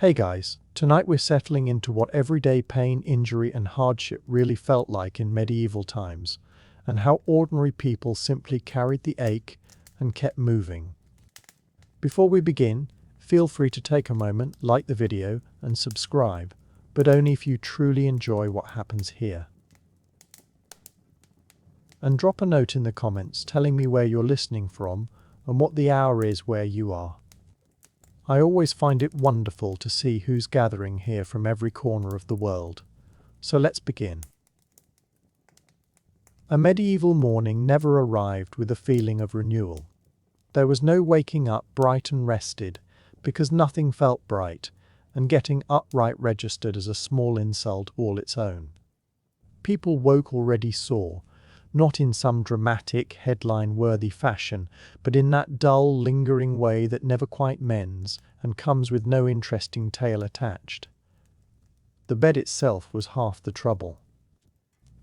Hey guys, tonight we're settling into what everyday pain, injury, and hardship really felt like in medieval times, and how ordinary people simply carried the ache and kept moving. Before we begin, feel free to take a moment, like the video, and subscribe, but only if you truly enjoy what happens here. And drop a note in the comments telling me where you're listening from and what the hour is where you are. I always find it wonderful to see who's gathering here from every corner of the world. So let's begin. A medieval morning never arrived with a feeling of renewal. There was no waking up bright and rested, because nothing felt bright, and getting upright registered as a small insult all its own. People woke already sore, not in some dramatic, headline-worthy fashion, but in that dull, lingering way that never quite mends and comes with no interesting tale attached. The bed itself was half the trouble.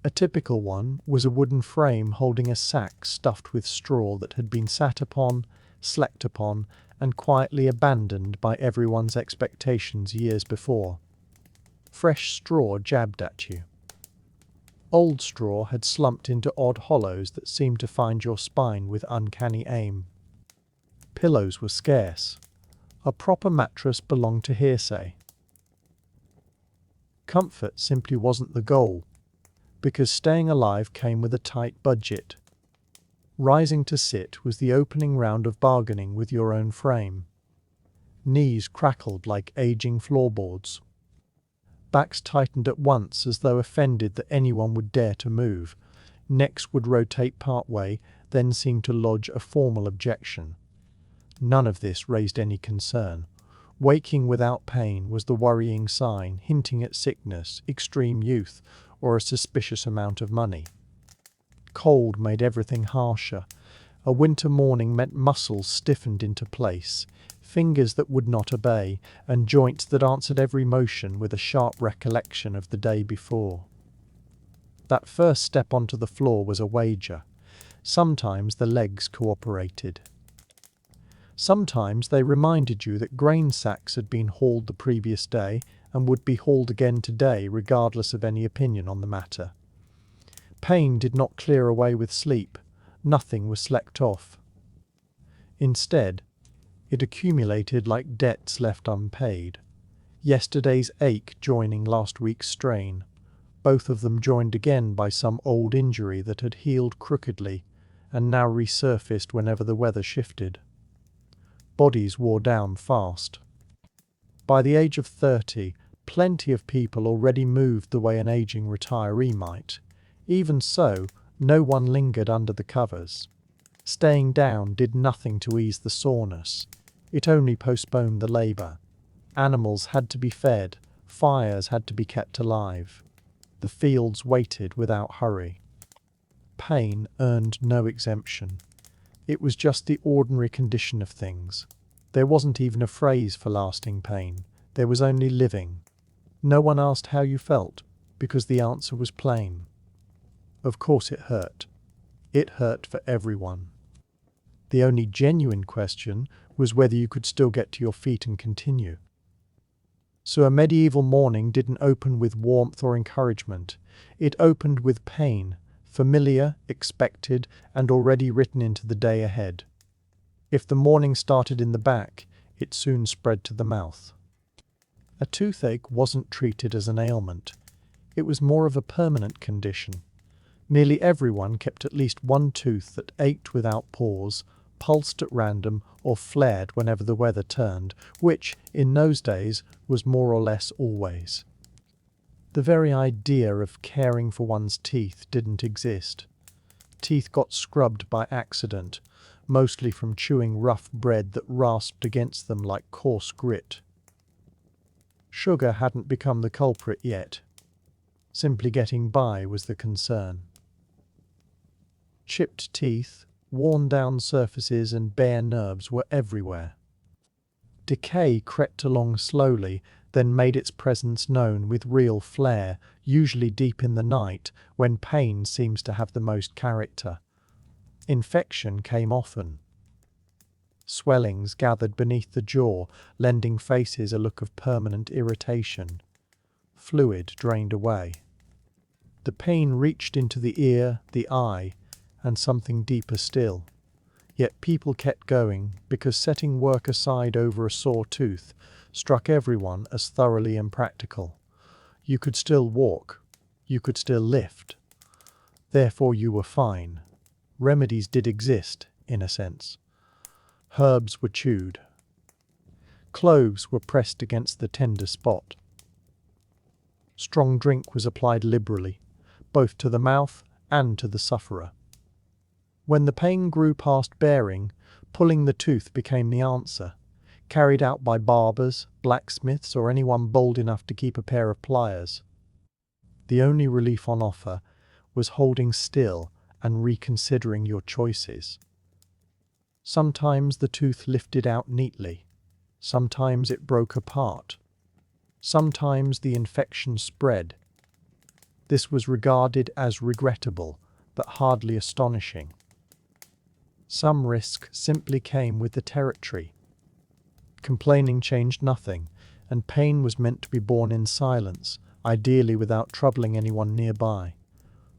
A typical one was a wooden frame holding a sack stuffed with straw that had been sat upon, slept upon, and quietly abandoned by everyone's expectations years before. Fresh straw jabbed at you. Old straw had slumped into odd hollows that seemed to find your spine with uncanny aim. Pillows were scarce. A proper mattress belonged to hearsay. Comfort simply wasn't the goal, because staying alive came with a tight budget. Rising to sit was the opening round of bargaining with your own frame. Knees crackled like aging floorboards. Backs tightened at once as though offended that anyone would dare to move. Necks would rotate partway, then seem to lodge a formal objection. None of this raised any concern. Waking without pain was the worrying sign, hinting at sickness, extreme youth, or a suspicious amount of money. Cold made everything harsher. A winter morning meant muscles stiffened into place, fingers that would not obey, and joints that answered every motion with a sharp recollection of the day before. That first step onto the floor was a wager. Sometimes the legs cooperated. Sometimes they reminded you that grain sacks had been hauled the previous day and would be hauled again today regardless of any opinion on the matter. Pain did not clear away with sleep. Nothing was slept off. Instead, it accumulated like debts left unpaid. Yesterday's ache joining last week's strain, both of them joined again by some old injury that had healed crookedly and now resurfaced whenever the weather shifted. Bodies wore down fast. By the age of 30, plenty of people already moved the way an aging retiree might. Even so, no one lingered under the covers. Staying down did nothing to ease the soreness. It only postponed the labour. Animals had to be fed, fires had to be kept alive. The fields waited without hurry. Pain earned no exemption. It was just the ordinary condition of things. There wasn't even a phrase for lasting pain. There was only living. No one asked how you felt, because the answer was plain. Of course it hurt. It hurt for everyone. The only genuine question was whether you could still get to your feet and continue. So a medieval morning didn't open with warmth or encouragement. It opened with pain, familiar, expected, and already written into the day ahead. If the morning started in the back, it soon spread to the mouth. A toothache wasn't treated as an ailment. It was more of a permanent condition. Nearly everyone kept at least one tooth that ached without pause, pulsed at random, or flared whenever the weather turned, which, in those days, was more or less always. The very idea of caring for one's teeth didn't exist. Teeth got scrubbed by accident, mostly from chewing rough bread that rasped against them like coarse grit. Sugar hadn't become the culprit yet. Simply getting by was the concern. Chipped teeth, worn-down surfaces and bare nerves were everywhere. Decay crept along slowly, then made its presence known with real flair, usually deep in the night, when pain seems to have the most character. Infection came often. Swellings gathered beneath the jaw, lending faces a look of permanent irritation. Fluid drained away. The pain reached into the ear, the eye, and something deeper still. Yet people kept going because setting work aside over a sore tooth struck everyone as thoroughly impractical. You could still walk. You could still lift. Therefore you were fine. Remedies did exist, in a sense. Herbs were chewed. Cloves were pressed against the tender spot. Strong drink was applied liberally, both to the mouth and to the sufferer. When the pain grew past bearing, pulling the tooth became the answer, carried out by barbers, blacksmiths, or anyone bold enough to keep a pair of pliers. The only relief on offer was holding still and reconsidering your choices. Sometimes the tooth lifted out neatly. Sometimes it broke apart. Sometimes the infection spread. This was regarded as regrettable, but hardly astonishing. Some risk simply came with the territory. Complaining changed nothing, and pain was meant to be borne in silence, ideally without troubling anyone nearby.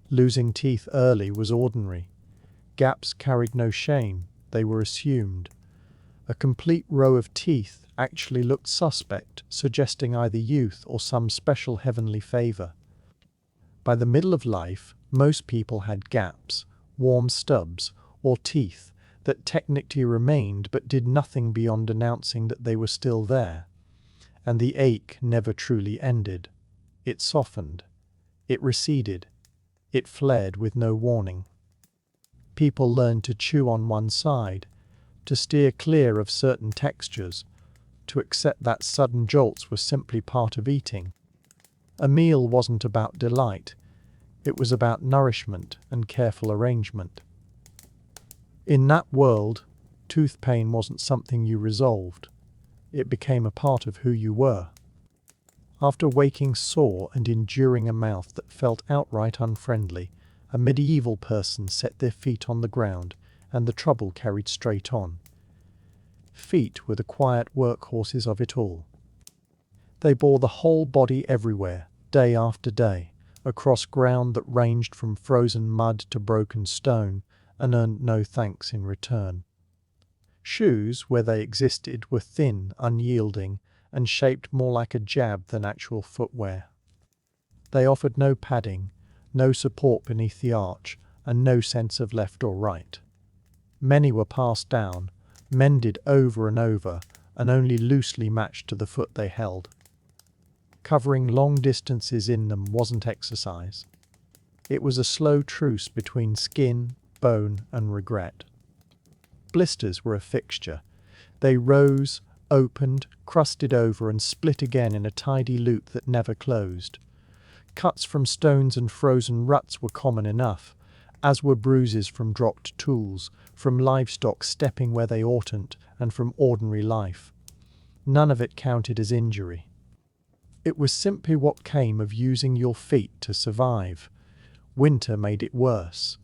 Losing teeth early was ordinary. Gaps carried no shame, they were assumed. A complete row of teeth actually looked suspect, suggesting either youth or some special heavenly favor. By the middle of life, most people had gaps, warm stubs, or teeth that technically remained but did nothing beyond announcing that they were still there. And the ache never truly ended. It softened. It receded. It fled with no warning. People learned to chew on one side, to steer clear of certain textures, to accept that sudden jolts were simply part of eating. A meal wasn't about delight. It was about nourishment and careful arrangement. In that world, tooth pain wasn't something you resolved. It became a part of who you were. After waking sore and enduring a mouth that felt outright unfriendly, a medieval person set their feet on the ground, and the trouble carried straight on. Feet were the quiet workhorses of it all. They bore the whole body everywhere, day after day, across ground that ranged from frozen mud to broken stone, and earned no thanks in return. Shoes, where they existed, were thin, unyielding, and shaped more like a jab than actual footwear. They offered no padding, no support beneath the arch, and no sense of left or right. Many were passed down, mended over and over, and only loosely matched to the foot they held. Covering long distances in them wasn't exercise. It was a slow truce between skin, bone, and regret. Blisters were a fixture. They rose, opened, crusted over, and split again in a tidy loop that never closed. Cuts from stones and frozen ruts were common enough, as were bruises from dropped tools, from livestock stepping where they oughtn't, and from ordinary life. None of it counted as injury. It was simply what came of using your feet to survive. Winter made it worse.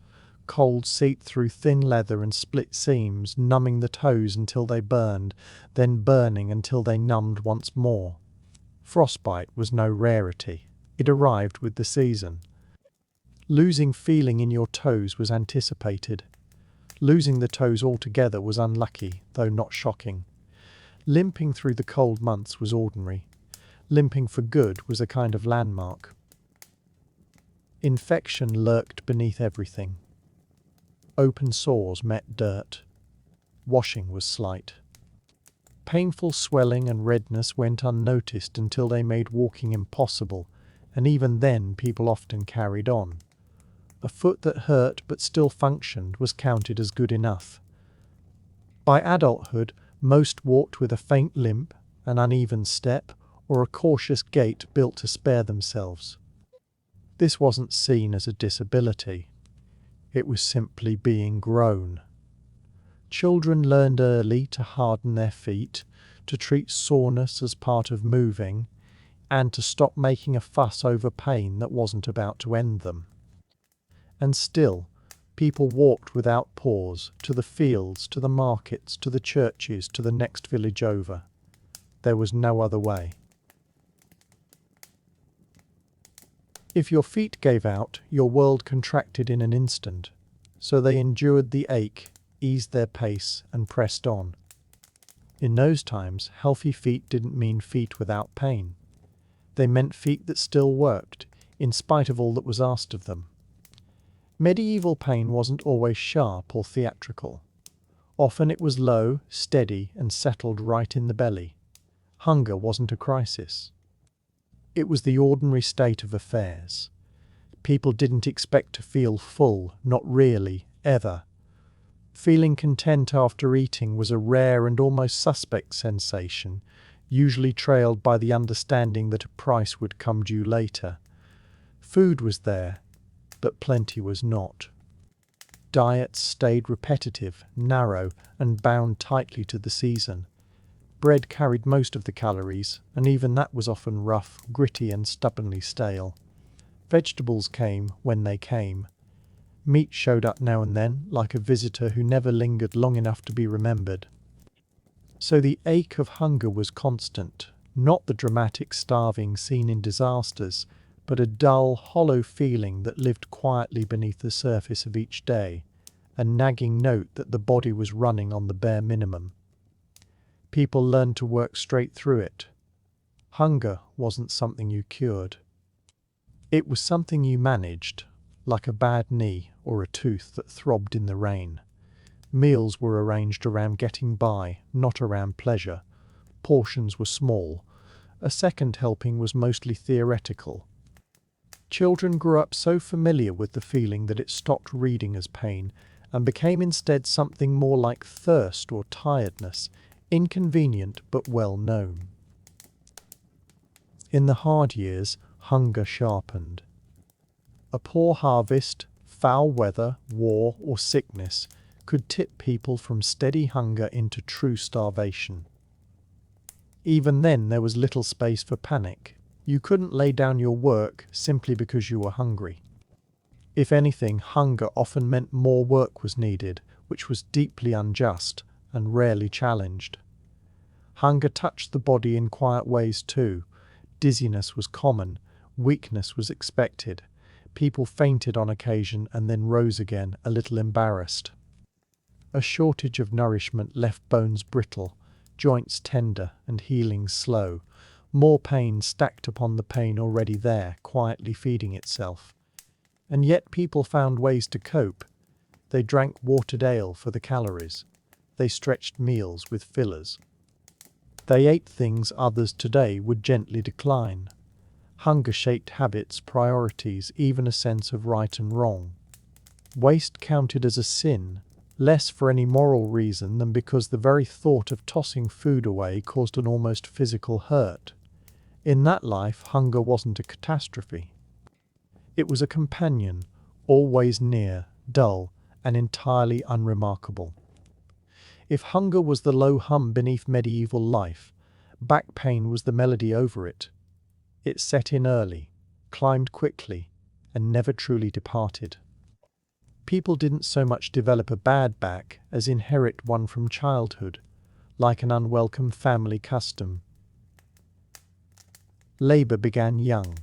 Cold seeped through thin leather and split seams, numbing the toes until they burned, then burning until they numbed once more. Frostbite was no rarity. It arrived with the season. Losing feeling in your toes was anticipated. Losing the toes altogether was unlucky, though not shocking. Limping through the cold months was ordinary. Limping for good was a kind of landmark. Infection lurked beneath everything. Open sores met dirt. Washing was slight. Painful swelling and redness went unnoticed until they made walking impossible, and even then people often carried on. A foot that hurt but still functioned was counted as good enough. By adulthood, most walked with a faint limp, an uneven step, or a cautious gait built to spare themselves. This wasn't seen as a disability. It was simply being grown. Children learned early to harden their feet, to treat soreness as part of moving, and to stop making a fuss over pain that wasn't about to end them. And still, People walked without pause, to the fields, to the markets, to the churches, to the next village over. There was no other way. If your feet gave out, your world contracted in an instant. So they endured the ache, eased their pace, and pressed on. In those times, healthy feet didn't mean feet without pain. They meant feet that still worked, in spite of all that was asked of them. Medieval pain wasn't always sharp or theatrical. Often it was low, steady, and settled right in the belly. Hunger wasn't a crisis. It was the ordinary state of affairs. People didn't expect to feel full, not really, ever. Feeling content after eating was a rare and almost suspect sensation, usually trailed by the understanding that a price would come due later. Food was there, but plenty was not. Diets stayed repetitive, narrow, and bound tightly to the season. Bread carried most of the calories, and even that was often rough, gritty, and stubbornly stale. Vegetables came when they came. Meat showed up now and then, like a visitor who never lingered long enough to be remembered. So the ache of hunger was constant, not the dramatic starving seen in disasters, but a dull, hollow feeling that lived quietly beneath the surface of each day, a nagging note that the body was running on the bare minimum. People learned to work straight through it. Hunger wasn't something you cured. It was something you managed, like a bad knee or a tooth that throbbed in the rain. Meals were arranged around getting by, not around pleasure. Portions were small. A second helping was mostly theoretical. Children grew up so familiar with the feeling that it stopped reading as pain and became instead something more like thirst or tiredness, inconvenient but well known. In the hard years, hunger sharpened. A poor harvest, foul weather, war, or sickness could tip people from steady hunger into true starvation. Even then, there was little space for panic. You couldn't lay down your work simply because you were hungry. If anything, hunger often meant more work was needed, which was deeply unjust and rarely challenged. Hunger touched the body in quiet ways too. Dizziness was common, weakness was expected. People fainted on occasion and then rose again, a little embarrassed. A shortage of nourishment left bones brittle, joints tender, and healing slow. More pain stacked upon the pain already there, quietly feeding itself. And yet people found ways to cope. They drank watered ale for the calories. They stretched meals with fillers. They ate things others today would gently decline. Hunger shaped habits, priorities, even a sense of right and wrong. Waste counted as a sin, less for any moral reason than because the very thought of tossing food away caused an almost physical hurt. In that life, hunger wasn't a catastrophe. It was a companion, always near, dull, and entirely unremarkable. If hunger was the low hum beneath medieval life, back pain was the melody over it. It set in early, climbed quickly, and never truly departed. People didn't so much develop a bad back as inherit one from childhood, like an unwelcome family custom. Labour began young.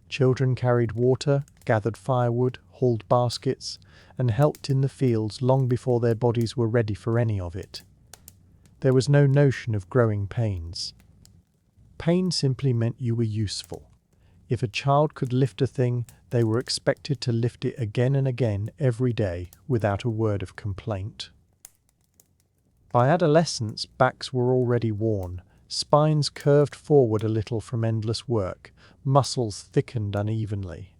Children carried water, gathered firewood, hauled baskets, and helped in the fields long before their bodies were ready for any of it. There was no notion of growing pains. Pain simply meant you were useful. If a child could lift a thing, they were expected to lift it again and again every day without a word of complaint. By adolescence, backs were already worn, spines curved forward a little from endless work, muscles thickened unevenly.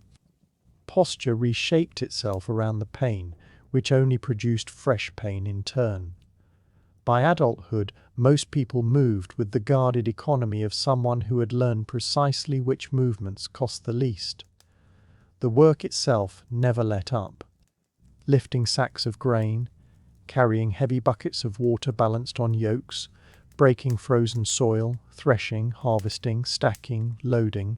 Posture reshaped itself around the pain, which only produced fresh pain in turn. By adulthood, most people moved with the guarded economy of someone who had learned precisely which movements cost the least. The work itself never let up. Lifting sacks of grain, carrying heavy buckets of water balanced on yokes, breaking frozen soil, threshing, harvesting, stacking, loading.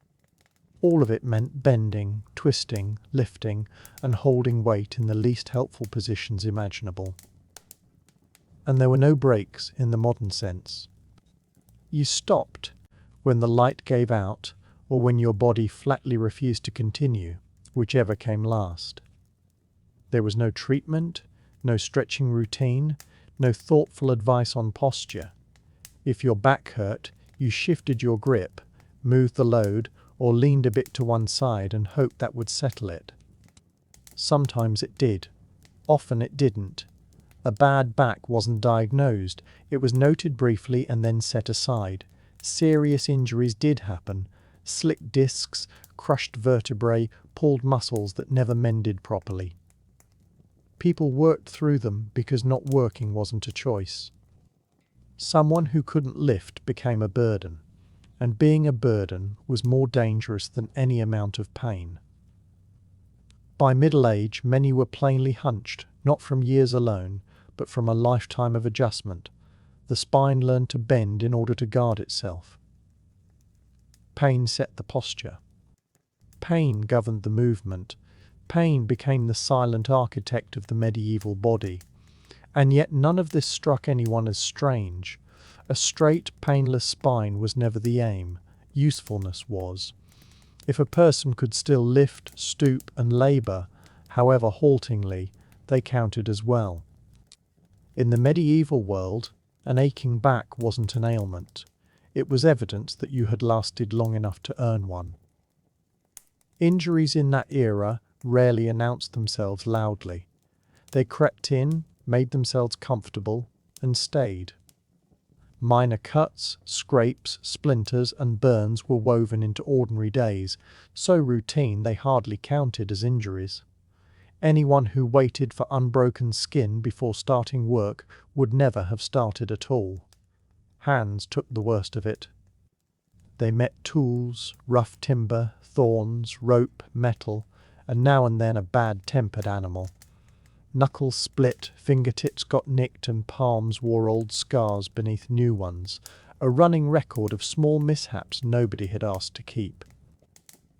All of it meant bending, twisting, lifting, and holding weight in the least helpful positions imaginable. And there were no breaks in the modern sense. You stopped when the light gave out or when your body flatly refused to continue, whichever came last. There was no treatment, no stretching routine, no thoughtful advice on posture. If your back hurt, you shifted your grip, moved the load, or leaned a bit to one side and hoped that would settle it. Sometimes it did. Often it didn't. A bad back wasn't diagnosed. It was noted briefly and then set aside. Serious injuries did happen. Slick discs, crushed vertebrae, pulled muscles that never mended properly. People worked through them because not working wasn't a choice. Someone who couldn't lift became a burden, and being a burden was more dangerous than any amount of pain. By middle age, many were plainly hunched, not from years alone, but from a lifetime of adjustment. The spine learned to bend in order to guard itself. Pain set the posture. Pain governed the movement. Pain became the silent architect of the medieval body. And yet none of this struck anyone as strange. A straight, painless spine was never the aim. Usefulness was. If a person could still lift, stoop, and labour, however haltingly, they counted as well. In the medieval world, an aching back wasn't an ailment. It was evidence that you had lasted long enough to earn one. Injuries in that era rarely announced themselves loudly. They crept in, made themselves comfortable, and stayed. Minor cuts, scrapes, splinters, and burns were woven into ordinary days, so routine they hardly counted as injuries. Anyone who waited for unbroken skin before starting work would never have started at all. Hands took the worst of it. They met tools, rough timber, thorns, rope, metal, and now and then a bad-tempered animal. Knuckles split, fingertips got nicked, and palms wore old scars beneath new ones, a running record of small mishaps nobody had asked to keep.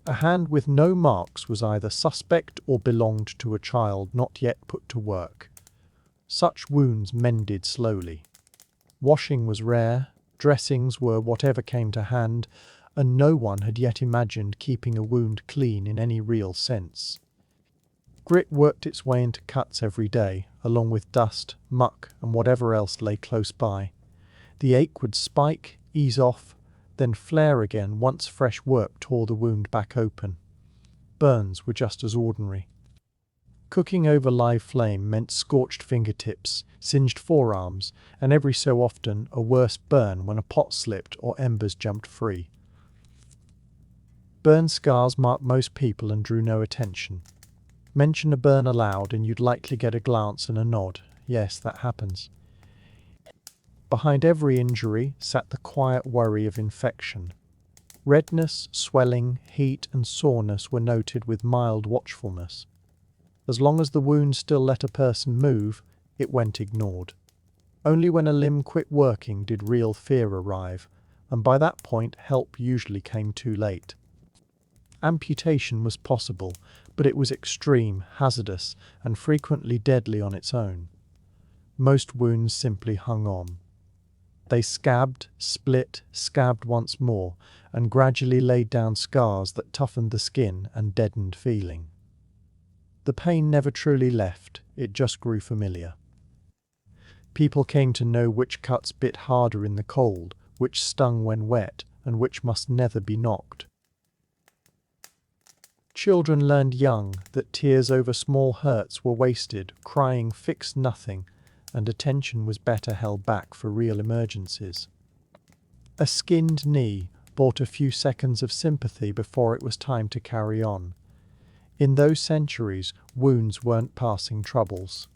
A hand with no marks was either suspect or belonged to a child not yet put to work. Such wounds mended slowly. Washing was rare, dressings were whatever came to hand, and no one had yet imagined keeping a wound clean in any real sense. Grit worked its way into cuts every day, along with dust, muck, and whatever else lay close by. The ache would spike, ease off, then flare again once fresh work tore the wound back open. Burns were just as ordinary. Cooking over live flame meant scorched fingertips, singed forearms, and every so often a worse burn when a pot slipped or embers jumped free. Burn scars marked most people and drew no attention. Mention a burn aloud and you'd likely get a glance and a nod. Yes, that happens. Behind every injury sat the quiet worry of infection. Redness, swelling, heat, and soreness were noted with mild watchfulness. As long as the wound still let a person move, it went ignored. Only when a limb quit working did real fear arrive, and by that point help usually came too late. Amputation was possible, but it was extreme, hazardous, and frequently deadly on its own. Most wounds simply hung on. They scabbed, split, scabbed once more, and gradually laid down scars that toughened the skin and deadened feeling. The pain never truly left, it just grew familiar. People came to know which cuts bit harder in the cold, which stung when wet, and which must never be knocked. Children learned young that tears over small hurts were wasted, crying fixed nothing, and attention was better held back for real emergencies. A skinned knee bought a few seconds of sympathy before it was time to carry on. In those centuries, wounds weren't passing troubles.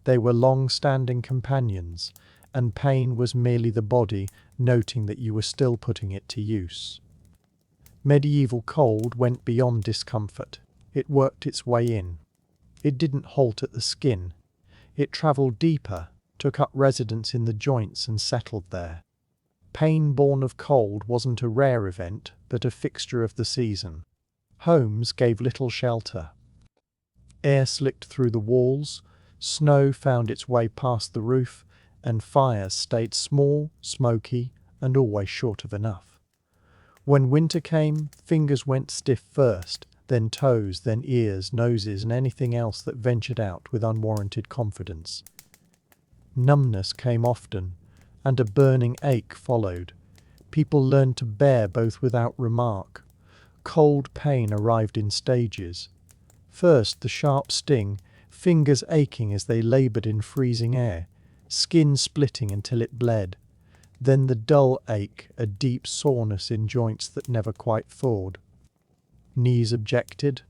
They were long-standing companions, and pain was merely the body noting that you were still putting it to use. Medieval cold went beyond discomfort. It worked its way in. It didn't halt at the skin. It travelled deeper, took up residence in the joints and settled there. Pain born of cold wasn't a rare event, but a fixture of the season. Homes gave little shelter. Air slicked through the walls, snow found its way past the roof, and fires stayed small, smoky, and always short of enough. When winter came, fingers went stiff first, then toes, then ears, noses, and anything else that ventured out with unwarranted confidence. Numbness came often, and a burning ache followed. People learned to bear both without remark. Cold pain arrived in stages. First the sharp sting, fingers aching as they laboured in freezing air, skin splitting until it bled. Then the dull ache, a deep soreness in joints that never quite thawed. Knees objected,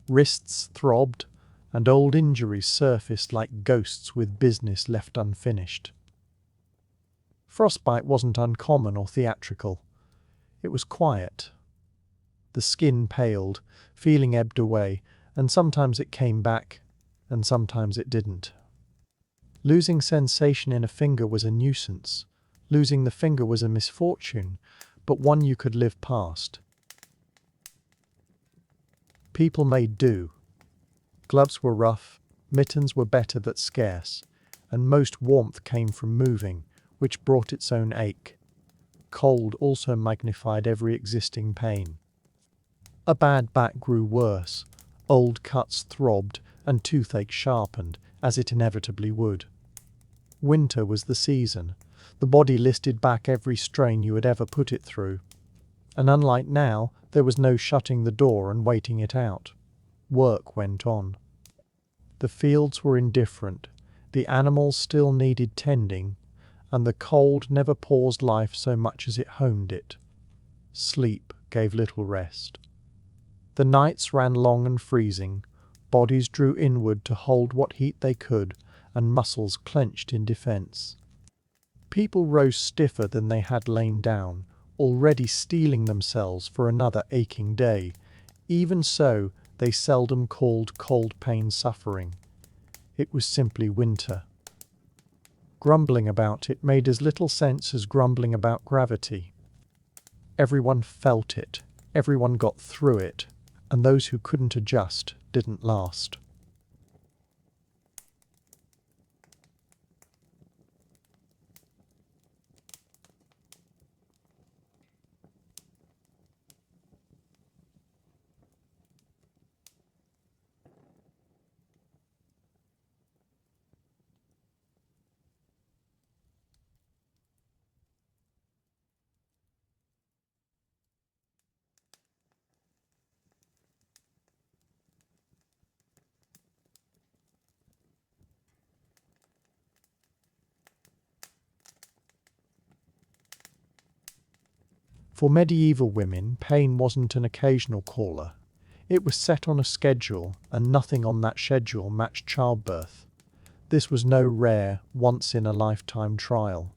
wrists throbbed, and old injuries surfaced like ghosts with business left unfinished. Frostbite wasn't uncommon or theatrical. It was quiet. The skin paled, feeling ebbed away, and sometimes it came back, and sometimes it didn't. Losing sensation in a finger was a nuisance. Losing the finger was a misfortune, but one you could live past. People made do. Gloves were rough, mittens were better but scarce, and most warmth came from moving, which brought its own ache. Cold also magnified every existing pain. A bad back grew worse, old cuts throbbed, and toothache sharpened, as it inevitably would. Winter was the season. The body listed back every strain you had ever put it through. And unlike now, there was no shutting the door and waiting it out. Work went on. The fields were indifferent, the animals still needed tending, and the cold never paused life so much as it honed it. Sleep gave little rest. The nights ran long and freezing, bodies drew inward to hold what heat they could, and muscles clenched in defence. People rose stiffer than they had lain down, already steeling themselves for another aching day. Even so, they seldom called cold pain suffering. It was simply winter. Grumbling about it made as little sense as grumbling about gravity. Everyone felt it, everyone got through it, and those who couldn't adjust didn't last. For medieval women, pain wasn't an occasional caller. It was set on a schedule, and nothing on that schedule matched childbirth. This was no rare, once-in-a-lifetime trial.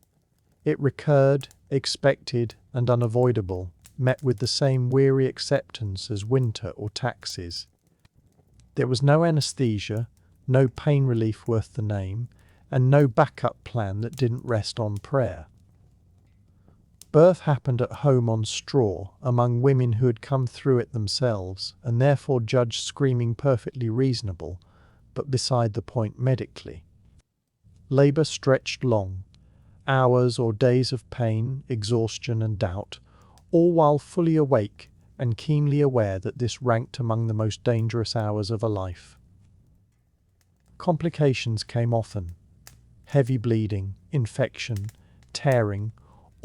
It recurred, expected, and unavoidable, met with the same weary acceptance as winter or taxes. There was no anesthesia, no pain relief worth the name, and no backup plan that didn't rest on prayer. Birth happened at home on straw among women who had come through it themselves and therefore judged screaming perfectly reasonable, but beside the point medically. Labour stretched long, hours or days of pain, exhaustion and doubt, all while fully awake and keenly aware that this ranked among the most dangerous hours of a life. Complications came often. Heavy bleeding, infection, tearing,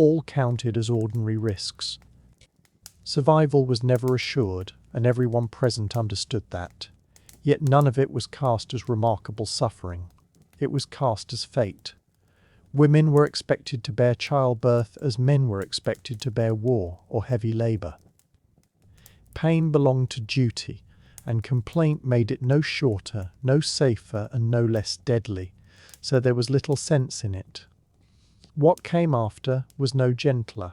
all counted as ordinary risks. Survival was never assured, and everyone present understood that. Yet none of it was cast as remarkable suffering. It was cast as fate. Women were expected to bear childbirth as men were expected to bear war or heavy labour. Pain belonged to duty, and complaint made it no shorter, no safer, and no less deadly, so there was little sense in it. What came after was no gentler.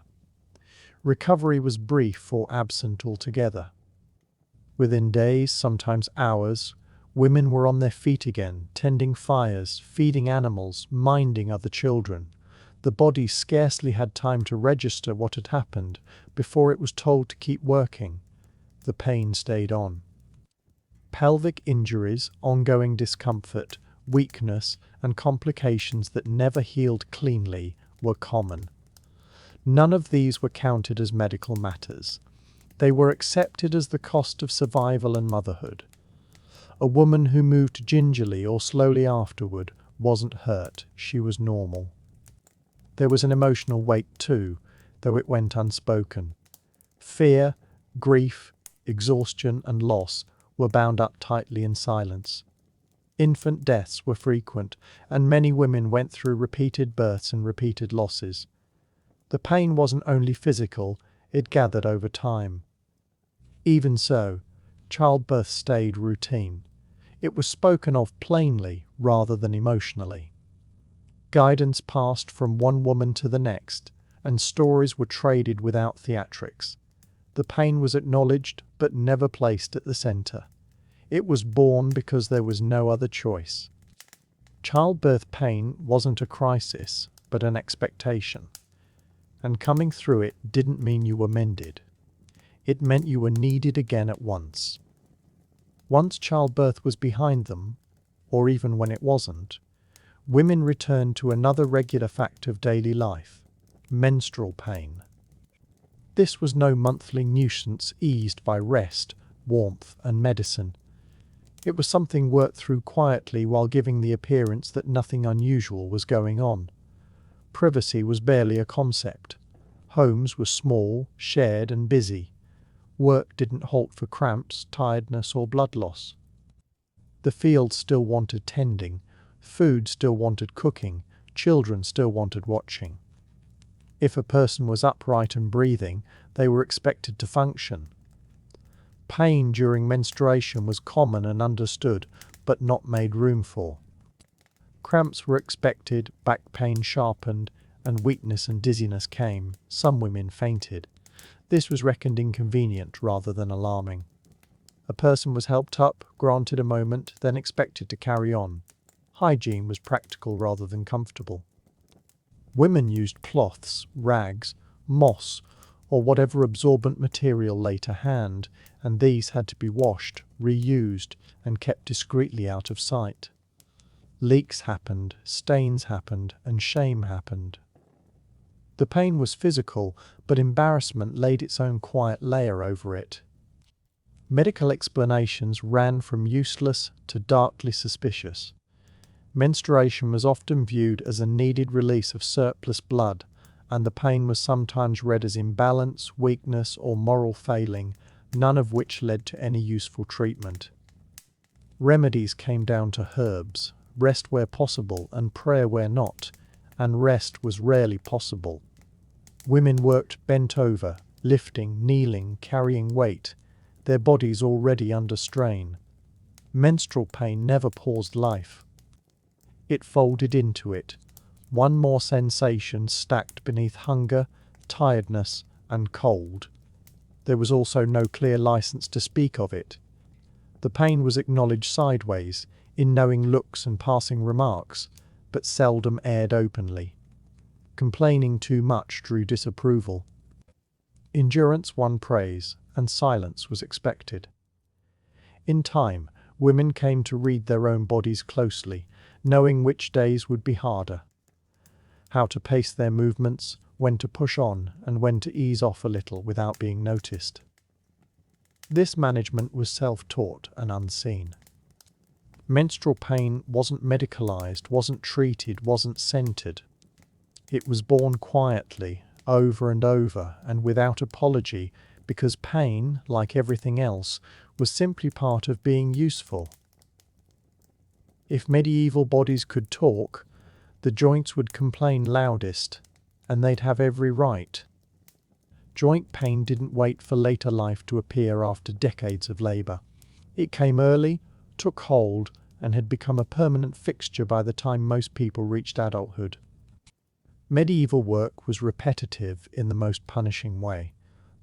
Recovery was brief or absent altogether. Within days, sometimes hours, women were on their feet again, tending fires, feeding animals, minding other children. The body scarcely had time to register what had happened before it was told to keep working. the pain stayed on. Pelvic injuries, ongoing discomfort, weakness, and complications that never healed cleanly were common. None of these were counted as medical matters. They were accepted as the cost of survival and motherhood. A woman who moved gingerly or slowly afterward wasn't hurt, she was normal. There was an emotional weight too, though it went unspoken. Fear, grief, exhaustion, and loss were bound up tightly in silence. Infant deaths were frequent, and many women went through repeated births and repeated losses. The pain wasn't only physical, it gathered over time. Even so, childbirth stayed routine. It was spoken of plainly rather than emotionally. Guidance passed from one woman to the next, and stories were traded without theatrics. The pain was acknowledged but never placed at the center. It was borne because there was no other choice. Childbirth pain wasn't a crisis, but an expectation. And coming through it didn't mean you were mended. It meant you were needed again at once. Once childbirth was behind them, or even when it wasn't, women returned to another regular fact of daily life: menstrual pain. This was no monthly nuisance eased by rest, warmth, and medicine. It was something worked through quietly while giving the appearance that nothing unusual was going on. Privacy was barely a concept. Homes were small, shared, and busy. Work didn't halt for cramps, tiredness, or blood loss. The fields still wanted tending, food still wanted cooking, children still wanted watching. If a person was upright and breathing, they were expected to function. Pain during menstruation was common and understood, but not made room for. Cramps were expected, back pain sharpened, and weakness and dizziness came. Some women fainted. This was reckoned inconvenient rather than alarming. A person was helped up, granted a moment, then expected to carry on. Hygiene was practical rather than comfortable. Women used cloths, rags, moss, or whatever absorbent material lay to hand, and these had to be washed, reused, and kept discreetly out of sight. Leaks happened, stains happened, and shame happened. The pain was physical, but embarrassment laid its own quiet layer over it. Medical explanations ran from useless to darkly suspicious. Menstruation was often viewed as a needed release of surplus blood, and the pain was sometimes read as imbalance, weakness, or moral failing, none of which led to any useful treatment. Remedies came down to herbs, rest where possible and prayer where not, and rest was rarely possible. Women worked bent over, lifting, kneeling, carrying weight, their bodies already under strain. Menstrual pain never paused life. It folded into it, one more sensation stacked beneath hunger, tiredness, and cold. There was also no clear license to speak of it. The pain was acknowledged sideways, in knowing looks and passing remarks, but seldom aired openly. Complaining too much drew disapproval. Endurance won praise, and silence was expected. In time, women came to read their own bodies closely, knowing which days would be harder. How to pace their movements, when to push on, and when to ease off a little without being noticed. This management was self-taught and unseen. Menstrual pain wasn't medicalized, wasn't treated, wasn't centered. It was borne quietly, over and over, and without apology, because pain, like everything else, was simply part of being useful. If medieval bodies could talk, the joints would complain loudest, and they'd have every right. Joint pain didn't wait for later life to appear after decades of labor. It came early, took hold, and had become a permanent fixture by the time most people reached adulthood. Medieval work was repetitive in the most punishing way.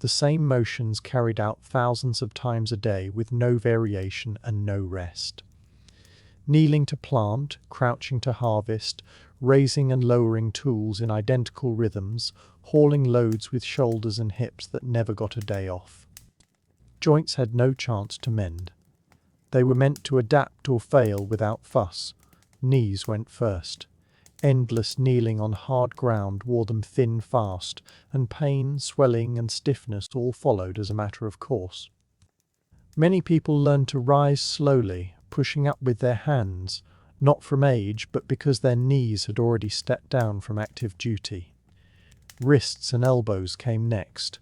The same motions carried out thousands of times a day with no variation and no rest. Kneeling to plant, crouching to harvest, raising and lowering tools in identical rhythms, hauling loads with shoulders and hips that never got a day off. Joints had no chance to mend. They were meant to adapt or fail without fuss. Knees went first. Endless kneeling on hard ground wore them thin fast, and pain, swelling and stiffness all followed as a matter of course. Many people learned to rise slowly, pushing up with their hands, not from age but because their knees had already stepped down from active duty. Wrists and elbows came next.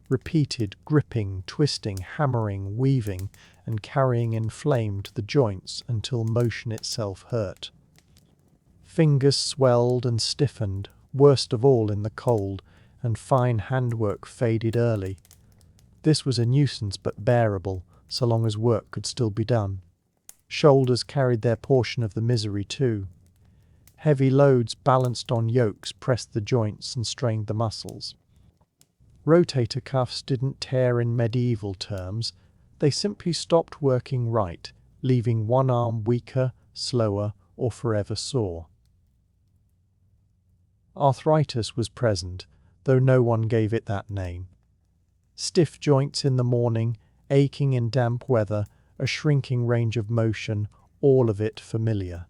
Repeated gripping, twisting, hammering, weaving, and carrying inflamed the joints until motion itself hurt. Fingers swelled and stiffened, worst of all in the cold, and fine handwork faded early. This was a nuisance but bearable, so long as work could still be done. Shoulders carried their portion of the misery too. Heavy loads balanced on yokes pressed the joints and strained the muscles. Rotator cuffs didn't tear in medieval terms, they simply stopped working right, leaving one arm weaker, slower, or forever sore. Arthritis was present, though no one gave it that name. Stiff joints in the morning, aching in damp weather, a shrinking range of motion, all of it familiar.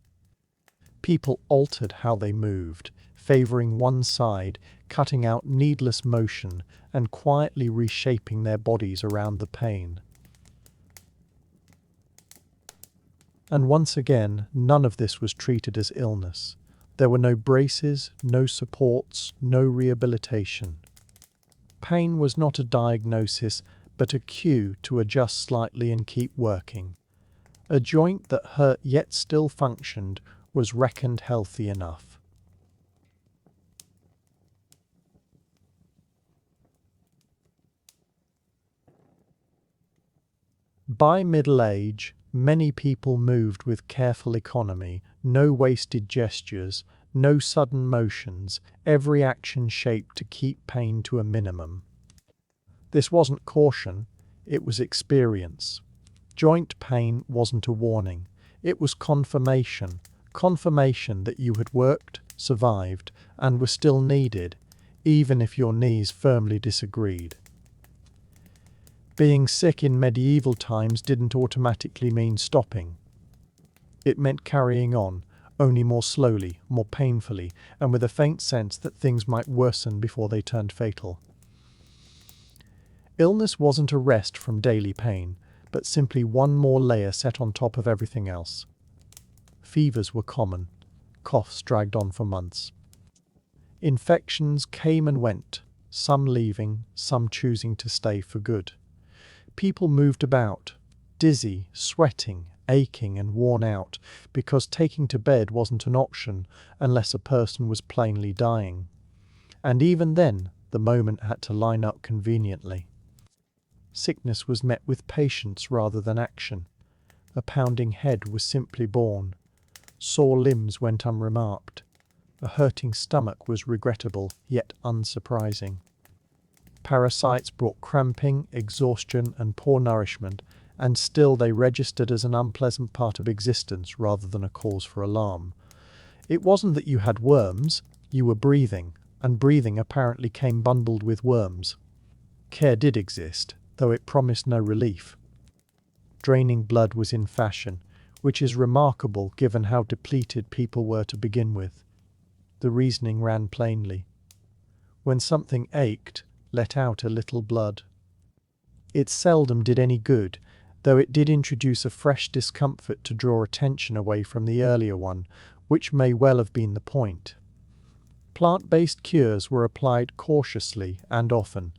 People altered how they moved, favoring one side, cutting out needless motion, and quietly reshaping their bodies around the pain. And once again, none of this was treated as illness. There were no braces, no supports, no rehabilitation. Pain was not a diagnosis, but a cue to adjust slightly and keep working. A joint that hurt yet still functioned was reckoned healthy enough. By middle age, many people moved with careful economy, no wasted gestures, no sudden motions, every action shaped to keep pain to a minimum. This wasn't caution, it was experience. Joint pain wasn't a warning, it was confirmation that you had worked, survived, and were still needed, even if your knees firmly disagreed. Being sick in medieval times didn't automatically mean stopping. It meant carrying on, only more slowly, more painfully, and with a faint sense that things might worsen before they turned fatal. Illness wasn't a rest from daily pain, but simply one more layer set on top of everything else. Fevers were common. Coughs dragged on for months. Infections came and went, some leaving, some choosing to stay for good. People moved about, dizzy, sweating, aching and worn out, because taking to bed wasn't an option unless a person was plainly dying. And even then, the moment had to line up conveniently. Sickness was met with patience rather than action. A pounding head was simply borne. Sore limbs went unremarked. A hurting stomach was regrettable, yet unsurprising. Parasites brought cramping, exhaustion, and poor nourishment, and still they registered as an unpleasant part of existence rather than a cause for alarm. It wasn't that you had worms, you were breathing, and breathing apparently came bundled with worms. Care did exist, though it promised no relief. Draining blood was in fashion, which is remarkable given how depleted people were to begin with. The reasoning ran plainly. When something ached, let out a little blood. It seldom did any good, though it did introduce a fresh discomfort to draw attention away from the earlier one, which may well have been the point. Plant-based cures were applied cautiously and often.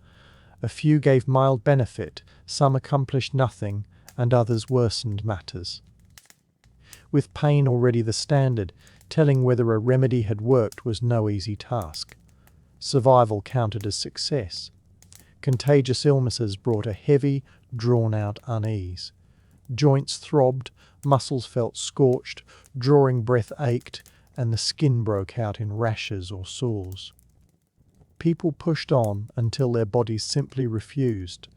A few gave mild benefit, some accomplished nothing, and others worsened matters. With pain already the standard, telling whether a remedy had worked was no easy task. Survival counted as success. Contagious illnesses brought a heavy, drawn-out unease. Joints throbbed, muscles felt scorched, drawing breath ached, and the skin broke out in rashes or sores. People pushed on until their bodies simply refused.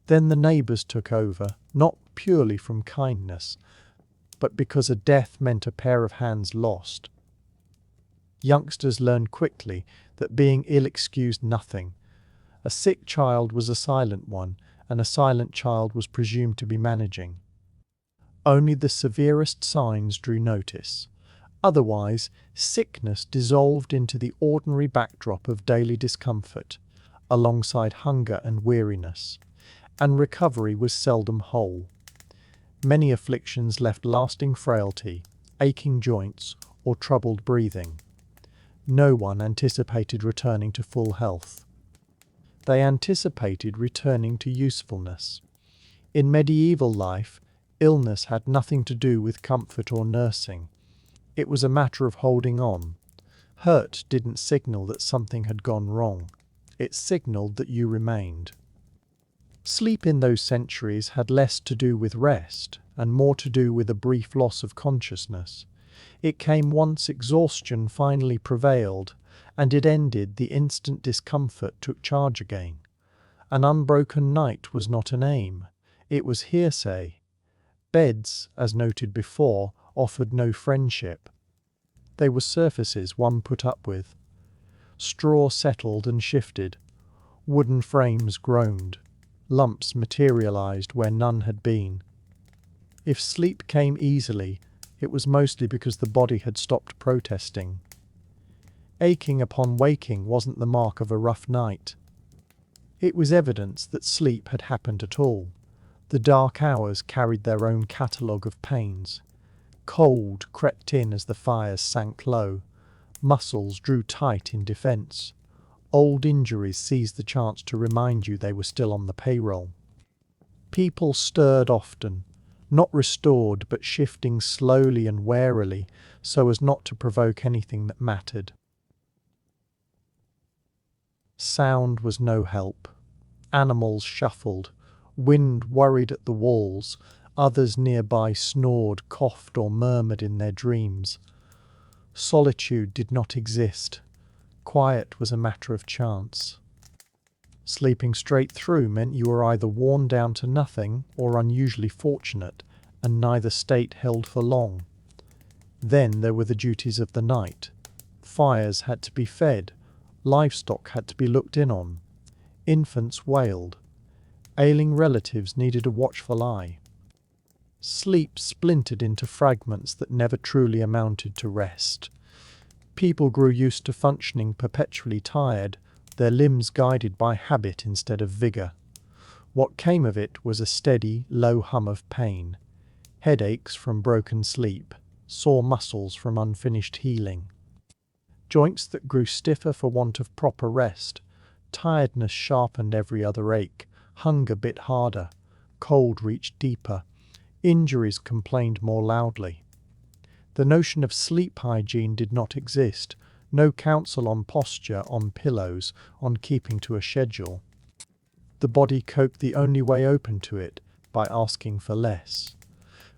Then the neighbours took over, not purely from kindness, but because a death meant a pair of hands lost. Youngsters learned quickly that being ill excused nothing. A sick child was a silent one, and a silent child was presumed to be managing. Only the severest signs drew notice. Otherwise, sickness dissolved into the ordinary backdrop of daily discomfort, alongside hunger and weariness, and recovery was seldom whole. Many afflictions left lasting frailty, aching joints, or troubled breathing. No one anticipated returning to full health. They anticipated returning to usefulness. In medieval life, illness had nothing to do with comfort or nursing. It was a matter of holding on. Hurt didn't signal that something had gone wrong. It signaled that you remained. Sleep in those centuries had less to do with rest and more to do with a brief loss of consciousness. It came once exhaustion finally prevailed, and it ended the instant discomfort took charge again. An unbroken night was not an aim. It was hearsay. Beds, as noted before, offered no friendship. They were surfaces one put up with. Straw settled and shifted. Wooden frames groaned. Lumps materialized where none had been. If sleep came easily, it was mostly because the body had stopped protesting. Aching upon waking wasn't the mark of a rough night. It was evidence that sleep had happened at all. The dark hours carried their own catalogue of pains. Cold crept in as the fires sank low. Muscles drew tight in defense. Old injuries seized the chance to remind you they were still on the payroll. People stirred often, not restored but shifting slowly and warily so as not to provoke anything that mattered. Sound was no help. Animals shuffled. Wind worried at the walls. Others nearby snored, coughed or murmured in their dreams. Solitude did not exist. Quiet was a matter of chance. Sleeping straight through meant you were either worn down to nothing or unusually fortunate, and neither state held for long. Then there were the duties of the night. Fires had to be fed. Livestock had to be looked in on. Infants wailed. Ailing relatives needed a watchful eye. Sleep splintered into fragments that never truly amounted to rest. People grew used to functioning perpetually tired, their limbs guided by habit instead of vigor. What came of it was a steady, low hum of pain. Headaches from broken sleep, sore muscles from unfinished healing. Joints that grew stiffer for want of proper rest. Tiredness sharpened every other ache. Hunger bit harder. Cold reached deeper. Injuries complained more loudly. The notion of sleep hygiene did not exist. No counsel on posture, on pillows, on keeping to a schedule. The body coped the only way open to it, by asking for less.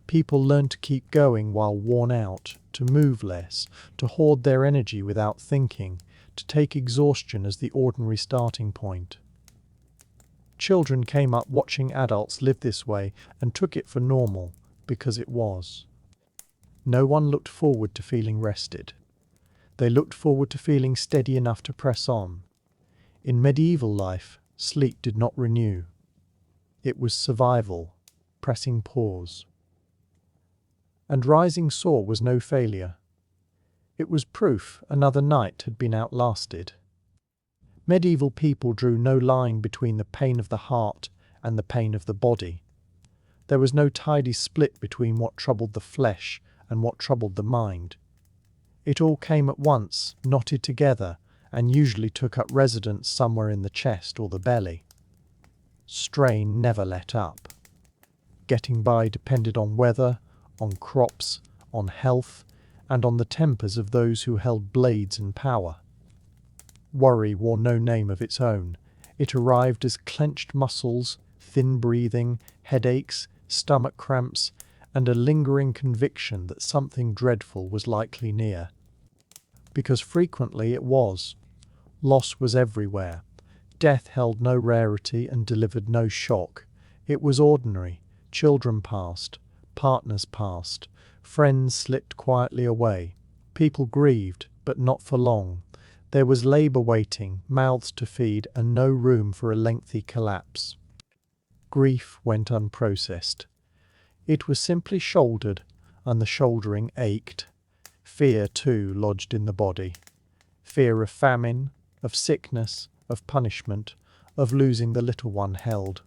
People learned to keep going while worn out, to move less, to hoard their energy without thinking, to take exhaustion as the ordinary starting point. Children came up watching adults live this way and took it for normal, because it was. No one looked forward to feeling rested. They looked forward to feeling steady enough to press on. In medieval life, sleep did not renew. It was survival, pressing pause. And rising sore was no failure. It was proof another night had been outlasted. Medieval people drew no line between the pain of the heart and the pain of the body. There was no tidy split between what troubled the flesh and what troubled the mind. It all came at once, knotted together, and usually took up residence somewhere in the chest or the belly. Strain never let up. Getting by depended on weather, on crops, on health, and on the tempers of those who held blades and power. Worry wore no name of its own. It arrived as clenched muscles, thin breathing, headaches, stomach cramps, and a lingering conviction that something dreadful was likely near. Because frequently it was. Loss was everywhere. Death held no rarity and delivered no shock. It was ordinary. Children passed. Partners passed. Friends slipped quietly away. People grieved, but not for long. There was labour waiting, mouths to feed, and no room for a lengthy collapse. Grief went unprocessed. It was simply shouldered, and the shouldering ached. Fear, too, lodged in the body. Fear of famine, of sickness, of punishment, of losing the little one held.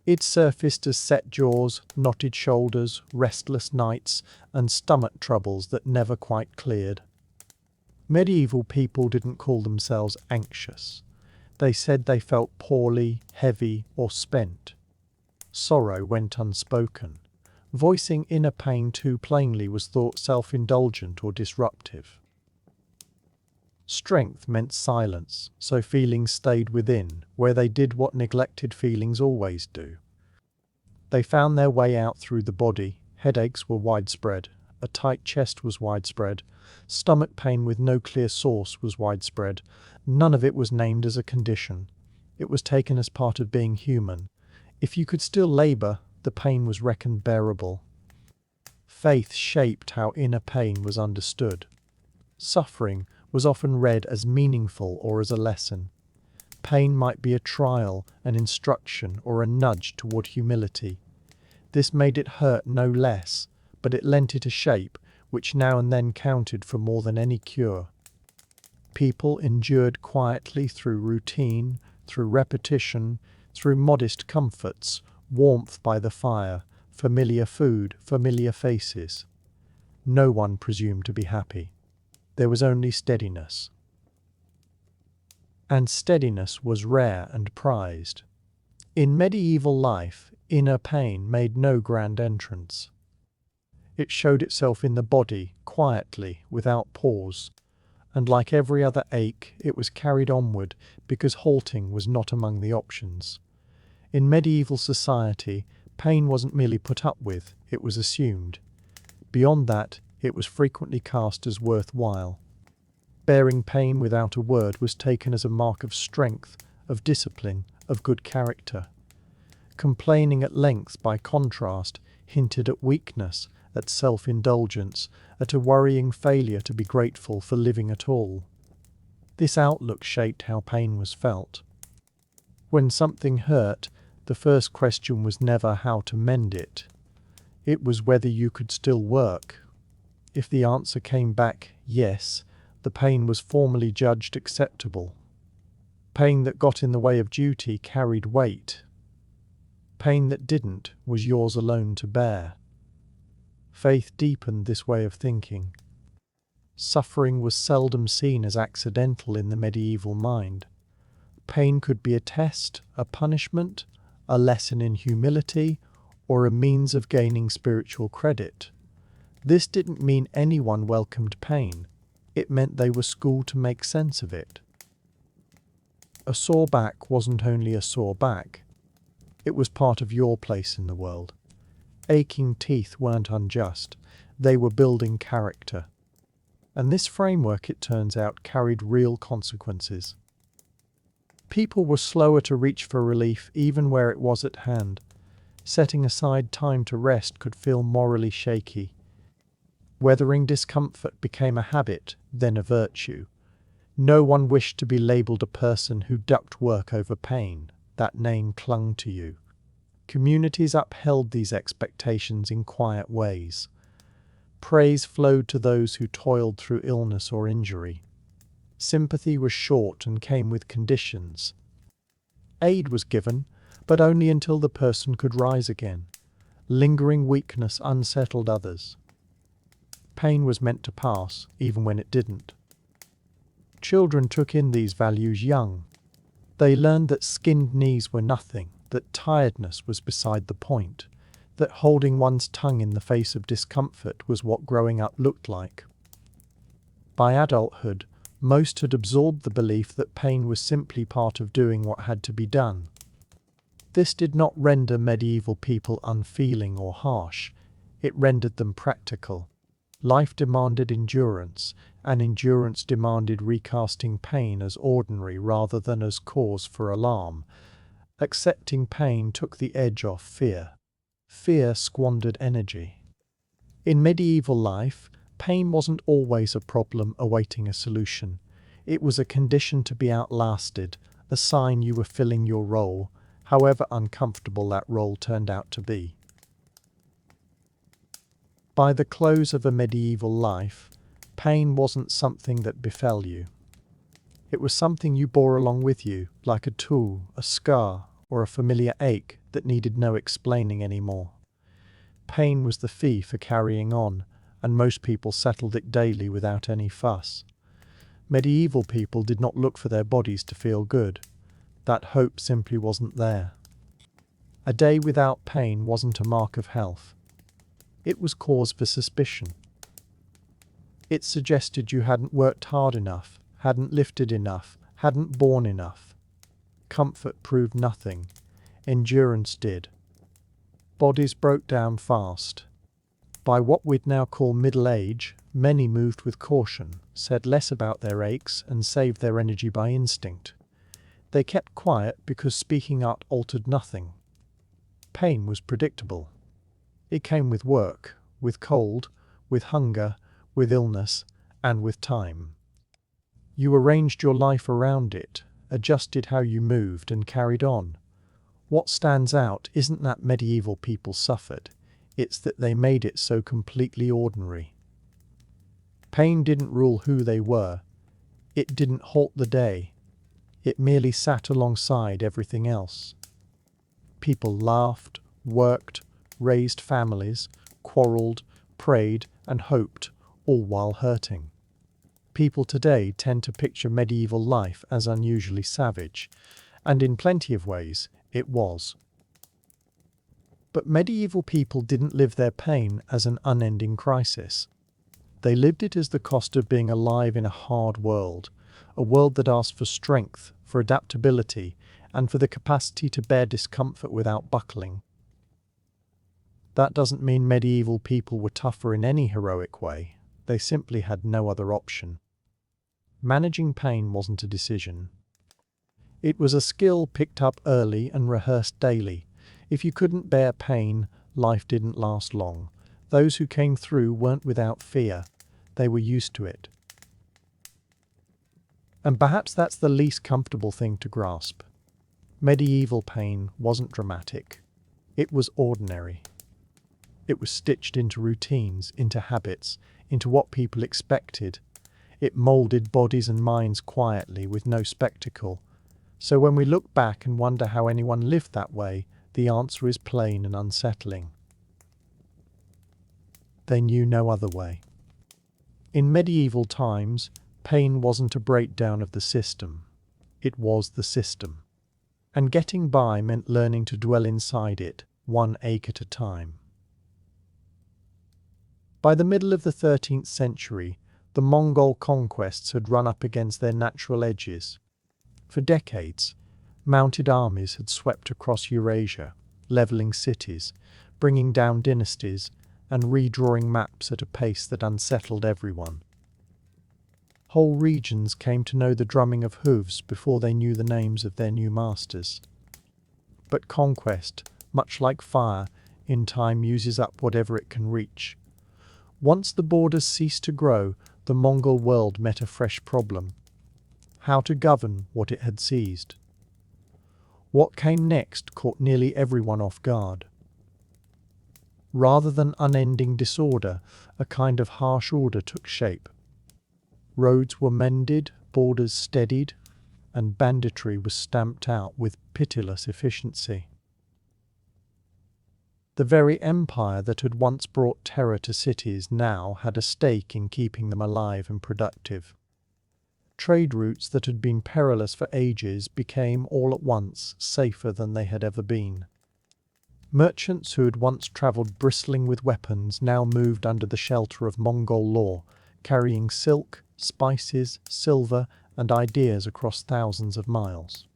It surfaced as set jaws, knotted shoulders, restless nights, and stomach troubles that never quite cleared. Medieval people didn't call themselves anxious. They said they felt poorly, heavy, or spent. Sorrow went unspoken. Voicing inner pain too plainly was thought self-indulgent or disruptive. Strength meant silence, so feelings stayed within, where they did what neglected feelings always do. They found their way out through the body. Headaches were widespread. A tight chest was widespread. Stomach pain with no clear source was widespread. None of it was named as a condition. It was taken as part of being human. If you could still labour, the pain was reckoned bearable. Faith shaped how inner pain was understood. Suffering was often read as meaningful or as a lesson. Pain might be a trial, an instruction, or a nudge toward humility. This made it hurt no less, but it lent it a shape which now and then counted for more than any cure. People endured quietly through routine, through repetition, through modest comforts, warmth by the fire, familiar food, familiar faces. No one presumed to be happy. There was only steadiness. And steadiness was rare and prized. In medieval life, inner pain made no grand entrance. It showed itself in the body, quietly, without pause, and like every other ache, it was carried onward because halting was not among the options. In medieval society, pain wasn't merely put up with, it was assumed. Beyond that, it was frequently cast as worthwhile. Bearing pain without a word was taken as a mark of strength, of discipline, of good character. Complaining at length, by contrast, hinted at weakness, at self-indulgence, at a worrying failure to be grateful for living at all. This outlook shaped how pain was felt. When something hurt, the first question was never how to mend it. It was whether you could still work. If the answer came back yes, the pain was formally judged acceptable. Pain that got in the way of duty carried weight. Pain that didn't was yours alone to bear. Faith deepened this way of thinking. Suffering was seldom seen as accidental in the medieval mind. Pain could be a test, a punishment, a lesson in humility, or a means of gaining spiritual credit. This didn't mean anyone welcomed pain. It meant they were schooled to make sense of it. A sore back wasn't only a sore back. It was part of your place in the world. Aching teeth weren't unjust. They were building character. And this framework, it turns out, carried real consequences. People were slower to reach for relief even where it was at hand. Setting aside time to rest could feel morally shaky. Weathering discomfort became a habit, then a virtue. No one wished to be labelled a person who ducked work over pain. That name clung to you. Communities upheld these expectations in quiet ways. Praise flowed to those who toiled through illness or injury. Sympathy was short and came with conditions. Aid was given, but only until the person could rise again. Lingering weakness unsettled others. Pain was meant to pass, even when it didn't. Children took in these values young. They learned that skinned knees were nothing, that tiredness was beside the point, that holding one's tongue in the face of discomfort was what growing up looked like. By adulthood, most had absorbed the belief that pain was simply part of doing what had to be done. This did not render medieval people unfeeling or harsh. It rendered them practical. Life demanded endurance, and endurance demanded recasting pain as ordinary rather than as cause for alarm. Accepting pain took the edge off fear. Fear squandered energy. In medieval life, pain wasn't always a problem awaiting a solution. It was a condition to be outlasted, a sign you were filling your role, however uncomfortable that role turned out to be. By the close of a medieval life, pain wasn't something that befell you. It was something you bore along with you, like a tool, a scar, or a familiar ache that needed no explaining anymore. Pain was the fee for carrying on, and most people settled it daily without any fuss. Medieval people did not look for their bodies to feel good. That hope simply wasn't there. A day without pain wasn't a mark of health. It was cause for suspicion. It suggested you hadn't worked hard enough, hadn't lifted enough, hadn't borne enough. Comfort proved nothing. Endurance did. Bodies broke down fast. By what we'd now call middle age, many moved with caution, said less about their aches, and saved their energy by instinct. They kept quiet because speaking out altered nothing. Pain was predictable. It came with work, with cold, with hunger, with illness, and with time. You arranged your life around it, adjusted how you moved, and carried on. What stands out isn't that medieval people suffered, it's that they made it so completely ordinary. Pain didn't rule who they were. It didn't halt the day. It merely sat alongside everything else. People laughed, worked, raised families, quarreled, prayed, and hoped, all while hurting. People today tend to picture medieval life as unusually savage, and in plenty of ways, it was. But medieval people didn't live their pain as an unending crisis. They lived it as the cost of being alive in a hard world, a world that asked for strength, for adaptability, and for the capacity to bear discomfort without buckling. That doesn't mean medieval people were tougher in any heroic way. They simply had no other option. Managing pain wasn't a decision. It was a skill picked up early and rehearsed daily. If you couldn't bear pain, life didn't last long. Those who came through weren't without fear. They were used to it. And perhaps that's the least comfortable thing to grasp. Medieval pain wasn't dramatic. It was ordinary. It was stitched into routines, into habits, into what people expected. It molded bodies and minds quietly with no spectacle. So when we look back and wonder how anyone lived that way, the answer is plain and unsettling. They knew no other way. In medieval times, pain wasn't a breakdown of the system. It was the system. And getting by meant learning to dwell inside it, one ache at a time. By the middle of the 13th century, the Mongol conquests had run up against their natural edges. For decades, mounted armies had swept across Eurasia, levelling cities, bringing down dynasties, and redrawing maps at a pace that unsettled everyone. Whole regions came to know the drumming of hooves before they knew the names of their new masters. But conquest, much like fire, in time uses up whatever it can reach. Once the borders ceased to grow, the Mongol world met a fresh problem: how to govern what it had seized. What came next caught nearly everyone off guard. Rather than unending disorder, a kind of harsh order took shape. Roads were mended, borders steadied, and banditry was stamped out with pitiless efficiency. The very empire that had once brought terror to cities now had a stake in keeping them alive and productive. Trade routes that had been perilous for ages became all at once safer than they had ever been. Merchants who had once travelled bristling with weapons now moved under the shelter of Mongol law, carrying silk, spices, silver, and ideas across thousands of miles.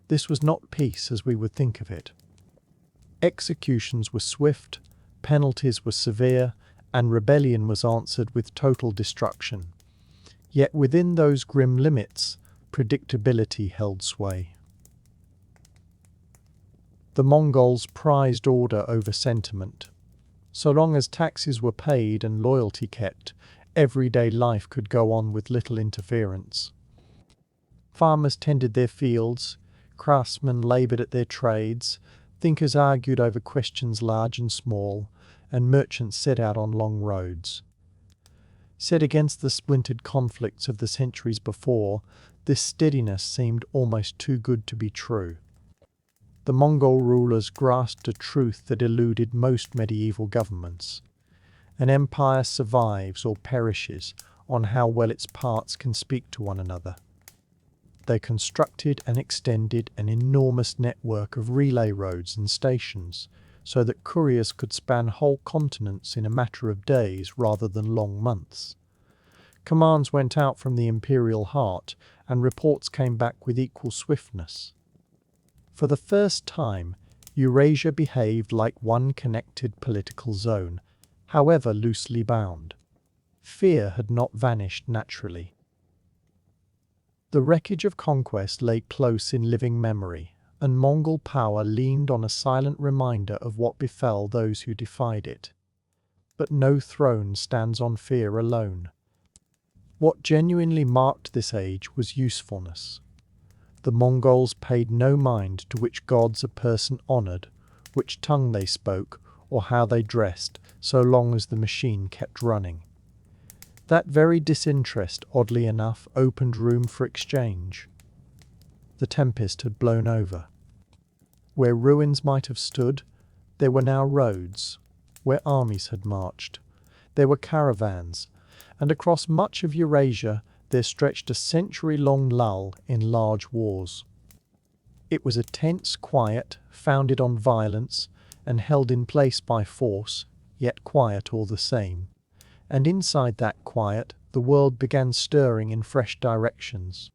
This was not peace as we would think of it. Executions were swift, penalties were severe, and rebellion was answered with total destruction. Yet within those grim limits, predictability held sway. The Mongols prized order over sentiment. So long as taxes were paid and loyalty kept, everyday life could go on with little interference. Farmers tended their fields, Craftsmen laboured at their trades, thinkers argued over questions large and small, and merchants set out on long roads. Set against the splintered conflicts of the centuries before, this steadiness seemed almost too good to be true. The Mongol rulers grasped a truth that eluded most medieval governments. An empire survives or perishes on how well its parts can speak to one another. They constructed and extended an enormous network of relay roads and stations, so that couriers could span whole continents in a matter of days rather than long months. Commands went out from the imperial heart, and reports came back with equal swiftness. For the first time, Eurasia behaved like one connected political zone, however loosely bound. Fear had not vanished naturally. The wreckage of conquest lay close in living memory, and Mongol power leaned on a silent reminder of what befell those who defied it. But no throne stands on fear alone. What genuinely marked this age was usefulness. The Mongols paid no mind to which gods a person honoured, which tongue they spoke, or how they dressed, so long as the machine kept running. That very disinterest, oddly enough, opened room for exchange. The tempest had blown over. Where ruins might have stood, there were now roads. Where armies had marched, there were caravans, and across much of Eurasia there stretched a century-long lull in large wars. It was a tense quiet, founded on violence, and held in place by force, yet quiet all the same. And inside that quiet, the world began stirring in fresh directions.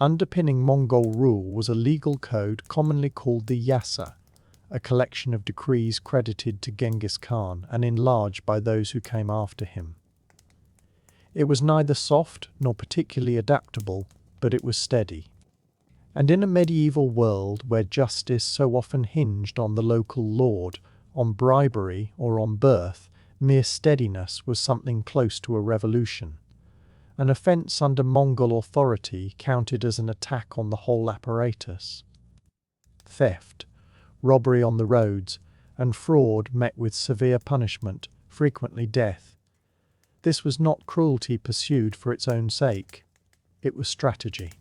Underpinning Mongol rule was a legal code commonly called the Yasa, a collection of decrees credited to Genghis Khan and enlarged by those who came after him. It was neither soft nor particularly adaptable, but it was steady. And in a medieval world where justice so often hinged on the local lord, on bribery or on birth, mere steadiness was something close to a revolution. An offence under Mongol authority counted as an attack on the whole apparatus. Theft, robbery on the roads, and fraud met with severe punishment, frequently death. This was not cruelty pursued for its own sake. It was strategy.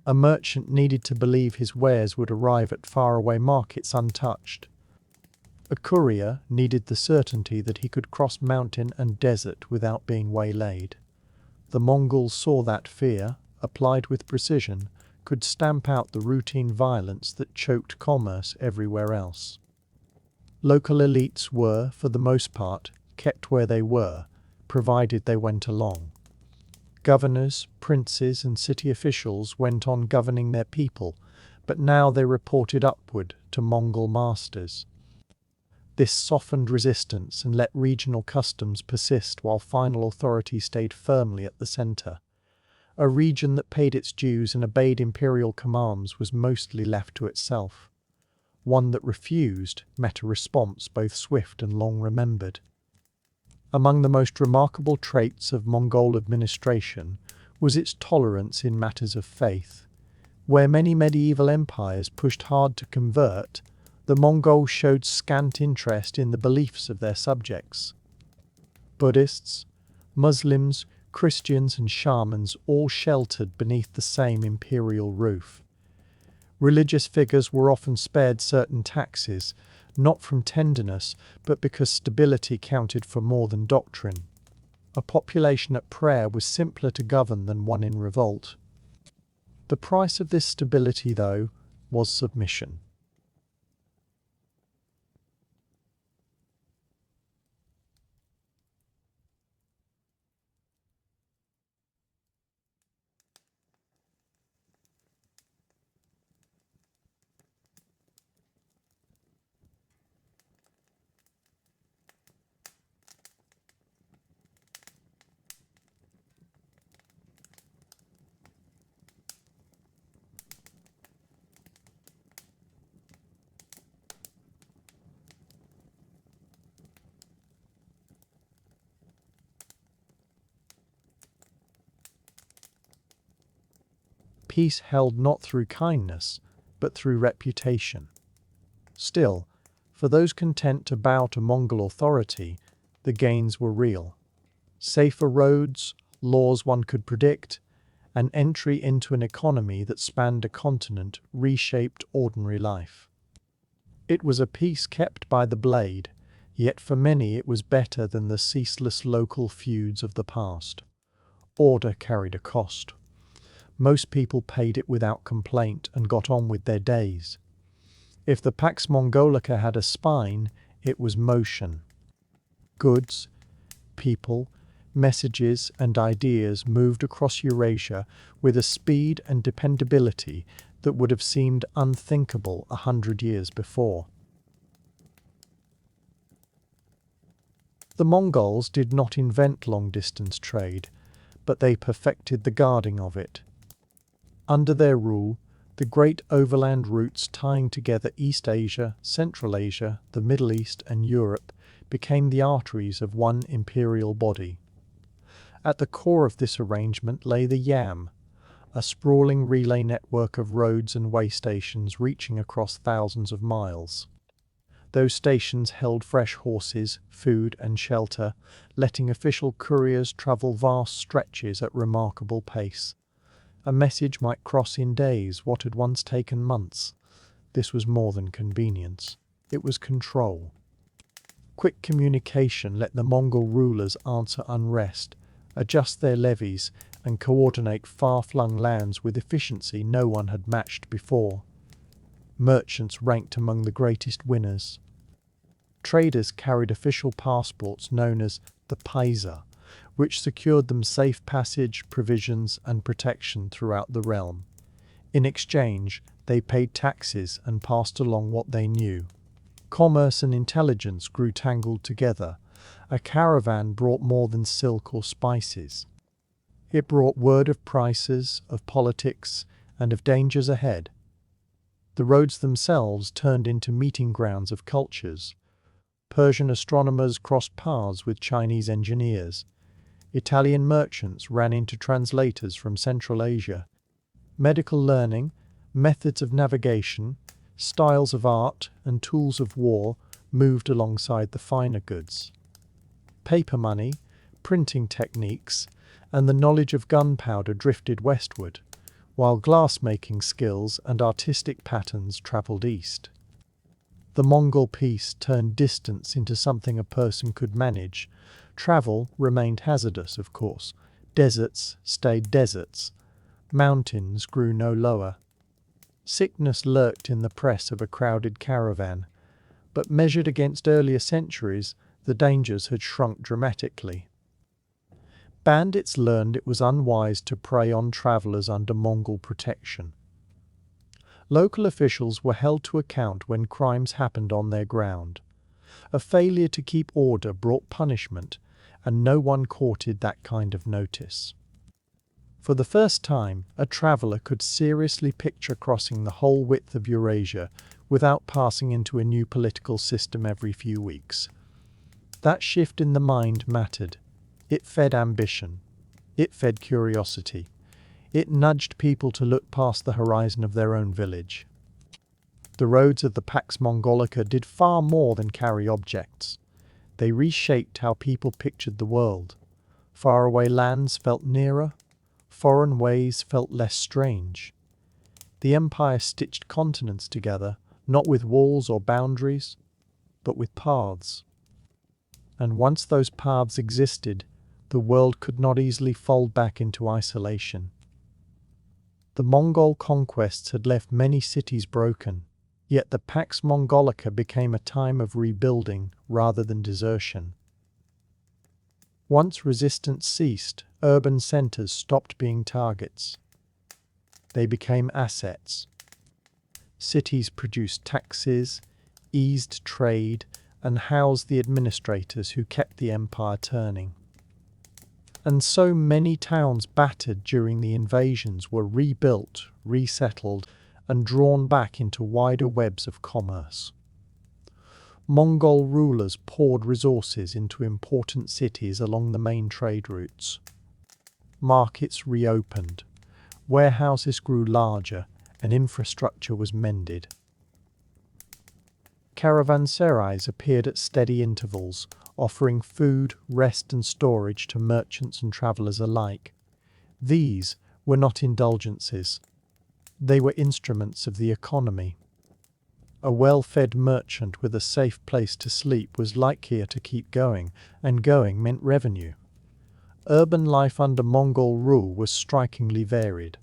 A merchant needed to believe his wares would arrive at faraway markets untouched. A courier needed the certainty that he could cross mountain and desert without being waylaid. The Mongols saw that fear, applied with precision, could stamp out the routine violence that choked commerce everywhere else. Local elites were, for the most part, kept where they were, provided they went along. Governors, princes, and city officials went on governing their people, but now they reported upward to Mongol masters. This softened resistance and let regional customs persist while final authority stayed firmly at the centre. A region that paid its dues and obeyed imperial commands was mostly left to itself. One that refused met a response both swift and long remembered. Among the most remarkable traits of Mongol administration was its tolerance in matters of faith. Where many medieval empires pushed hard to convert, the Mongols showed scant interest in the beliefs of their subjects. Buddhists, Muslims, Christians and shamans all sheltered beneath the same imperial roof. Religious figures were often spared certain taxes, not from tenderness, but because stability counted for more than doctrine. A population at prayer was simpler to govern than one in revolt. The price of this stability, though, was submission. peace held not through kindness, but through reputation. Still, for those content to bow to Mongol authority, the gains were real. Safer roads, laws one could predict, an entry into an economy that spanned a continent reshaped ordinary life. It was a peace kept by the blade, yet for many it was better than the ceaseless local feuds of the past. Order carried a cost. Most people paid it without complaint and got on with their days. If the Pax Mongolica had a spine, it was motion. Goods, people, messages and ideas moved across Eurasia with a speed and dependability that would have seemed unthinkable 100 years before. The Mongols did not invent long-distance trade, but they perfected the guarding of it. Under their rule, the great overland routes tying together East Asia, Central Asia, the Middle East and Europe became the arteries of one imperial body. At the core of this arrangement lay the Yam, a sprawling relay network of roads and way stations reaching across thousands of miles. Those stations held fresh horses, food and shelter, letting official couriers travel vast stretches at remarkable pace. A message might cross in days what had once taken months. This was more than convenience. It was control. Quick communication let the Mongol rulers answer unrest, adjust their levies, and coordinate far-flung lands with efficiency no one had matched before. Merchants ranked among the greatest winners. Traders carried official passports known as the paisa, which secured them safe passage, provisions, and protection throughout the realm. In exchange, they paid taxes and passed along what they knew. Commerce and intelligence grew tangled together. A caravan brought more than silk or spices. It brought word of prices, of politics, and of dangers ahead. The roads themselves turned into meeting grounds of cultures. Persian astronomers crossed paths with Chinese engineers. Italian merchants ran into translators from Central Asia. Medical learning, methods of navigation, styles of art, and tools of war moved alongside the finer goods. Paper money, printing techniques, and the knowledge of gunpowder drifted westward, while glass-making skills and artistic patterns travelled east. The Mongol peace turned distance into something a person could manage. Travel remained hazardous, of course. Deserts stayed deserts. Mountains grew no lower. Sickness lurked in the press of a crowded caravan, but measured against earlier centuries, the dangers had shrunk dramatically. Bandits learned it was unwise to prey on travellers under Mongol protection. Local officials were held to account when crimes happened on their ground. A failure to keep order brought punishment, and no one courted that kind of notice. For the first time, a traveller could seriously picture crossing the whole width of Eurasia without passing into a new political system every few weeks. That shift in the mind mattered. It fed ambition. It fed curiosity. It nudged people to look past the horizon of their own village. The roads of the Pax Mongolica did far more than carry objects. They reshaped how people pictured the world. Faraway lands felt nearer. Foreign ways felt less strange. The empire stitched continents together, not with walls or boundaries, but with paths. And once those paths existed, the world could not easily fold back into isolation. The Mongol conquests had left many cities broken, yet the Pax Mongolica became a time of rebuilding rather than desertion. Once resistance ceased, urban centers stopped being targets. They became assets. Cities produced taxes, eased trade, and housed the administrators who kept the empire turning. And so many towns battered during the invasions were rebuilt, resettled, and drawn back into wider webs of commerce. Mongol rulers poured resources into important cities along the main trade routes. Markets reopened. Warehouses grew larger and infrastructure was mended. Caravanserais appeared at steady intervals, offering food, rest and storage to merchants and travellers alike. These were not indulgences. They were instruments of the economy. A well-fed merchant with a safe place to sleep was likelier to keep going, and going meant revenue. Urban life under Mongol rule was strikingly varied.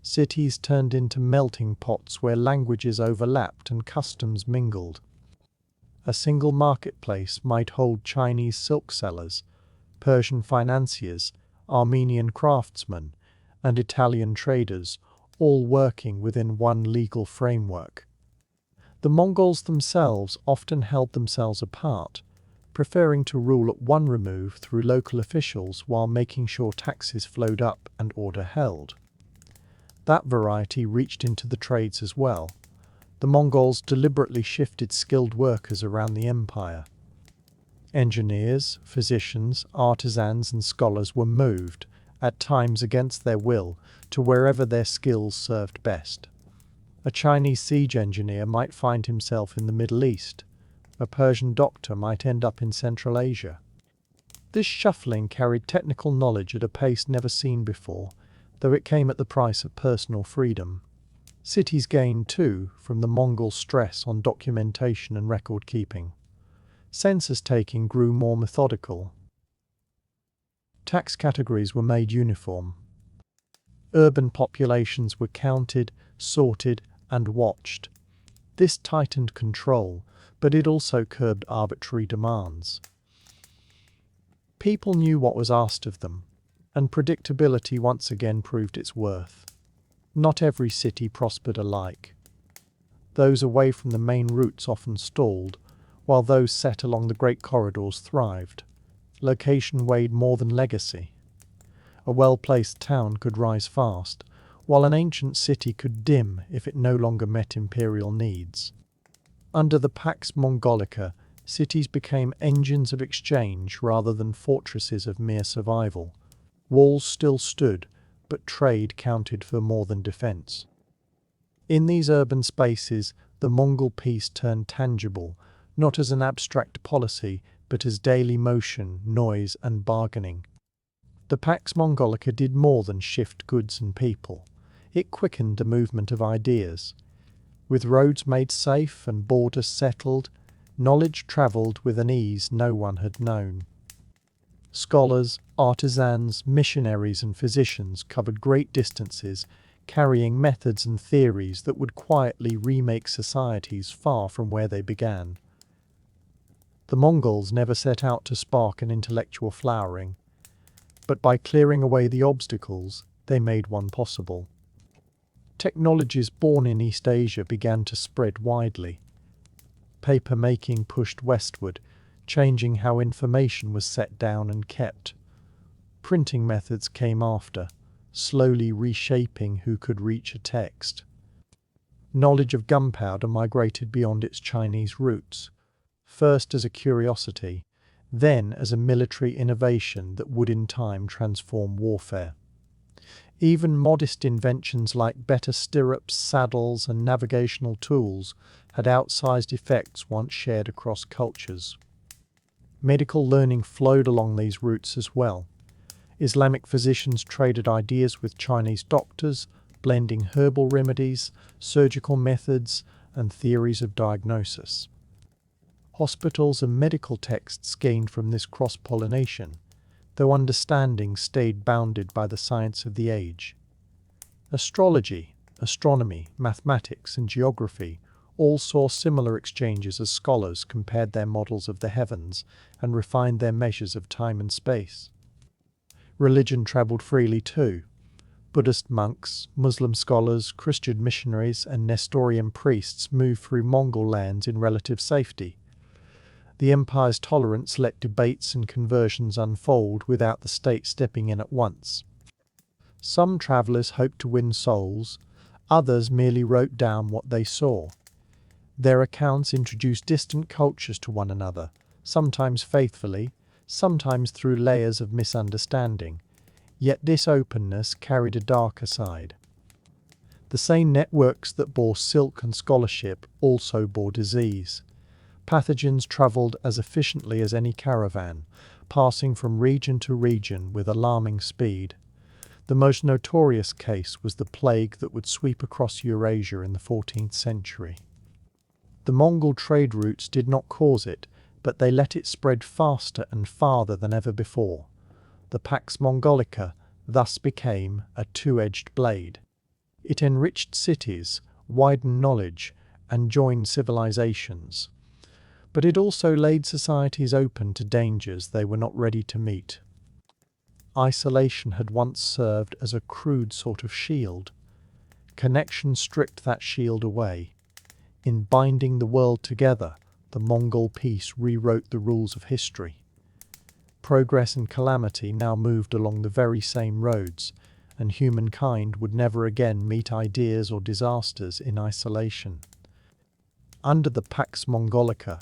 Cities turned into melting pots where languages overlapped and customs mingled. A single marketplace might hold Chinese silk sellers, Persian financiers, Armenian craftsmen, and Italian traders, all working within one legal framework. The Mongols themselves often held themselves apart, preferring to rule at one remove through local officials while making sure taxes flowed up and order held. That variety reached into the trades as well. The Mongols deliberately shifted skilled workers around the empire. Engineers, physicians, artisans and scholars were moved, at times against their will, to wherever their skills served best. A Chinese siege engineer might find himself in the Middle East. A Persian doctor might end up in Central Asia. This shuffling carried technical knowledge at a pace never seen before, though it came at the price of personal freedom. Cities gained, too, from the Mongol stress on documentation and record-keeping. Census-taking grew more methodical. Tax categories were made uniform. Urban populations were counted, sorted, and watched. This tightened control, but it also curbed arbitrary demands. People knew what was asked of them, and predictability once again proved its worth. Not every city prospered alike. Those away from the main routes often stalled, while those set along the great corridors thrived. Location weighed more than legacy. A well-placed town could rise fast, while an ancient city could dim if it no longer met imperial needs. Under the Pax Mongolica, cities became engines of exchange rather than fortresses of mere survival. Walls still stood, but trade counted for more than defense. In these urban spaces, the Mongol peace turned tangible, not as an abstract policy, but as daily motion, noise, and bargaining. The Pax Mongolica did more than shift goods and people. It quickened the movement of ideas. With roads made safe and borders settled, knowledge travelled with an ease no one had known. Scholars, artisans, missionaries and physicians covered great distances, carrying methods and theories that would quietly remake societies far from where they began. The Mongols never set out to spark an intellectual flowering, but by clearing away the obstacles, they made one possible. Technologies born in East Asia began to spread widely. Paper making pushed westward, changing how information was set down and kept. Printing methods came after, slowly reshaping who could reach a text. Knowledge of gunpowder migrated beyond its Chinese roots, first as a curiosity, then as a military innovation that would in time transform warfare. Even modest inventions like better stirrups, saddles, and navigational tools had outsized effects once shared across cultures. Medical learning flowed along these routes as well. Islamic physicians traded ideas with Chinese doctors, blending herbal remedies, surgical methods, and theories of diagnosis. Hospitals and medical texts gained from this cross-pollination, though understanding stayed bounded by the science of the age. Astrology, astronomy, mathematics, and geography all saw similar exchanges as scholars compared their models of the heavens and refined their measures of time and space. Religion travelled freely too. Buddhist monks, Muslim scholars, Christian missionaries, and Nestorian priests moved through Mongol lands in relative safety. The empire's tolerance let debates and conversions unfold without the state stepping in at once. Some travellers hoped to win souls, others merely wrote down what they saw. Their accounts introduced distant cultures to one another, sometimes faithfully, sometimes through layers of misunderstanding. Yet this openness carried a darker side. The same networks that bore silk and scholarship also bore disease. Pathogens travelled as efficiently as any caravan, passing from region to region with alarming speed. The most notorious case was the plague that would sweep across Eurasia in the 14th century. The Mongol trade routes did not cause it, but they let it spread faster and farther than ever before. The Pax Mongolica thus became a two-edged blade. It enriched cities, widened knowledge, and joined civilizations. But it also laid societies open to dangers they were not ready to meet. Isolation had once served as a crude sort of shield. Connection stripped that shield away. In binding the world together, the Mongol peace rewrote the rules of history. Progress and calamity now moved along the very same roads, and humankind would never again meet ideas or disasters in isolation. Under the Pax Mongolica,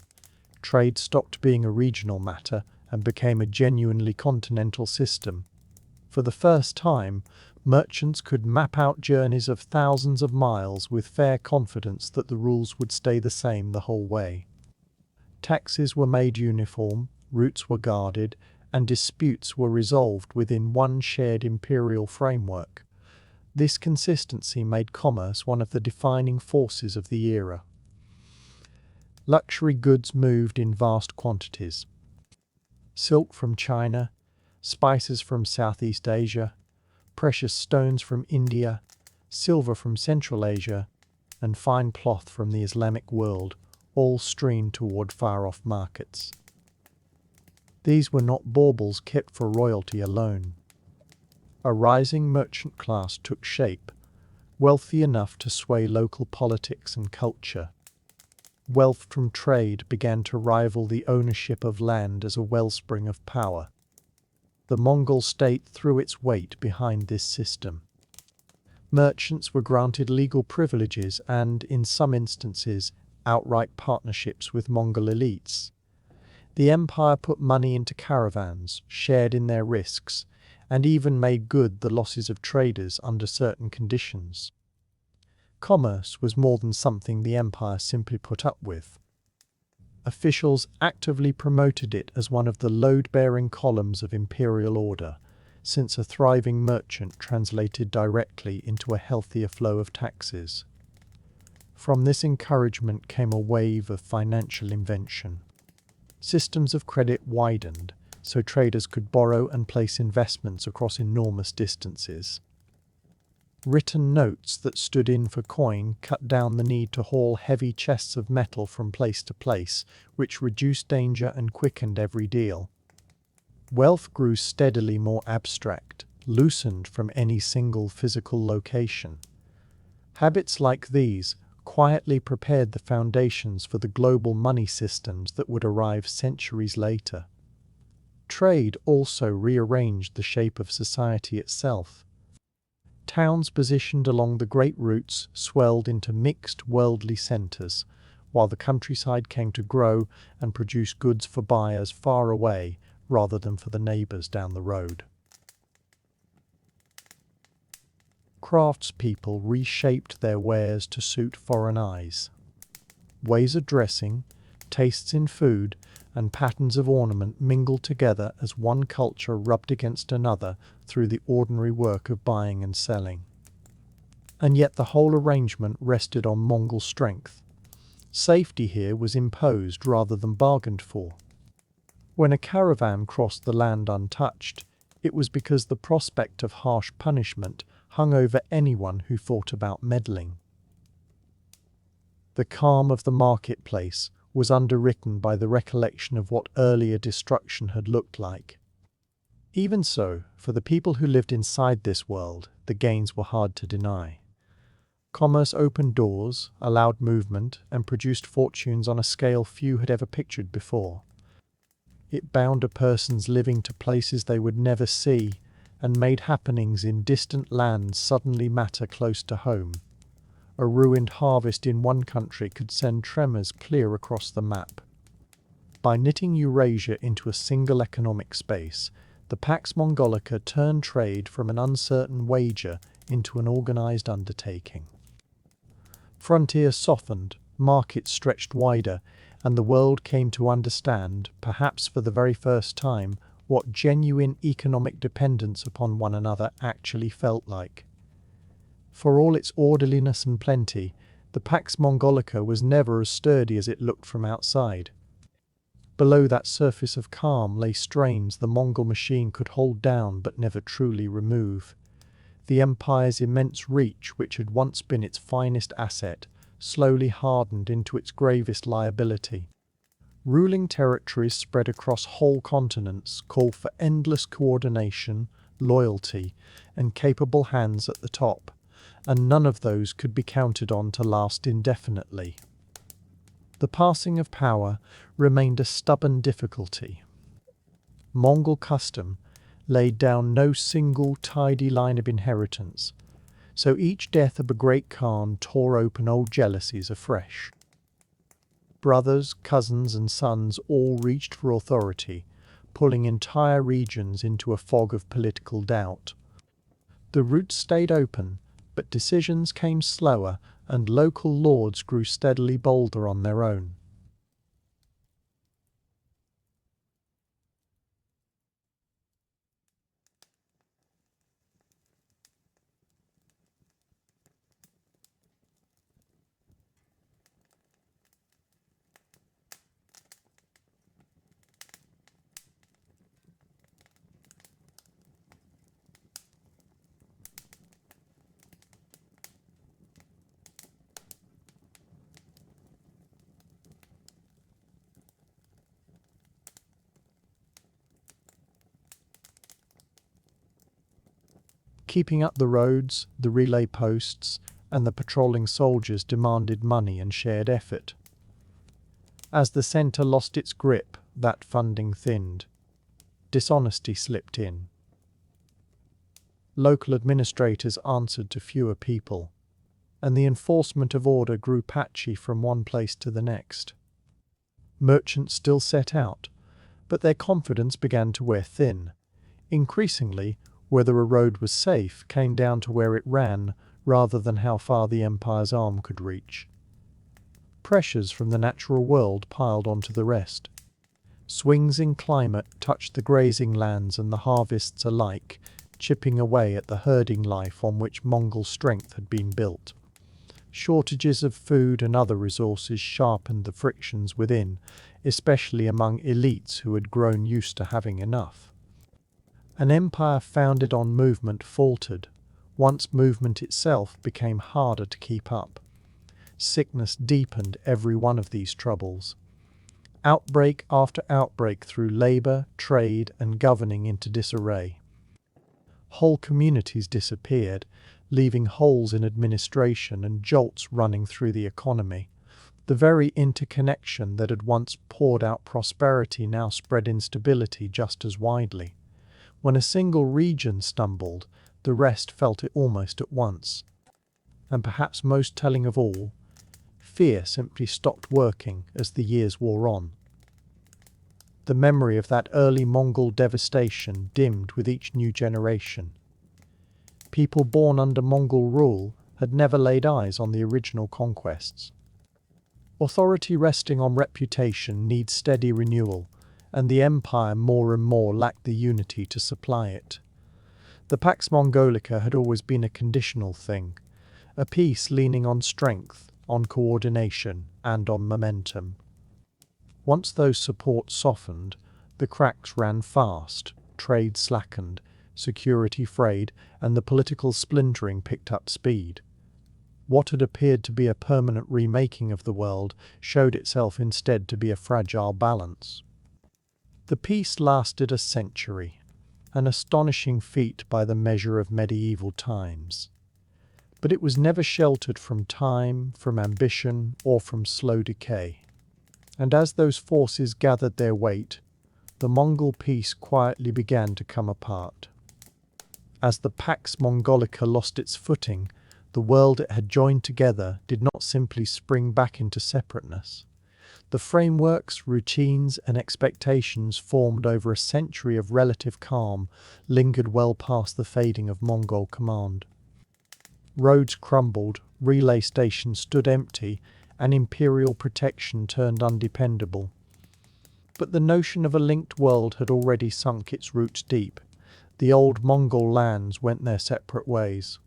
trade stopped being a regional matter and became a genuinely continental system. For the first time, merchants could map out journeys of thousands of miles with fair confidence that the rules would stay the same the whole way. Taxes were made uniform, routes were guarded, and disputes were resolved within one shared imperial framework. This consistency made commerce one of the defining forces of the era. Luxury goods moved in vast quantities. Silk from China, spices from Southeast Asia, precious stones from India, silver from Central Asia, and fine cloth from the Islamic world all streamed toward far-off markets. These were not baubles kept for royalty alone. A rising merchant class took shape, wealthy enough to sway local politics and culture. Wealth from trade began to rival the ownership of land as a wellspring of power. The Mongol state threw its weight behind this system. Merchants were granted legal privileges and, in some instances, outright partnerships with Mongol elites. The empire put money into caravans, shared in their risks, and even made good the losses of traders under certain conditions. Commerce was more than something the empire simply put up with. Officials actively promoted it as one of the load-bearing columns of imperial order, since a thriving merchant translated directly into a healthier flow of taxes. From this encouragement came a wave of financial invention. Systems of credit widened, so traders could borrow and place investments across enormous distances. Written notes that stood in for coin cut down the need to haul heavy chests of metal from place to place, which reduced danger and quickened every deal. Wealth grew steadily more abstract, loosened from any single physical location. Habits like these quietly prepared the foundations for the global money systems that would arrive centuries later. Trade also rearranged the shape of society itself. Towns positioned along the great routes swelled into mixed worldly centres, while the countryside came to grow and produce goods for buyers far away rather than for the neighbours down the road. Craftspeople reshaped their wares to suit foreign eyes. Ways of dressing, tastes in food, and patterns of ornament mingled together as one culture rubbed against another through the ordinary work of buying and selling. And yet the whole arrangement rested on Mongol strength. Safety here was imposed rather than bargained for. When a caravan crossed the land untouched, it was because the prospect of harsh punishment hung over anyone who thought about meddling. The calm of the marketplace was underwritten by the recollection of what earlier destruction had looked like. Even so, for the people who lived inside this world, the gains were hard to deny. Commerce opened doors, allowed movement, and produced fortunes on a scale few had ever pictured before. It bound a person's living to places they would never see, and made happenings in distant lands suddenly matter close to home. A ruined harvest in one country could send tremors clear across the map. By knitting Eurasia into a single economic space, the Pax Mongolica turned trade from an uncertain wager into an organized undertaking. Frontiers softened, markets stretched wider, and the world came to understand, perhaps for the very first time, what genuine economic dependence upon one another actually felt like. For all its orderliness and plenty, the Pax Mongolica was never as sturdy as it looked from outside. Below that surface of calm lay strains the Mongol machine could hold down but never truly remove. The empire's immense reach, which had once been its finest asset, slowly hardened into its gravest liability. Ruling territories spread across whole continents call for endless coordination, loyalty, and capable hands at the top, and none of those could be counted on to last indefinitely. The passing of power remained a stubborn difficulty. Mongol custom laid down no single tidy line of inheritance, so each death of a great Khan tore open old jealousies afresh. Brothers, cousins, and sons all reached for authority, pulling entire regions into a fog of political doubt. The route stayed open, but decisions came slower, and local lords grew steadily bolder on their own. Keeping up the roads, the relay posts, and the patrolling soldiers demanded money and shared effort. As the centre lost its grip, that funding thinned. Dishonesty slipped in. Local administrators answered to fewer people, and the enforcement of order grew patchy from one place to the next. Merchants still set out, but their confidence began to wear thin. Increasingly, whether a road was safe came down to where it ran rather than how far the empire's arm could reach. Pressures from the natural world piled onto the rest. Swings in climate touched the grazing lands and the harvests alike, chipping away at the herding life on which Mongol strength had been built. Shortages of food and other resources sharpened the frictions within, especially among elites who had grown used to having enough. An empire founded on movement faltered. Once movement itself became harder to keep up. Sickness deepened every one of these troubles. Outbreak after outbreak threw labor, trade, and governing into disarray. Whole communities disappeared, leaving holes in administration and jolts running through the economy. The very interconnection that had once poured out prosperity now spread instability just as widely. When a single region stumbled, the rest felt it almost at once. And perhaps most telling of all, fear simply stopped working as the years wore on. The memory of that early Mongol devastation dimmed with each new generation. People born under Mongol rule had never laid eyes on the original conquests. Authority resting on reputation needs steady renewal, and the empire more and more lacked the unity to supply it. The Pax Mongolica had always been a conditional thing, a peace leaning on strength, on coordination, and on momentum. Once those supports softened, the cracks ran fast, trade slackened, security frayed, and the political splintering picked up speed. What had appeared to be a permanent remaking of the world showed itself instead to be a fragile balance. The peace lasted a century, an astonishing feat by the measure of medieval times. But it was never sheltered from time, from ambition, or from slow decay. And as those forces gathered their weight, the Mongol peace quietly began to come apart. As the Pax Mongolica lost its footing, the world it had joined together did not simply spring back into separateness. The frameworks, routines, and expectations formed over a century of relative calm lingered well past the fading of Mongol command. Roads crumbled, relay stations stood empty, and imperial protection turned undependable. But the notion of a linked world had already sunk its roots deep. The old Mongol lands went their separate ways.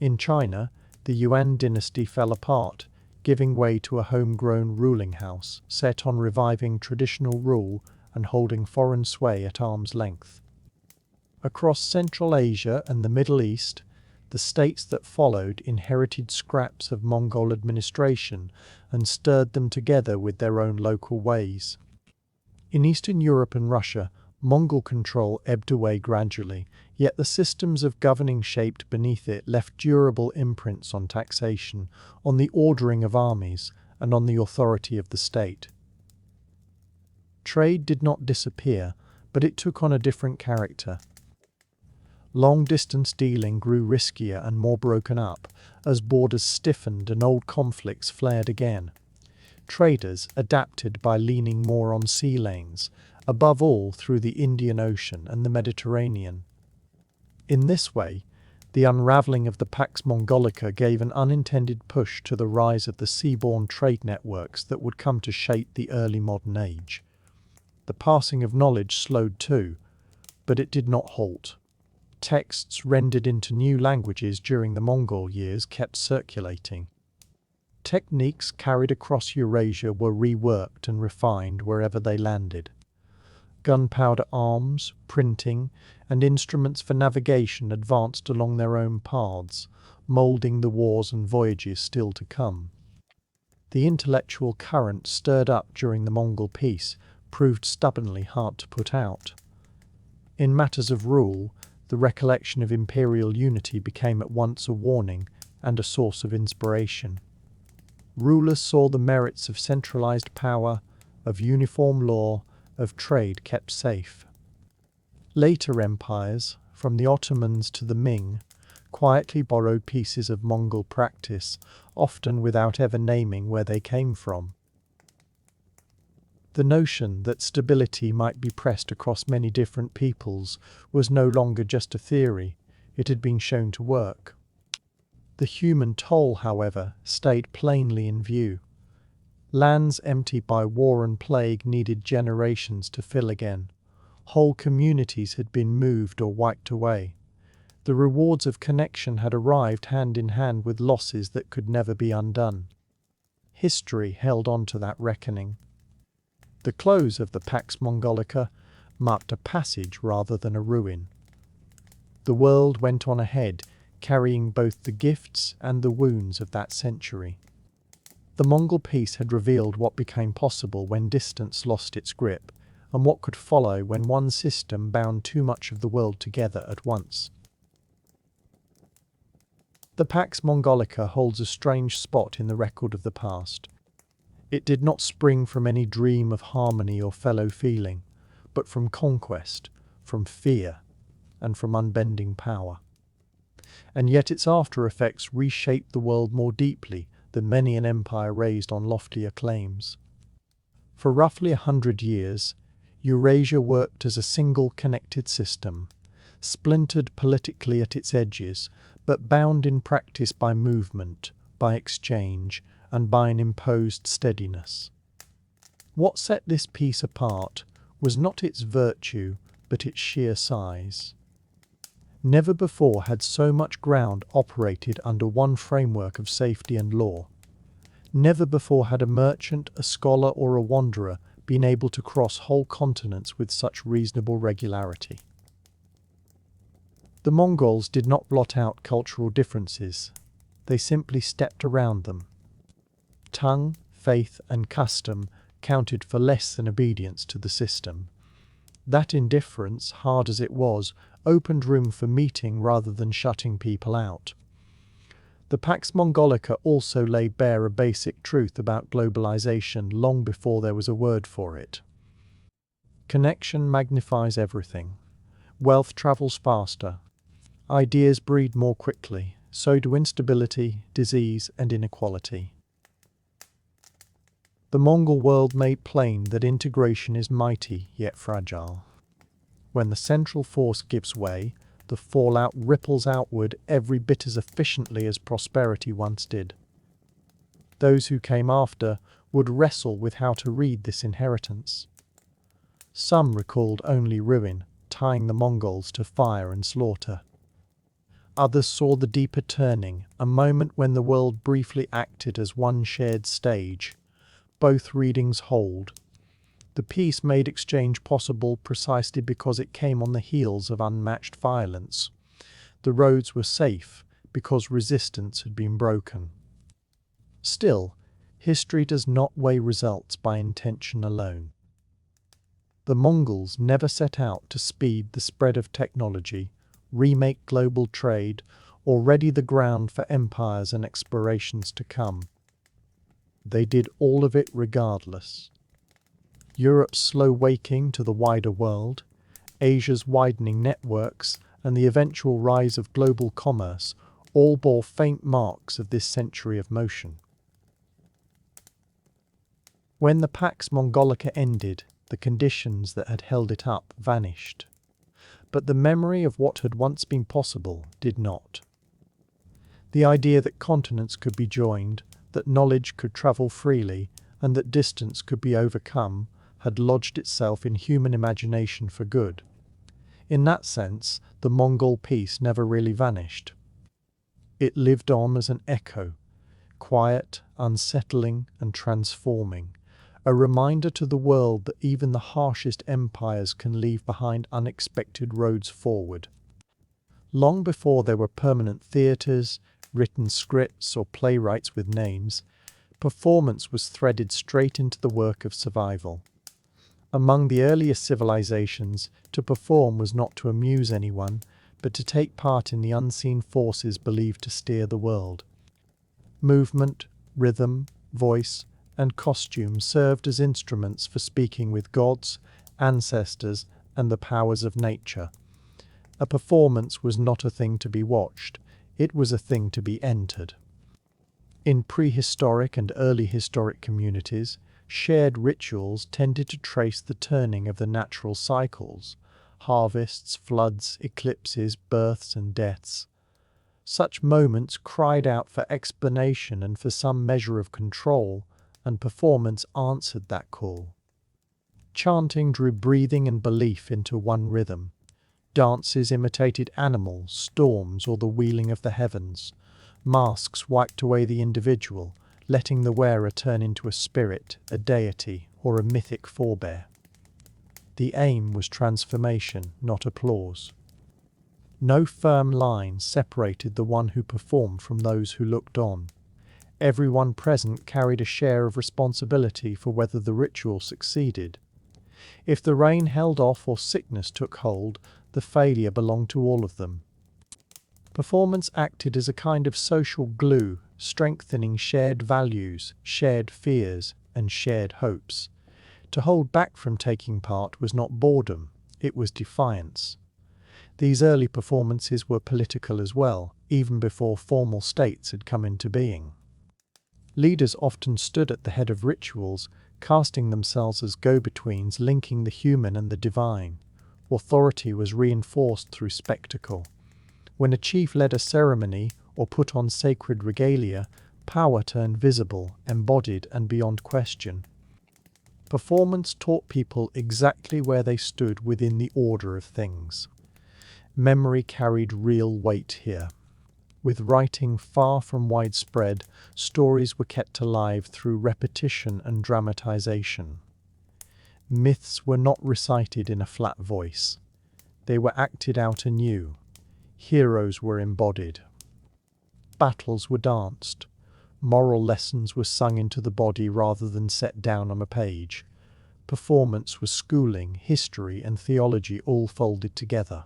In China, the Yuan dynasty fell apart, giving way to a homegrown ruling house set on reviving traditional rule and holding foreign sway at arm's length. Across Central Asia and the Middle East, the states that followed inherited scraps of Mongol administration and stirred them together with their own local ways. In Eastern Europe and Russia, Mongol control ebbed away gradually, yet the systems of governing shaped beneath it left durable imprints on taxation, on the ordering of armies, and on the authority of the state. Trade did not disappear, but it took on a different character. Long-distance dealing grew riskier and more broken up, as borders stiffened and old conflicts flared again. Traders adapted by leaning more on sea lanes, above all through the Indian Ocean and the Mediterranean. In this way, the unravelling of the Pax Mongolica gave an unintended push to the rise of the seaborne trade networks that would come to shape the early modern age. The passing of knowledge slowed too, but it did not halt. Texts rendered into new languages during the Mongol years kept circulating. Techniques carried across Eurasia were reworked and refined wherever they landed. Gunpowder arms, printing, and instruments for navigation advanced along their own paths, moulding the wars and voyages still to come. The intellectual current stirred up during the Mongol peace proved stubbornly hard to put out. In matters of rule, the recollection of imperial unity became at once a warning and a source of inspiration. Rulers saw the merits of centralized power, of uniform law, of trade kept safe. Later empires, from the Ottomans to the Ming, quietly borrowed pieces of Mongol practice, often without ever naming where they came from. The notion that stability might be pressed across many different peoples was no longer just a theory, it had been shown to work. The human toll, however, stayed plainly in view. Lands emptied by war and plague needed generations to fill again. Whole communities had been moved or wiped away. The rewards of connection had arrived hand in hand with losses that could never be undone. History held on to that reckoning. The close of the Pax Mongolica marked a passage rather than a ruin. The world went on ahead, carrying both the gifts and the wounds of that century. The Mongol peace had revealed what became possible when distance lost its grip, and what could follow when one system bound too much of the world together at once. The Pax Mongolica holds a strange spot in the record of the past. It did not spring from any dream of harmony or fellow feeling, but from conquest, from fear, and from unbending power. And yet its after effects reshaped the world more deeply than many an empire raised on loftier claims. For roughly 100 years, Eurasia worked as a single connected system, splintered politically at its edges, but bound in practice by movement, by exchange, and by an imposed steadiness. What set this peace apart was not its virtue, but its sheer size. Never before had so much ground operated under one framework of safety and law. Never before had a merchant, a scholar, or a wanderer been able to cross whole continents with such reasonable regularity. The Mongols did not blot out cultural differences. They simply stepped around them. Tongue, faith, and custom counted for less than obedience to the system. That indifference, hard as it was, opened room for meeting rather than shutting people out. The Pax Mongolica also laid bare a basic truth about globalization long before there was a word for it. Connection magnifies everything. Wealth travels faster. Ideas breed more quickly. So do instability, disease, and inequality. The Mongol world made plain that integration is mighty yet fragile. When the central force gives way, the fallout ripples outward every bit as efficiently as prosperity once did. Those who came after would wrestle with how to read this inheritance. Some recalled only ruin, tying the Mongols to fire and slaughter. Others saw the deeper turning, a moment when the world briefly acted as one shared stage. Both readings hold. The peace made exchange possible precisely because it came on the heels of unmatched violence. The roads were safe because resistance had been broken. Still, history does not weigh results by intention alone. The Mongols never set out to speed the spread of technology, remake global trade, or ready the ground for empires and explorations to come. They did all of it regardless. Europe's slow waking to the wider world, Asia's widening networks, and the eventual rise of global commerce all bore faint marks of this century of motion. When the Pax Mongolica ended, the conditions that had held it up vanished. But the memory of what had once been possible did not. The idea that continents could be joined, that knowledge could travel freely, and that distance could be overcome had lodged itself in human imagination for good. In that sense, the Mongol peace never really vanished. It lived on as an echo, quiet, unsettling, and transforming, a reminder to the world that even the harshest empires can leave behind unexpected roads forward. Long before there were permanent theatres, written scripts, or playwrights with names, performance was threaded straight into the work of survival. Among the earliest civilizations, to perform was not to amuse anyone, but to take part in the unseen forces believed to steer the world. Movement, rhythm, voice, and costume served as instruments for speaking with gods, ancestors, and the powers of nature. A performance was not a thing to be watched, it was a thing to be entered. In prehistoric and early historic communities, shared rituals tended to trace the turning of the natural cycles, harvests, floods, eclipses, births, and deaths. Such moments cried out for explanation and for some measure of control, and performance answered that call. Chanting drew breathing and belief into one rhythm. Dances imitated animals, storms, or the wheeling of the heavens. Masks wiped away the individual, letting the wearer turn into a spirit, a deity, or a mythic forebear. The aim was transformation, not applause. No firm line separated the one who performed from those who looked on. Everyone present carried a share of responsibility for whether the ritual succeeded. If the rain held off or sickness took hold, the failure belonged to all of them. Performance acted as a kind of social glue, strengthening shared values, shared fears, and shared hopes. To hold back from taking part was not boredom, it was defiance. These early performances were political as well, even before formal states had come into being. Leaders often stood at the head of rituals, casting themselves as go-betweens linking the human and the divine. Authority was reinforced through spectacle. When a chief led a ceremony or put on sacred regalia, power turned visible, embodied, and beyond question. Performance taught people exactly where they stood within the order of things. Memory carried real weight here. With writing far from widespread, stories were kept alive through repetition and dramatization. Myths were not recited in a flat voice. They were acted out anew. Heroes were embodied. Battles were danced. Moral lessons were sung into the body rather than set down on a page. Performance was schooling, history, and theology all folded together.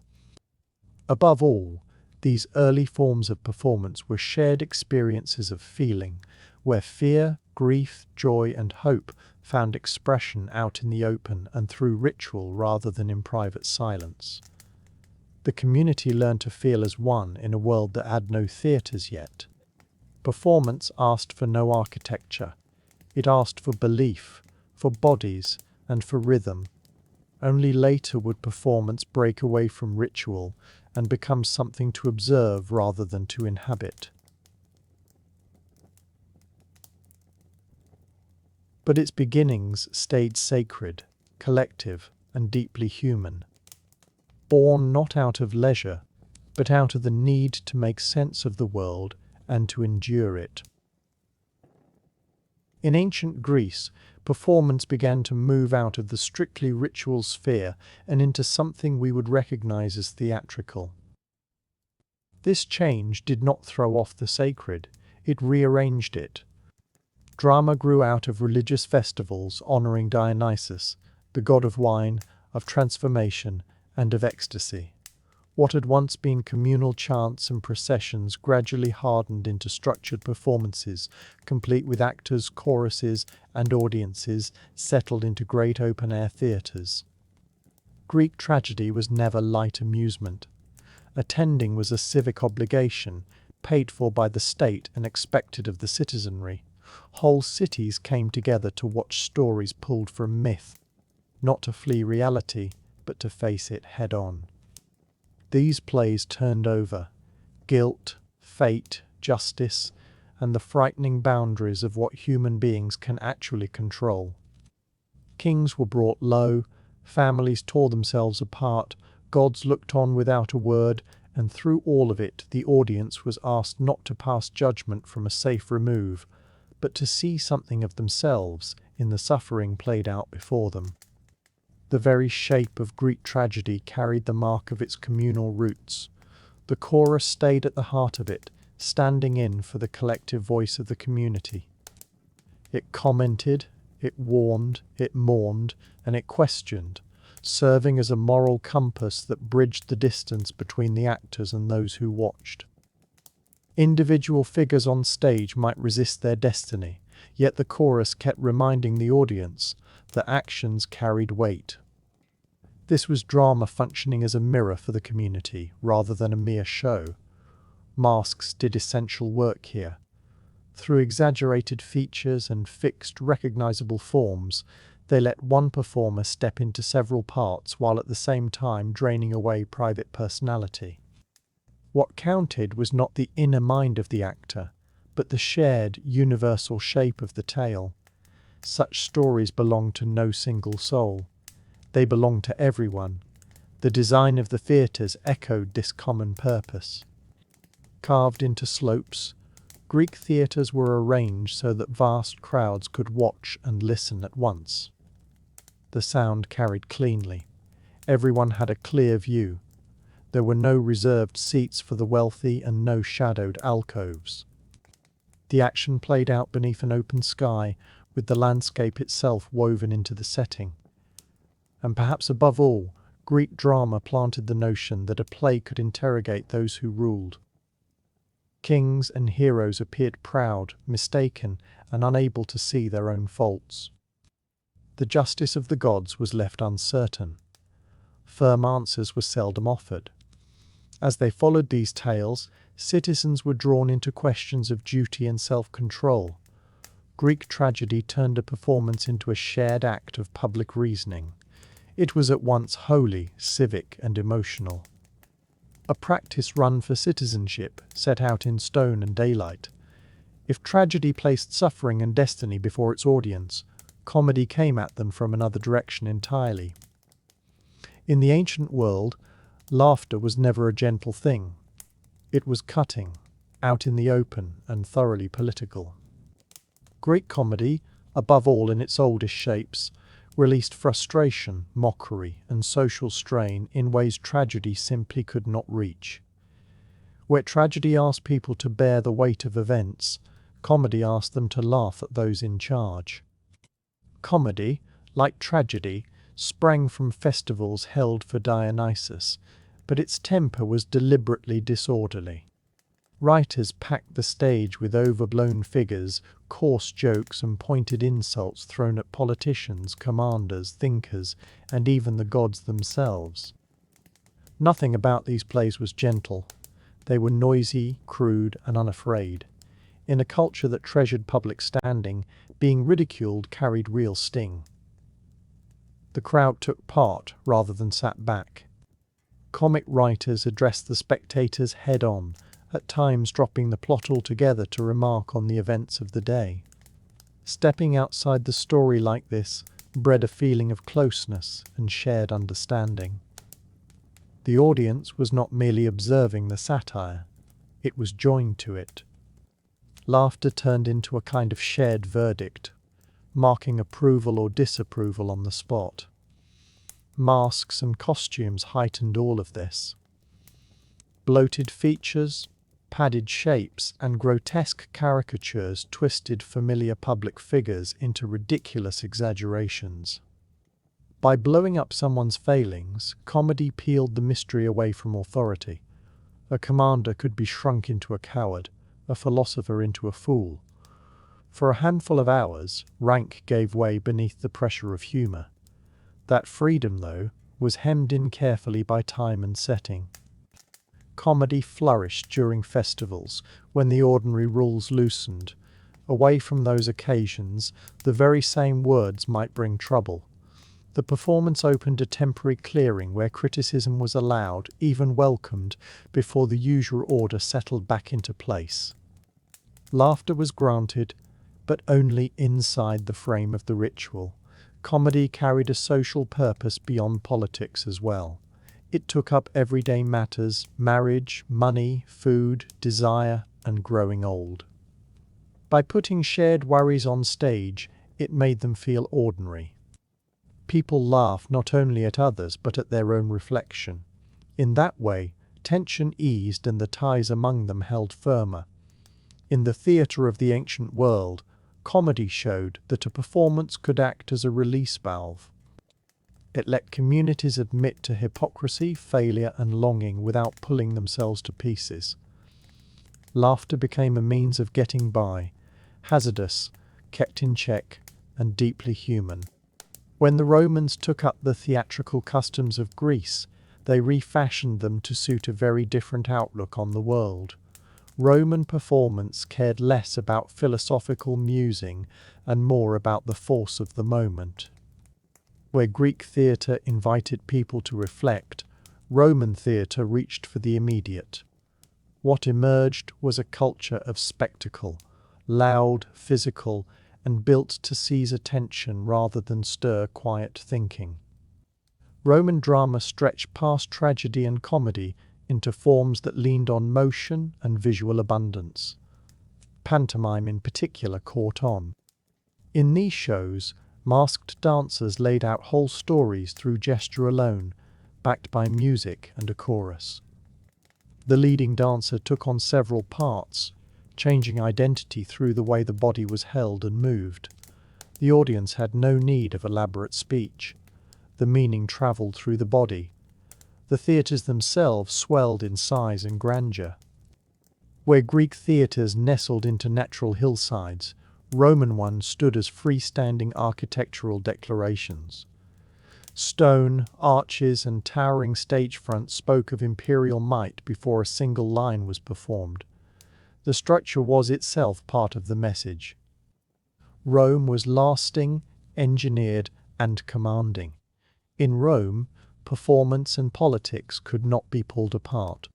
Above all, these early forms of performance were shared experiences of feeling, where fear, grief, joy, and hope found expression out in the open and through ritual rather than in private silence. The community learned to feel as one in a world that had no theatres yet. Performance asked for no architecture. It asked for belief, for bodies, and for rhythm. Only later would performance break away from ritual and become something to observe rather than to inhabit. But its beginnings stayed sacred, collective, and deeply human. Born not out of leisure, but out of the need to make sense of the world and to endure it. In ancient Greece, performance began to move out of the strictly ritual sphere and into something we would recognize as theatrical. This change did not throw off the sacred, it rearranged it. Drama grew out of religious festivals honoring Dionysus, the god of wine, of transformation, and of ecstasy. What had once been communal chants and processions gradually hardened into structured performances, complete with actors, choruses, and audiences settled into great open-air theatres. Greek tragedy was never light amusement. Attending was a civic obligation, paid for by the state and expected of the citizenry. Whole cities came together to watch stories pulled from myth, not to flee reality, but to face it head-on. These plays turned over guilt, fate, justice, and the frightening boundaries of what human beings can actually control. Kings were brought low, families tore themselves apart, gods looked on without a word, and through all of it the audience was asked not to pass judgment from a safe remove, but to see something of themselves in the suffering played out before them. The very shape of Greek tragedy carried the mark of its communal roots. The chorus stayed at the heart of it, standing in for the collective voice of the community. It commented, it warned, it mourned, and it questioned, serving as a moral compass that bridged the distance between the actors and those who watched. Individual figures on stage might resist their destiny, yet the chorus kept reminding the audience that actions carried weight. This was drama functioning as a mirror for the community, rather than a mere show. Masks did essential work here. Through exaggerated features and fixed, recognizable forms, they let one performer step into several parts while at the same time draining away private personality. What counted was not the inner mind of the actor, but the shared, universal shape of the tale. Such stories belong to no single soul. They belong to everyone. The design of the theatres echoed this common purpose. Carved into slopes, Greek theatres were arranged so that vast crowds could watch and listen at once. The sound carried cleanly. Everyone had a clear view. There were no reserved seats for the wealthy and no shadowed alcoves. The action played out beneath an open sky, with the landscape itself woven into the setting. And perhaps above all, Greek drama planted the notion that a play could interrogate those who ruled. Kings and heroes appeared proud, mistaken, and unable to see their own faults. The justice of the gods was left uncertain. Firm answers were seldom offered. As they followed these tales, citizens were drawn into questions of duty and self-control. Greek tragedy turned a performance into a shared act of public reasoning. It was at once holy, civic, and emotional. A practice run for citizenship, set out in stone and daylight. If tragedy placed suffering and destiny before its audience, comedy came at them from another direction entirely. In the ancient world, laughter was never a gentle thing. It was cutting, out in the open, and thoroughly political. Greek comedy, above all in its oldest shapes, released frustration, mockery, and social strain in ways tragedy simply could not reach. Where tragedy asked people to bear the weight of events, comedy asked them to laugh at those in charge. Comedy, like tragedy, sprang from festivals held for Dionysus, but its temper was deliberately disorderly. Writers packed the stage with overblown figures, coarse jokes and pointed insults thrown at politicians, commanders, thinkers, and even the gods themselves. Nothing about these plays was gentle. They were noisy, crude, and unafraid. In a culture that treasured public standing, being ridiculed carried real sting. The crowd took part rather than sat back. Comic writers addressed the spectators head-on, at times dropping the plot altogether to remark on the events of the day. Stepping outside the story like this bred a feeling of closeness and shared understanding. The audience was not merely observing the satire, it was joined to it. Laughter turned into a kind of shared verdict, marking approval or disapproval on the spot. Masks and costumes heightened all of this. Bloated features, padded shapes, and grotesque caricatures twisted familiar public figures into ridiculous exaggerations. By blowing up someone's failings, comedy peeled the mystery away from authority. A commander could be shrunk into a coward, a philosopher into a fool. For a handful of hours, rank gave way beneath the pressure of humor. That freedom, though, was hemmed in carefully by time and setting. Comedy flourished during festivals, when the ordinary rules loosened. Away from those occasions, the very same words might bring trouble. The performance opened a temporary clearing where criticism was allowed, even welcomed, before the usual order settled back into place. Laughter was granted, but only inside the frame of the ritual. Comedy carried a social purpose beyond politics as well. It took up everyday matters: marriage, money, food, desire, and growing old. By putting shared worries on stage, it made them feel ordinary. People laugh not only at others but at their own reflection. In that way, tension eased and the ties among them held firmer. In the theatre of the ancient world, comedy showed that a performance could act as a release valve. It let communities admit to hypocrisy, failure, and longing without pulling themselves to pieces. Laughter became a means of getting by, hazardous, kept in check, and deeply human. When the Romans took up the theatrical customs of Greece, they refashioned them to suit a very different outlook on the world. Roman performance cared less about philosophical musing and more about the force of the moment. Where Greek theatre invited people to reflect, Roman theatre reached for the immediate. What emerged was a culture of spectacle, loud, physical, and built to seize attention rather than stir quiet thinking. Roman drama stretched past tragedy and comedy into forms that leaned on motion and visual abundance. Pantomime in particular caught on. In these shows, masked dancers laid out whole stories through gesture alone, backed by music and a chorus. The leading dancer took on several parts, changing identity through the way the body was held and moved. The audience had no need of elaborate speech. The meaning travelled through the body. The theatres themselves swelled in size and grandeur. Where Greek theatres nestled into natural hillsides, Roman ones stood as freestanding architectural declarations. Stone, arches, and towering stage fronts spoke of imperial might before a single line was performed. The structure was itself part of the message. Rome was lasting, engineered, and commanding. In Rome, performance and politics could not be pulled apart.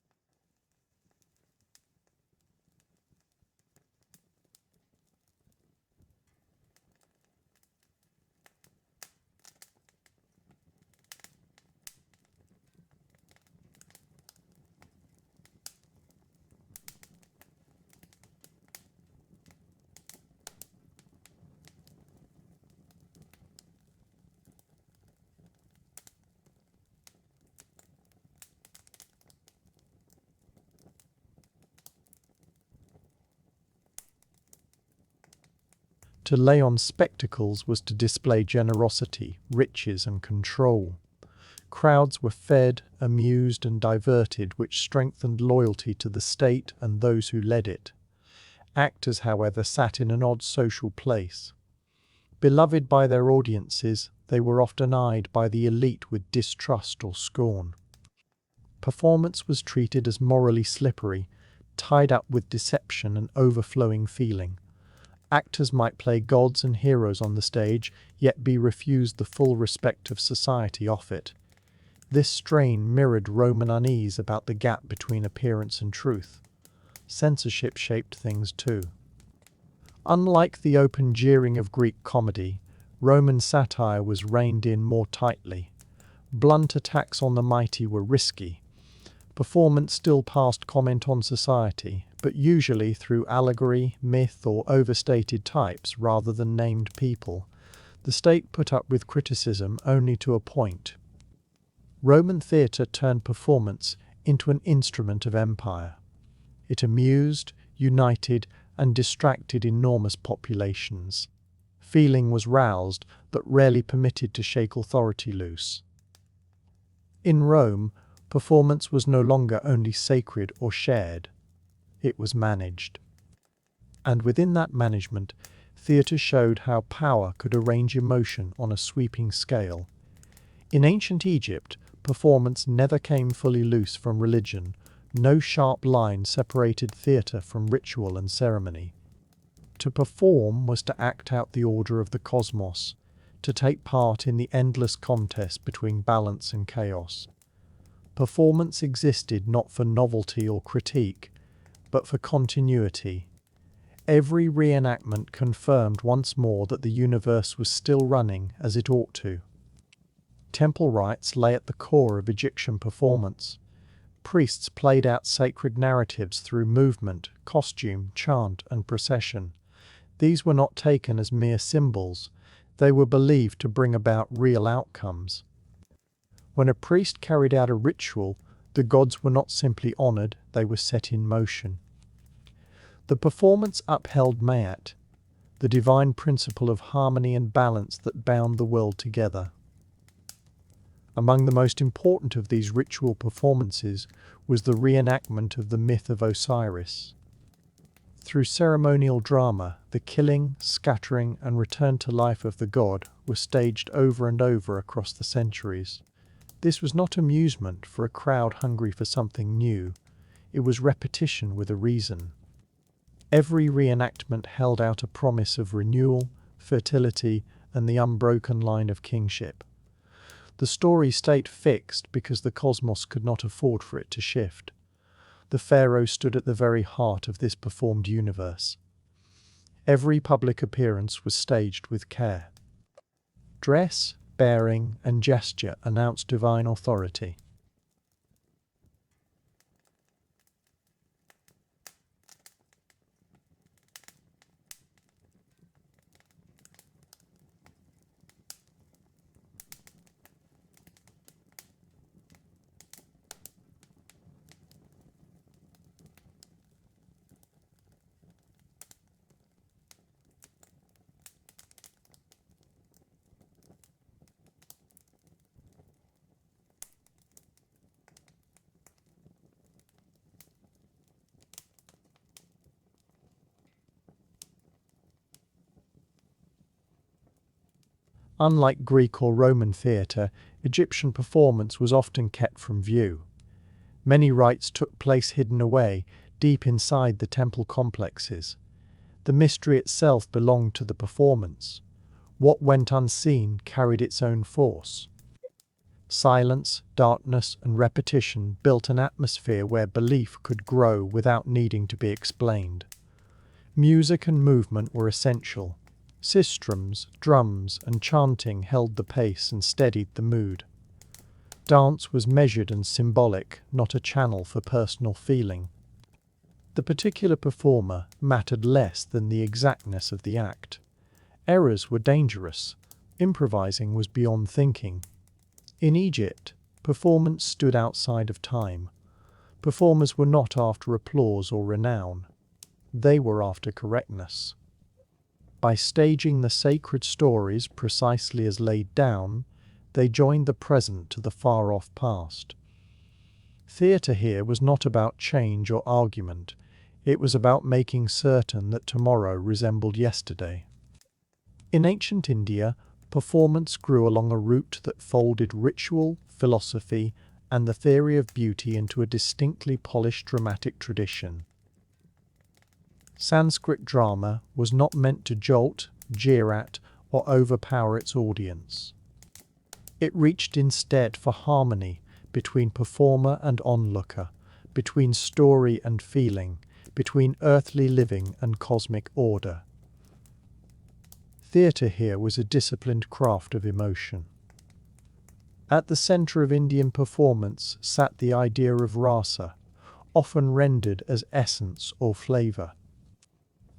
To lay on spectacles was to display generosity, riches, and control. Crowds were fed, amused, and diverted, which strengthened loyalty to the state and those who led it. Actors, however, sat in an odd social place. Beloved by their audiences, they were often eyed by the elite with distrust or scorn. Performance was treated as morally slippery, tied up with deception and overflowing feeling. Actors might play gods and heroes on the stage, yet be refused the full respect of society off it. This strain mirrored Roman unease about the gap between appearance and truth. Censorship shaped things too. Unlike the open jeering of Greek comedy, Roman satire was reined in more tightly. Blunt attacks on the mighty were risky. Performance still passed comment on society, but usually through allegory, myth, or overstated types rather than named people. The state put up with criticism only to a point. Roman theatre turned performance into an instrument of empire. It amused, united, and distracted enormous populations. Feeling was roused, but rarely permitted to shake authority loose. In Rome, performance was no longer only sacred or shared. It was managed. And within that management, theatre showed how power could arrange emotion on a sweeping scale. In ancient Egypt, performance never came fully loose from religion. No sharp line separated theatre from ritual and ceremony. To perform was to act out the order of the cosmos, to take part in the endless contest between balance and chaos. Performance existed not for novelty or critique, but for continuity. Every reenactment confirmed once more that the universe was still running as it ought to. Temple rites lay at the core of Egyptian performance. Priests played out sacred narratives through movement, costume, chant, and procession. These were not taken as mere symbols. They were believed to bring about real outcomes. When a priest carried out a ritual, the gods were not simply honored, they were set in motion. The performance upheld Mayat, the divine principle of harmony and balance that bound the world together. Among the most important of these ritual performances was the reenactment of the myth of Osiris. Through ceremonial drama, the killing, scattering, and return to life of the god were staged over and over across the centuries. This was not amusement for a crowd hungry for something new. It was repetition with a reason. Every reenactment held out a promise of renewal, fertility, and the unbroken line of kingship. The story stayed fixed because the cosmos could not afford for it to shift. The pharaoh stood at the very heart of this performed universe. Every public appearance was staged with care. Dress, bearing, and gesture announced divine authority. Unlike Greek or Roman theatre, Egyptian performance was often kept from view. Many rites took place hidden away, deep inside the temple complexes. The mystery itself belonged to the performance. What went unseen carried its own force. Silence, darkness, and repetition built an atmosphere where belief could grow without needing to be explained. Music and movement were essential. Sistrums, drums, and chanting held the pace and steadied the mood. Dance was measured and symbolic, not a channel for personal feeling. The particular performer mattered less than the exactness of the act. Errors were dangerous. Improvising was beyond thinking. In Egypt, performance stood outside of time. Performers were not after applause or renown. They were after correctness. By staging the sacred stories precisely as laid down, they joined the present to the far-off past. Theatre here was not about change or argument. It was about making certain that tomorrow resembled yesterday. In ancient India, performance grew along a route that folded ritual, philosophy, and the theory of beauty into a distinctly polished dramatic tradition. Sanskrit drama was not meant to jolt, jeer at, or overpower its audience. It reached instead for harmony between performer and onlooker, between story and feeling, between earthly living and cosmic order. Theatre here was a disciplined craft of emotion. At the centre of Indian performance sat the idea of rasa, often rendered as essence or flavour.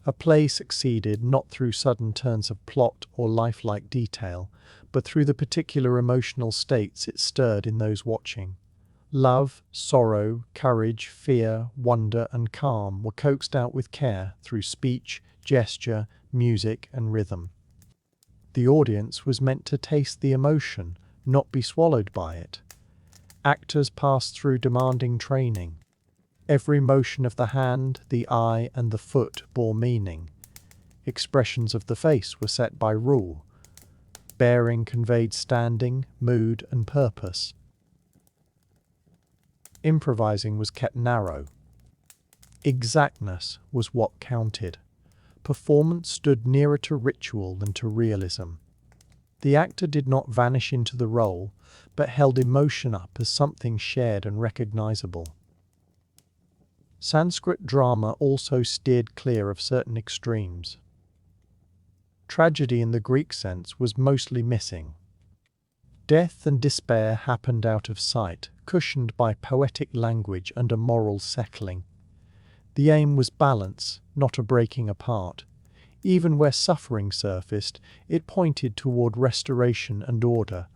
A play succeeded not through sudden turns of plot or lifelike detail, but through the particular emotional states it stirred in those watching. Love, sorrow, courage, fear, wonder, and calm were coaxed out with care through speech, gesture, music, and rhythm. The audience was meant to taste the emotion, not be swallowed by it. Actors passed through demanding training. Every motion of the hand, the eye, and the foot bore meaning. Expressions of the face were set by rule. Bearing conveyed standing, mood, and purpose. Improvising was kept narrow. Exactness was what counted. Performance stood nearer to ritual than to realism. The actor did not vanish into the role, but held emotion up as something shared and recognizable. Sanskrit drama also steered clear of certain extremes. Tragedy in the Greek sense was mostly missing. Death and despair happened out of sight, cushioned by poetic language and a moral settling. The aim was balance, not a breaking apart. Even where suffering surfaced, it pointed toward restoration and order.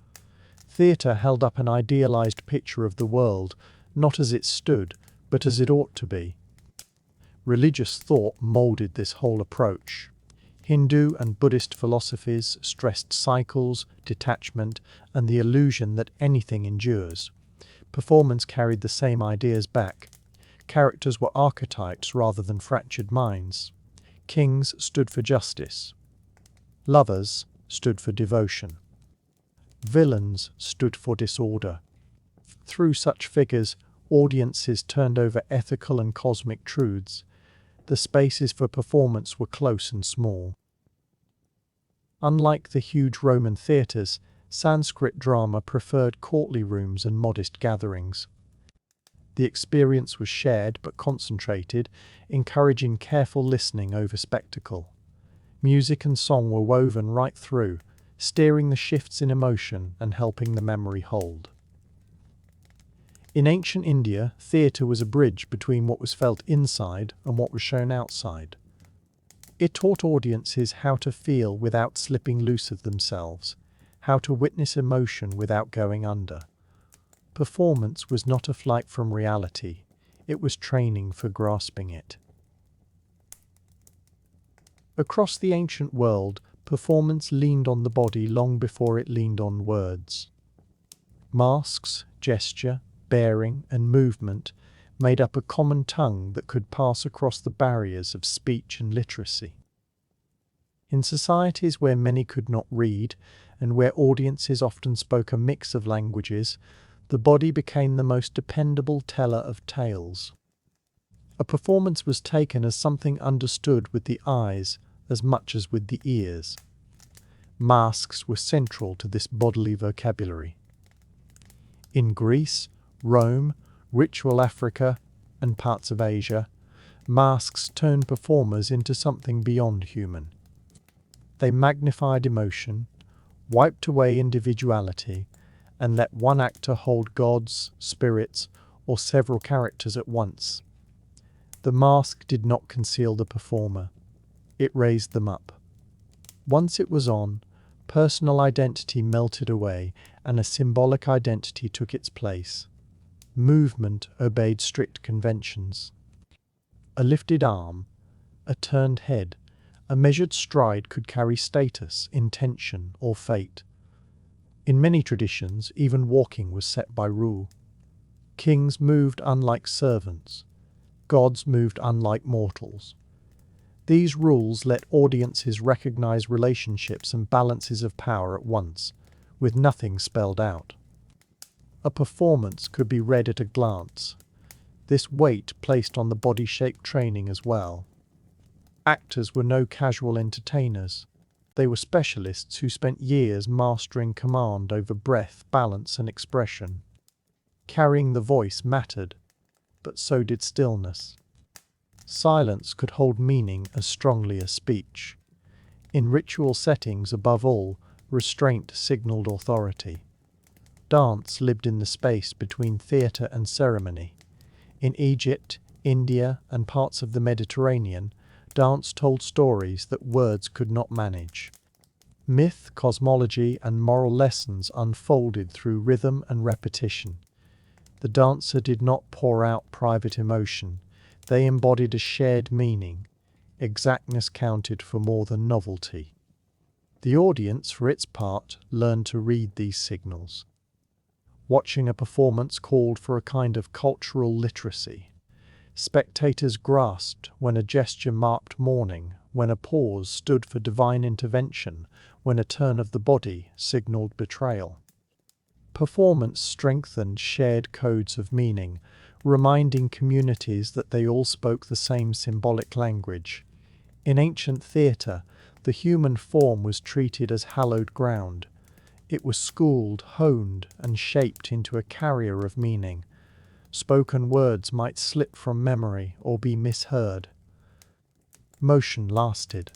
Theatre held up an idealized picture of the world, not as it stood, but as it ought to be. Religious thought molded this whole approach. Hindu and Buddhist philosophies stressed cycles, detachment, and the illusion that anything endures. Performance carried the same ideas back. Characters were archetypes rather than fractured minds. Kings stood for justice. Lovers stood for devotion. Villains stood for disorder. Through such figures, audiences turned over ethical and cosmic truths. The spaces for performance were close and small. Unlike the huge Roman theatres, Sanskrit drama preferred courtly rooms and modest gatherings. The experience was shared but concentrated, encouraging careful listening over spectacle. Music and song were woven right through, steering the shifts in emotion and helping the memory hold. In ancient India, theatre was a bridge between what was felt inside and what was shown outside. It taught audiences how to feel without slipping loose of themselves, how to witness emotion without going under. Performance was not a flight from reality, it was training for grasping it. Across the ancient world, performance leaned on the body long before it leaned on words. Masks, gesture, bearing, and movement made up a common tongue that could pass across the barriers of speech and literacy. In societies where many could not read, and where audiences often spoke a mix of languages, the body became the most dependable teller of tales. A performance was taken as something understood with the eyes as much as with the ears. Masks were central to this bodily vocabulary. In Greece, Rome, ritual Africa, and parts of Asia, masks turned performers into something beyond human. They magnified emotion, wiped away individuality, and let one actor hold gods, spirits, or several characters at once. The mask did not conceal the performer. It raised them up. Once it was on, personal identity melted away and a symbolic identity took its place. Movement obeyed strict conventions. A lifted arm, a turned head, a measured stride could carry status, intention, or fate. In many traditions, even walking was set by rule. Kings moved unlike servants. Gods moved unlike mortals. These rules let audiences recognize relationships and balances of power at once, with nothing spelled out. A performance could be read at a glance. This weight placed on the body shaped training as well. Actors were no casual entertainers. They were specialists who spent years mastering command over breath, balance, and expression. Carrying the voice mattered, but so did stillness. Silence could hold meaning as strongly as speech. In ritual settings, above all, restraint signaled authority. Dance lived in the space between theatre and ceremony. In Egypt, India, and parts of the Mediterranean, dance told stories that words could not manage. Myth, cosmology, and moral lessons unfolded through rhythm and repetition. The dancer did not pour out private emotion. They embodied a shared meaning. Exactness counted for more than novelty. The audience, for its part, learned to read these signals. Watching a performance called for a kind of cultural literacy. Spectators grasped when a gesture marked mourning, when a pause stood for divine intervention, when a turn of the body signaled betrayal. Performance strengthened shared codes of meaning, reminding communities that they all spoke the same symbolic language. In ancient theatre, the human form was treated as hallowed ground. It was schooled, honed, and shaped into a carrier of meaning. Spoken words might slip from memory or be misheard. Motion lasted.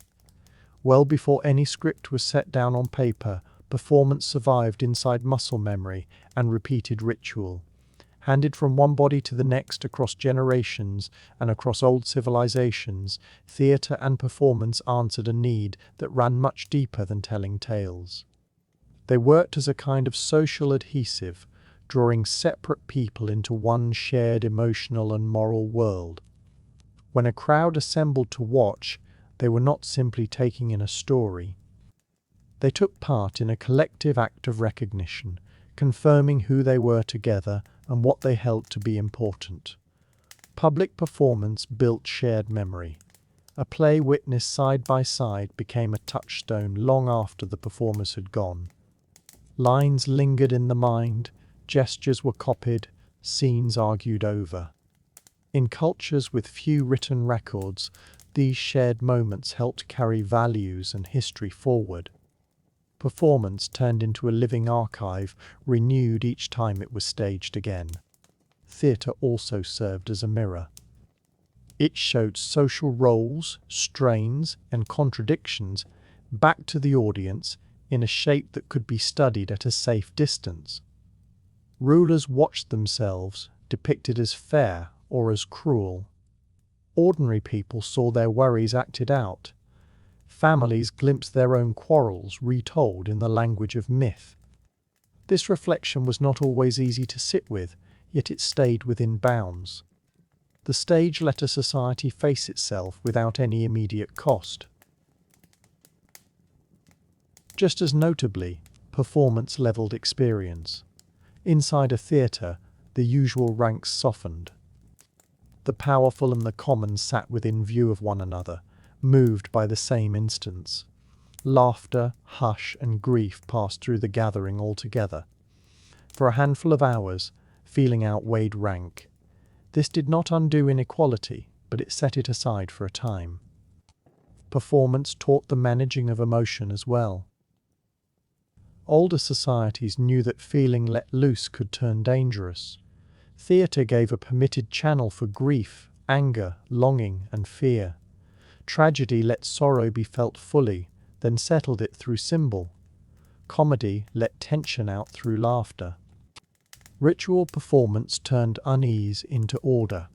Well before any script was set down on paper, performance survived inside muscle memory and repeated ritual. Handed from one body to the next across generations and across old civilizations, theatre and performance answered a need that ran much deeper than telling tales. They worked as a kind of social adhesive, drawing separate people into one shared emotional and moral world. When a crowd assembled to watch, they were not simply taking in a story. They took part in a collective act of recognition, confirming who they were together and what they held to be important. Public performance built shared memory. A play witnessed side by side became a touchstone long after the performers had gone. Lines lingered in the mind, gestures were copied, scenes argued over. In cultures with few written records, these shared moments helped carry values and history forward. Performance turned into a living archive, renewed each time it was staged again. Theatre also served as a mirror. It showed social roles, strains, and contradictions back to the audience in a shape that could be studied at a safe distance. Rulers watched themselves, depicted as fair or as cruel. Ordinary people saw their worries acted out. Families glimpsed their own quarrels retold in the language of myth. This reflection was not always easy to sit with, yet it stayed within bounds. The stage let a society face itself without any immediate cost. Just as notably, performance leveled experience. Inside a theatre, the usual ranks softened. The powerful and the common sat within view of one another, moved by the same instance. Laughter, hush, and grief passed through the gathering altogether. For a handful of hours, feeling outweighed rank. This did not undo inequality, but it set it aside for a time. Performance taught the managing of emotion as well. Older societies knew that feeling let loose could turn dangerous. Theatre gave a permitted channel for grief, anger, longing, and fear. Tragedy let sorrow be felt fully, then settled it through symbol. Comedy let tension out through laughter. Ritual performance turned unease into order.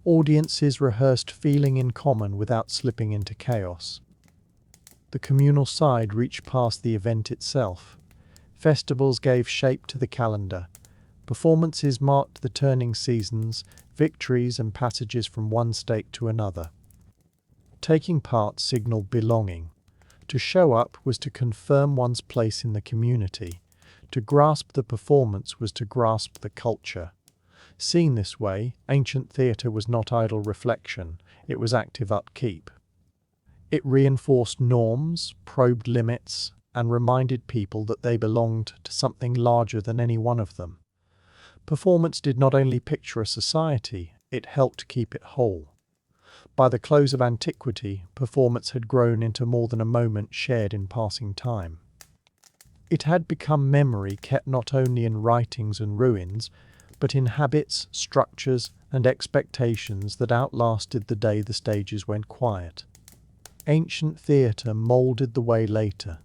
Audiences rehearsed feeling in common without slipping into chaos. The communal side reached past the event itself. Festivals gave shape to the calendar. Performances marked the turning seasons, victories, and passages from one state to another. Taking part signaled belonging. To show up was to confirm one's place in the community. To grasp the performance was to grasp the culture. Seen this way, ancient theatre was not idle reflection, it was active upkeep. It reinforced norms, probed limits, and reminded people that they belonged to something larger than any one of them. Performance did not only picture a society, it helped keep it whole. By the close of antiquity, performance had grown into more than a moment shared in passing time. It had become memory kept not only in writings and ruins, but in habits, structures, and expectations that outlasted the day the stages went quiet. Ancient theatre moulded the way later.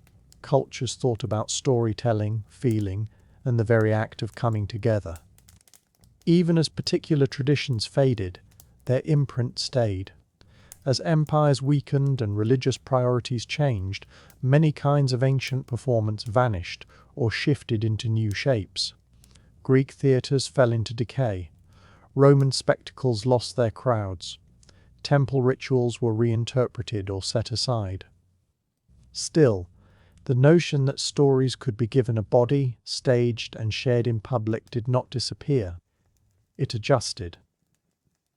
Cultures thought about storytelling, feeling, and the very act of coming together. Even as particular traditions faded, their imprint stayed. As empires weakened and religious priorities changed, many kinds of ancient performance vanished or shifted into new shapes. Greek theatres fell into decay. Roman spectacles lost their crowds. Temple rituals were reinterpreted or set aside. Still, the notion that stories could be given a body, staged, and shared in public did not disappear. It adjusted.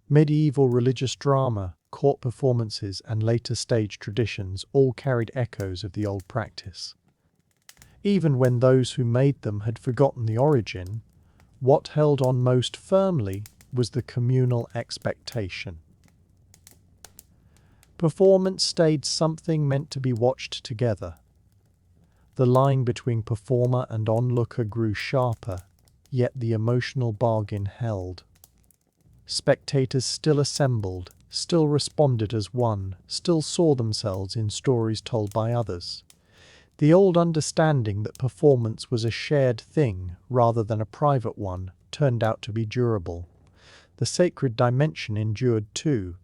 Medieval religious drama, court performances, and later stage traditions all carried echoes of the old practice. Even when those who made them had forgotten the origin, what held on most firmly was the communal expectation. Performance stayed something meant to be watched together. The line between performer and onlooker grew sharper, yet the emotional bargain held. Spectators still assembled, still responded as one, still saw themselves in stories told by others. The old understanding that performance was a shared thing rather than a private one turned out to be durable. The sacred dimension endured too,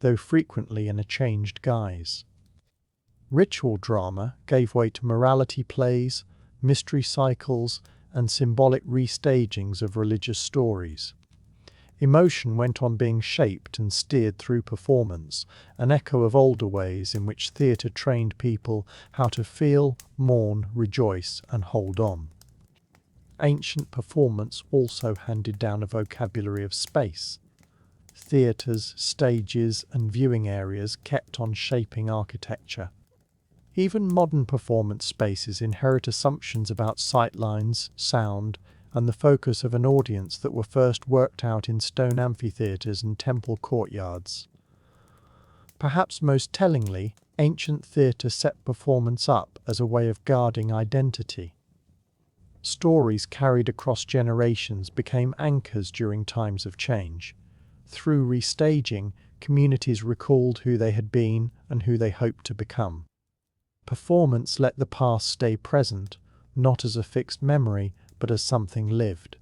though frequently in a changed guise. Ritual drama gave way to morality plays, mystery cycles, and symbolic restagings of religious stories. Emotion went on being shaped and steered through performance, an echo of older ways in which theatre trained people how to feel, mourn, rejoice, and hold on. Ancient performance also handed down a vocabulary of space. Theatres, stages, and viewing areas kept on shaping architecture. Even modern performance spaces inherit assumptions about sightlines, sound, and the focus of an audience that were first worked out in stone amphitheatres and temple courtyards. Perhaps most tellingly, ancient theatre set performance up as a way of guarding identity. Stories carried across generations became anchors during times of change. Through restaging, communities recalled who they had been and who they hoped to become. Performance let the past stay present, not as a fixed memory, but as something lived.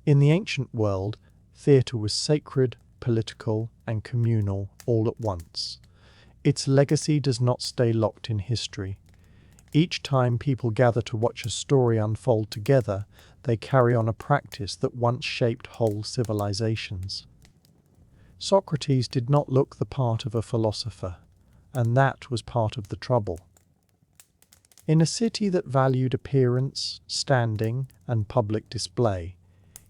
In the ancient world, theatre was sacred, political, and communal all at once. Its legacy does not stay locked in history. Each time people gather to watch a story unfold together, they carry on a practice that once shaped whole civilizations. Socrates did not look the part of a philosopher, and that was part of the trouble. In a city that valued appearance, standing, and public display,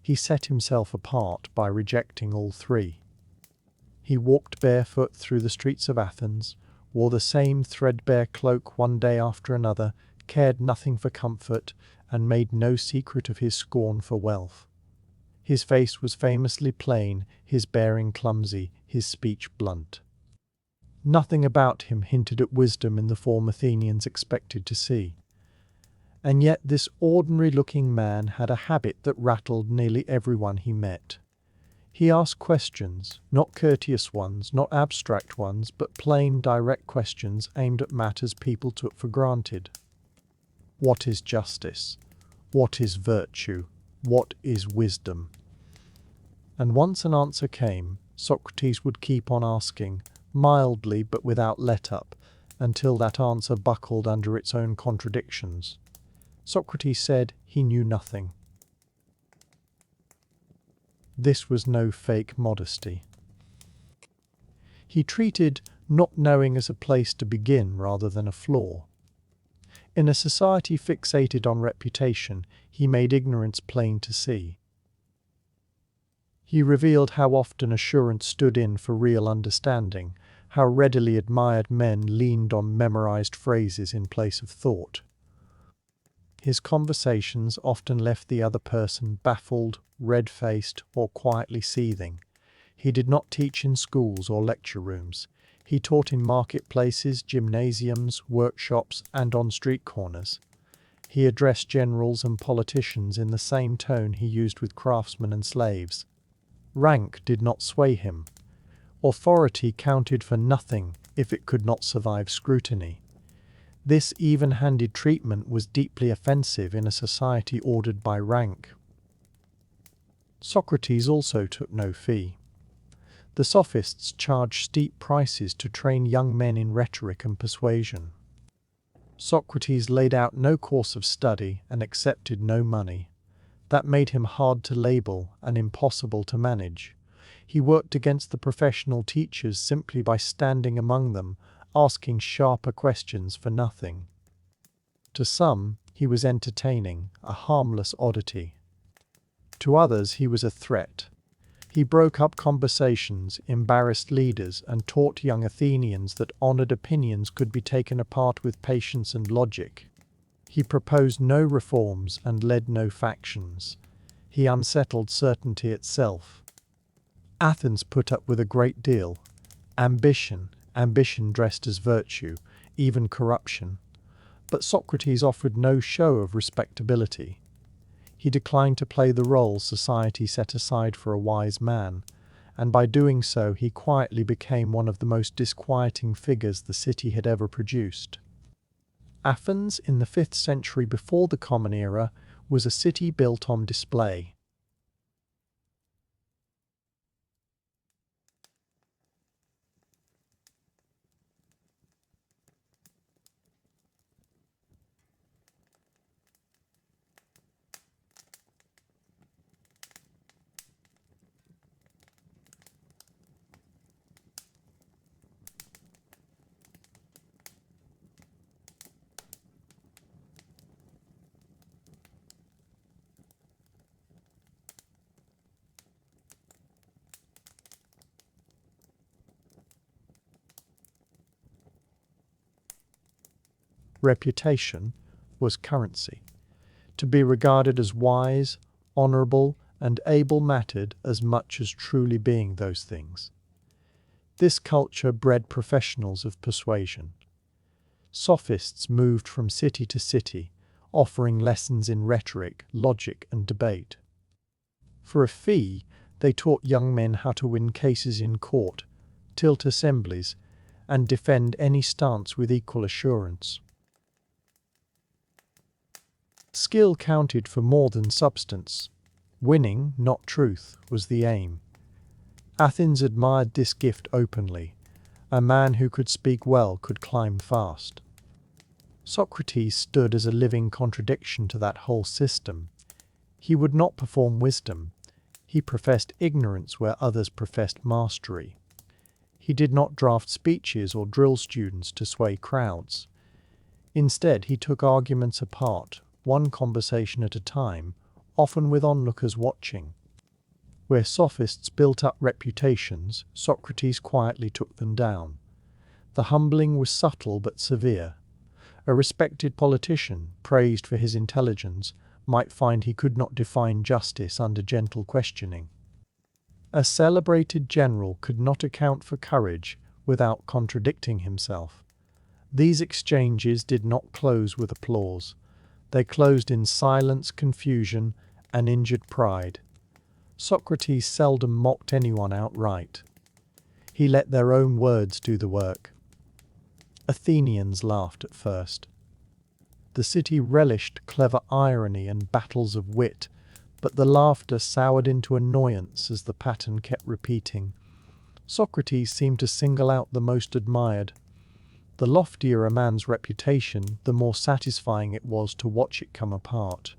he set himself apart by rejecting all three. He walked barefoot through the streets of Athens, wore the same threadbare cloak one day after another, cared nothing for comfort, and made no secret of his scorn for wealth. His face was famously plain, his bearing clumsy, his speech blunt. Nothing about him hinted at wisdom in the form Athenians expected to see. And yet this ordinary-looking man had a habit that rattled nearly everyone he met. He asked questions, not courteous ones, not abstract ones, but plain, direct questions aimed at matters people took for granted. What is justice? What is virtue? What is wisdom? And once an answer came, Socrates would keep on asking, mildly but without let-up, until that answer buckled under its own contradictions. Socrates said he knew nothing. This was no fake modesty. He treated not knowing as a place to begin rather than a flaw. In a society fixated on reputation, he made ignorance plain to see. He revealed how often assurance stood in for real understanding, how readily admired men leaned on memorized phrases in place of thought. His conversations often left the other person baffled, red-faced, or quietly seething. He did not teach in schools or lecture rooms. He taught in marketplaces, gymnasiums, workshops, and on street corners. He addressed generals and politicians in the same tone he used with craftsmen and slaves. Rank did not sway him. Authority counted for nothing if it could not survive scrutiny. This even-handed treatment was deeply offensive in a society ordered by rank. Socrates also took no fee. The sophists charged steep prices to train young men in rhetoric and persuasion. Socrates laid out no course of study and accepted no money. That made him hard to label and impossible to manage. He worked against the professional teachers simply by standing among them, asking sharper questions for nothing. To some, he was entertaining, a harmless oddity. To others, he was a threat. He broke up conversations, embarrassed leaders, and taught young Athenians that honored opinions could be taken apart with patience and logic. He proposed no reforms and led no factions. He unsettled certainty itself. Athens put up with a great deal. Ambition dressed as virtue, even corruption. But Socrates offered no show of respectability. He declined to play the role society set aside for a wise man, and by doing so he quietly became one of the most disquieting figures the city had ever produced. Athens, in the 5th century before the Common Era, was a city built on display. Reputation was currency. To be regarded as wise, honorable, and able mattered as much as truly being those things. This culture bred professionals of persuasion. Sophists moved from city to city, offering lessons in rhetoric, logic, and debate. For a fee, they taught young men how to win cases in court, tilt assemblies, and defend any stance with equal assurance. Skill counted for more than substance. Winning, not truth, was the aim. Athens admired this gift openly. A man who could speak well could climb fast. Socrates stood as a living contradiction to that whole system. He would not perform wisdom. He professed ignorance where others professed mastery. He did not draft speeches or drill students to sway crowds. Instead, he took arguments apart, one conversation at a time, often with onlookers watching. Where sophists built up reputations, Socrates quietly took them down. The humbling was subtle but severe. A respected politician, praised for his intelligence, might find he could not define justice under gentle questioning. A celebrated general could not account for courage without contradicting himself. These exchanges did not close with applause. They closed in silence, confusion, and injured pride. Socrates seldom mocked anyone outright. He let their own words do the work. Athenians laughed at first. The city relished clever irony and battles of wit, but the laughter soured into annoyance as the pattern kept repeating. Socrates seemed to single out the most admired. The loftier a man's reputation, the more satisfying it was to watch it come apart.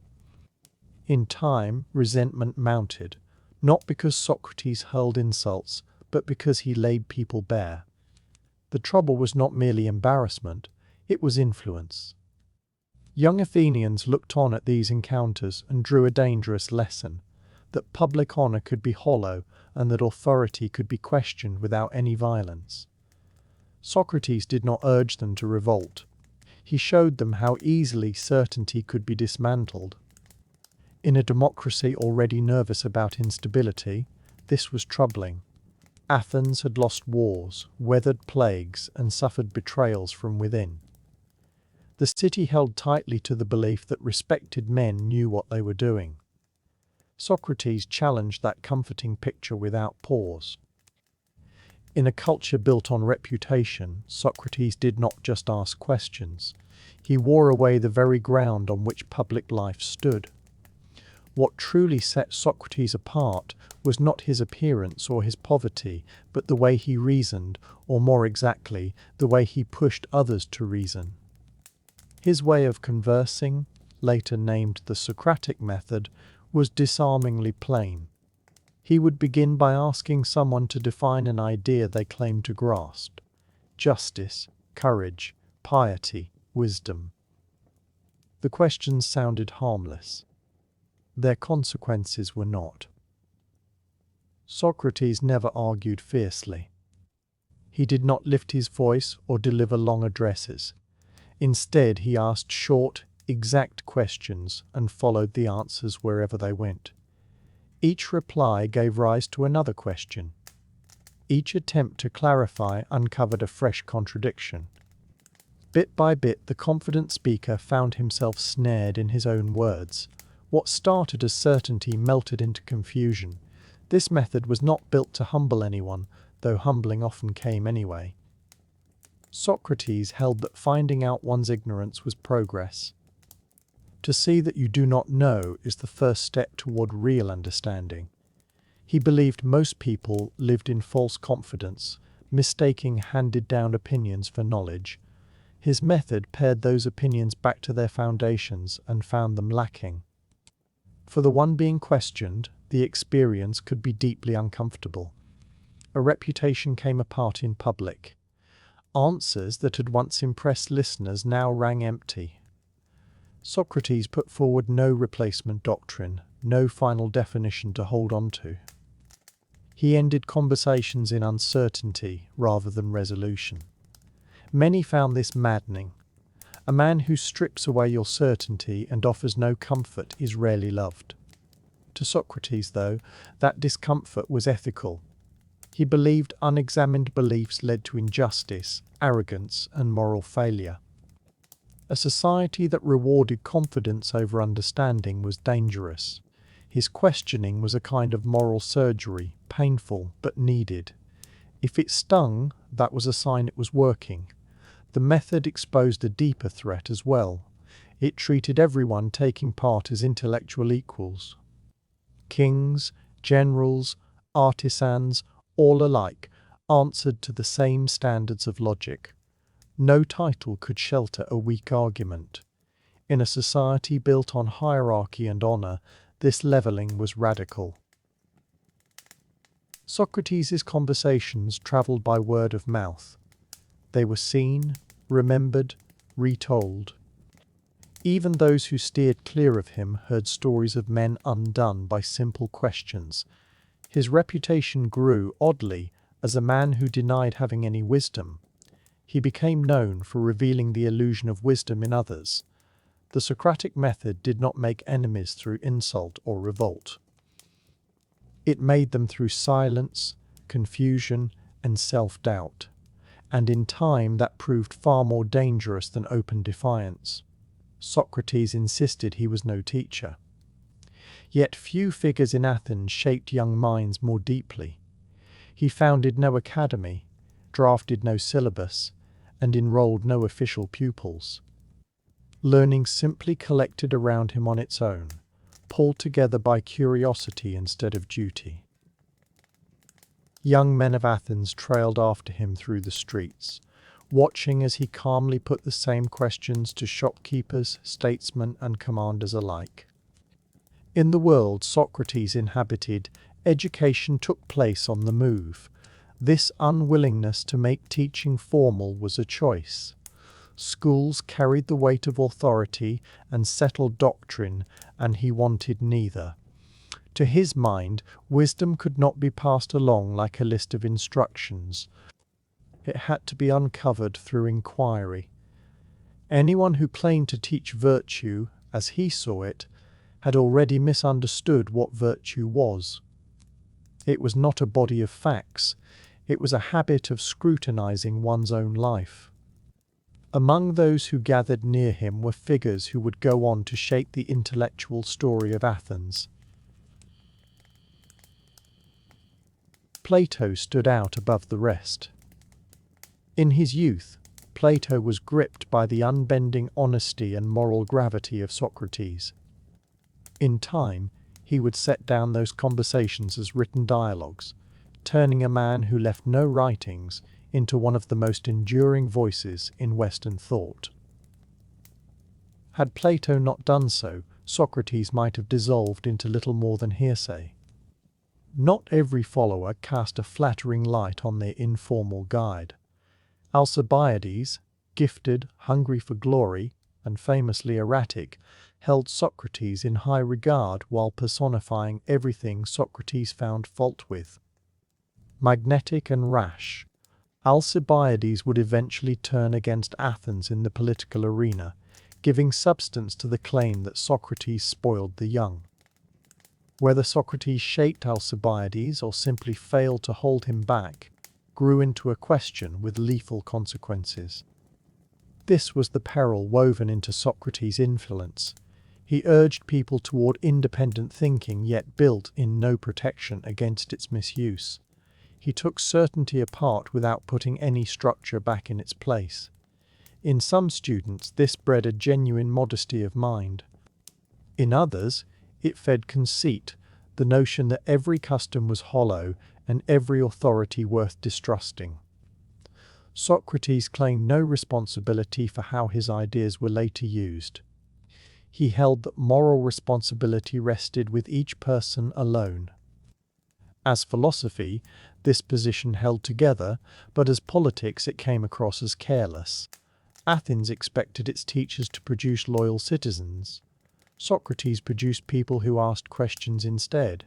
In time, resentment mounted, not because Socrates hurled insults, but because he laid people bare. The trouble was not merely embarrassment, it was influence. Young Athenians looked on at these encounters and drew a dangerous lesson, that public honor could be hollow and that authority could be questioned without any violence. Socrates did not urge them to revolt. He showed them how easily certainty could be dismantled. In a democracy already nervous about instability, this was troubling. Athens had lost wars, weathered plagues, and suffered betrayals from within. The city held tightly to the belief that respected men knew what they were doing. Socrates challenged that comforting picture without pause. In a culture built on reputation, Socrates did not just ask questions. He wore away the very ground on which public life stood. What truly set Socrates apart was not his appearance or his poverty, but the way he reasoned, or more exactly, the way he pushed others to reason. His way of conversing, later named the Socratic method, was disarmingly plain. He would begin by asking someone to define an idea they claimed to grasp: justice, courage, piety, wisdom. The questions sounded harmless. Their consequences were not. Socrates never argued fiercely. He did not lift his voice or deliver long addresses. Instead, he asked short, exact questions and followed the answers wherever they went. Each reply gave rise to another question. Each attempt to clarify uncovered a fresh contradiction. Bit by bit, the confident speaker found himself snared in his own words. What started as certainty melted into confusion. This method was not built to humble anyone, though humbling often came anyway. Socrates held that finding out one's ignorance was progress. To see that you do not know is the first step toward real understanding. He believed most people lived in false confidence, mistaking handed-down opinions for knowledge. His method pared those opinions back to their foundations and found them lacking. For the one being questioned, the experience could be deeply uncomfortable. A reputation came apart in public. Answers that had once impressed listeners now rang empty. Socrates put forward no replacement doctrine, no final definition to hold on to. He ended conversations in uncertainty rather than resolution. Many found this maddening. A man who strips away your certainty and offers no comfort is rarely loved. To Socrates, though, that discomfort was ethical. He believed unexamined beliefs led to injustice, arrogance, and moral failure. A society that rewarded confidence over understanding was dangerous. His questioning was a kind of moral surgery, painful but needed. If it stung, that was a sign it was working. The method exposed a deeper threat as well. It treated everyone taking part as intellectual equals. Kings, generals, artisans, all alike, answered to the same standards of logic. No title could shelter a weak argument. In a society built on hierarchy and honor, this leveling was radical. Socrates' conversations traveled by word of mouth. They were seen, remembered, retold. Even those who steered clear of him heard stories of men undone by simple questions. His reputation grew, oddly, as a man who denied having any wisdom. He became known for revealing the illusion of wisdom in others. The Socratic method did not make enemies through insult or revolt. It made them through silence, confusion, and self-doubt. And in time that proved far more dangerous than open defiance. Socrates insisted he was no teacher. Yet few figures in Athens shaped young minds more deeply. He founded no academy, drafted no syllabus, and enrolled no official pupils. Learning simply collected around him on its own, pulled together by curiosity instead of duty. Young men of Athens trailed after him through the streets, watching as he calmly put the same questions to shopkeepers, statesmen, and commanders alike. In the world Socrates inhabited, education took place on the move. This unwillingness to make teaching formal was a choice. Schools carried the weight of authority and settled doctrine, and he wanted neither. To his mind, wisdom could not be passed along like a list of instructions. It had to be uncovered through inquiry. Anyone who claimed to teach virtue, as he saw it, had already misunderstood what virtue was. It was not a body of facts. It was a habit of scrutinizing one's own life. Among those who gathered near him were figures who would go on to shape the intellectual story of Athens. Plato stood out above the rest. In his youth, Plato was gripped by the unbending honesty and moral gravity of Socrates. In time, he would set down those conversations as written dialogues, turning a man who left no writings into one of the most enduring voices in Western thought. Had Plato not done so, Socrates might have dissolved into little more than hearsay. Not every follower cast a flattering light on their informal guide. Alcibiades, gifted, hungry for glory, and famously erratic, held Socrates in high regard while personifying everything Socrates found fault with. Magnetic and rash, Alcibiades would eventually turn against Athens in the political arena, giving substance to the claim that Socrates spoiled the young. Whether Socrates shaped Alcibiades or simply failed to hold him back grew into a question with lethal consequences. This was the peril woven into Socrates' influence. He urged people toward independent thinking, yet built in no protection against its misuse. He took certainty apart without putting any structure back in its place. In some students, this bred a genuine modesty of mind. In others, it fed conceit, the notion that every custom was hollow and every authority worth distrusting. Socrates claimed no responsibility for how his ideas were later used. He held that moral responsibility rested with each person alone. As philosophy, this position held together, but as politics it came across as careless. Athens expected its teachers to produce loyal citizens. Socrates produced people who asked questions instead.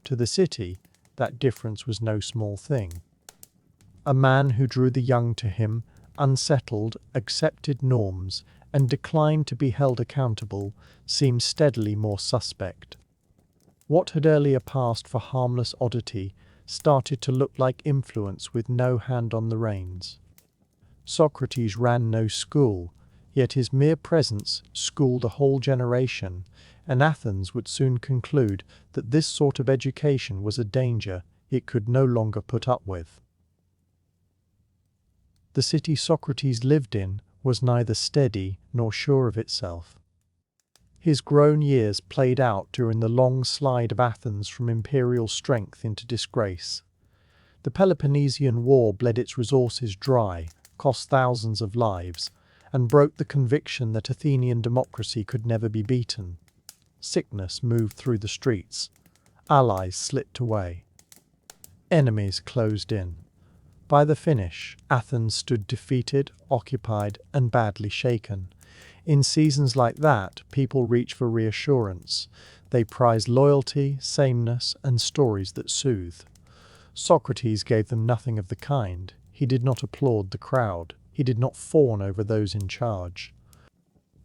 To the city, that difference was no small thing. A man who drew the young to him, unsettled, accepted norms, and declined to be held accountable, seemed steadily more suspect. What had earlier passed for harmless oddity started to look like influence with no hand on the reins. Socrates ran no school, yet his mere presence schooled a whole generation, and Athens would soon conclude that this sort of education was a danger it could no longer put up with. The city Socrates lived in was neither steady nor sure of itself. His grown years played out during the long slide of Athens from imperial strength into disgrace. The Peloponnesian War bled its resources dry, cost thousands of lives, and broke the conviction that Athenian democracy could never be beaten. Sickness moved through the streets. Allies slipped away. Enemies closed in. By the finish, Athens stood defeated, occupied, and badly shaken. In seasons like that, people reach for reassurance. They prize loyalty, sameness, and stories that soothe. Socrates gave them nothing of the kind. He did not applaud the crowd. He did not fawn over those in charge.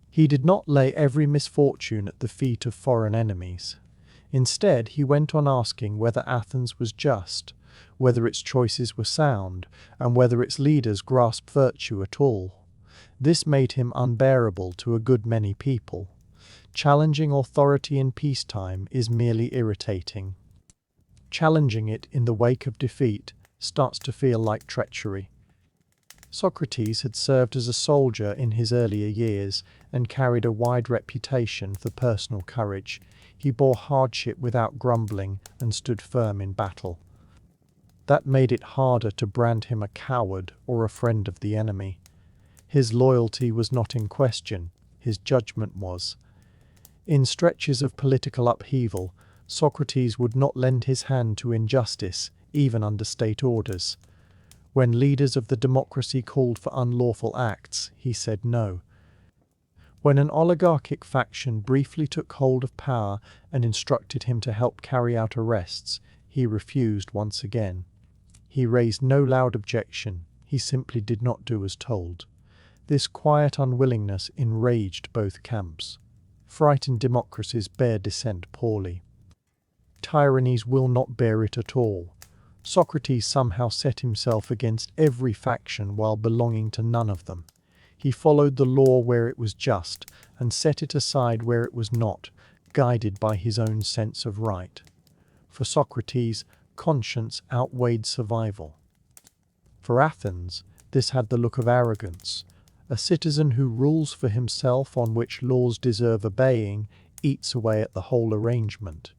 He did not lay every misfortune at the feet of foreign enemies. Instead, he went on asking whether Athens was just, whether its choices were sound, and whether its leaders grasped virtue at all. This made him unbearable to a good many people. Challenging authority in peacetime is merely irritating. Challenging it in the wake of defeat starts to feel like treachery. Socrates had served as a soldier in his earlier years and carried a wide reputation for personal courage. He bore hardship without grumbling and stood firm in battle. That made it harder to brand him a coward or a friend of the enemy. His loyalty was not in question, his judgment was. In stretches of political upheaval, Socrates would not lend his hand to injustice, even under state orders. When leaders of the democracy called for unlawful acts, he said no. When an oligarchic faction briefly took hold of power and instructed him to help carry out arrests, he refused once again. He raised no loud objection, he simply did not do as told. This quiet unwillingness enraged both camps. Frightened democracies bear dissent poorly. Tyrannies will not bear it at all. Socrates somehow set himself against every faction while belonging to none of them. He followed the law where it was just and set it aside where it was not, guided by his own sense of right. For Socrates, conscience outweighed survival. For Athens, this had the look of arrogance. A citizen who rules for himself on which laws deserve obeying eats away at the whole arrangement.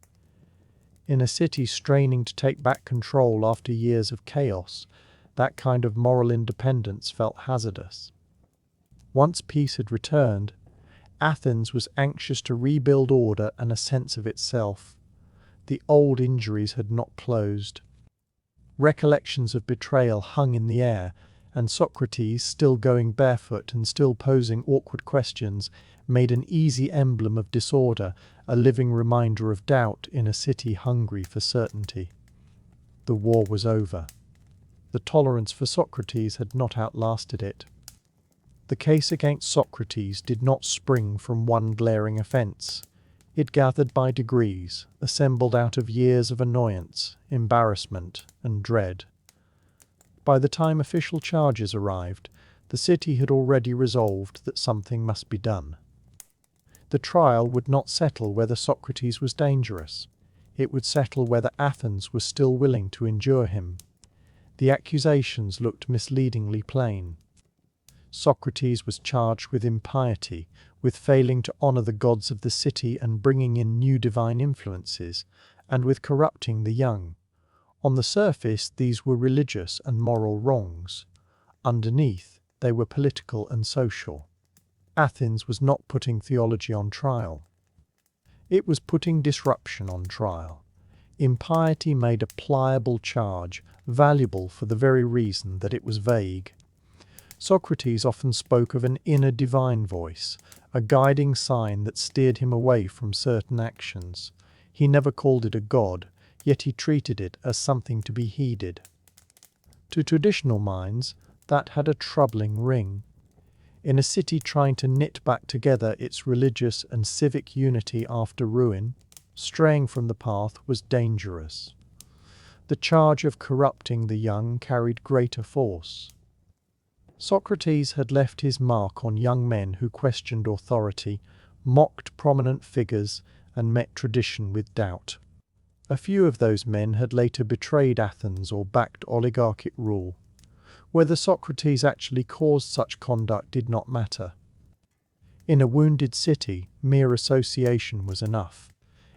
In a city straining to take back control after years of chaos, that kind of moral independence felt hazardous. Once peace had returned, Athens was anxious to rebuild order and a sense of itself. The old injuries had not closed. Recollections of betrayal hung in the air, and Socrates, still going barefoot and still posing awkward questions, made an easy emblem of disorder, a living reminder of doubt in a city hungry for certainty. The war was over. The tolerance for Socrates had not outlasted it. The case against Socrates did not spring from one glaring offence. It gathered by degrees, assembled out of years of annoyance, embarrassment, and dread. By the time official charges arrived, the city had already resolved that something must be done. The trial would not settle whether Socrates was dangerous. It would settle whether Athens was still willing to endure him. The accusations looked misleadingly plain. Socrates was charged with impiety, with failing to honor the gods of the city and bringing in new divine influences, and with corrupting the young. On the surface, these were religious and moral wrongs. Underneath, they were political and social. Athens was not putting theology on trial. It was putting disruption on trial. Impiety made a pliable charge, valuable for the very reason that it was vague. Socrates often spoke of an inner divine voice, a guiding sign that steered him away from certain actions. He never called it a god, yet he treated it as something to be heeded. To traditional minds, that had a troubling ring. In a city trying to knit back together its religious and civic unity after ruin, straying from the path was dangerous. The charge of corrupting the young carried greater force. Socrates had left his mark on young men who questioned authority, mocked prominent figures, and met tradition with doubt. A few of those men had later betrayed Athens or backed oligarchic rule. Whether Socrates actually caused such conduct did not matter. In a wounded city, mere association was enough.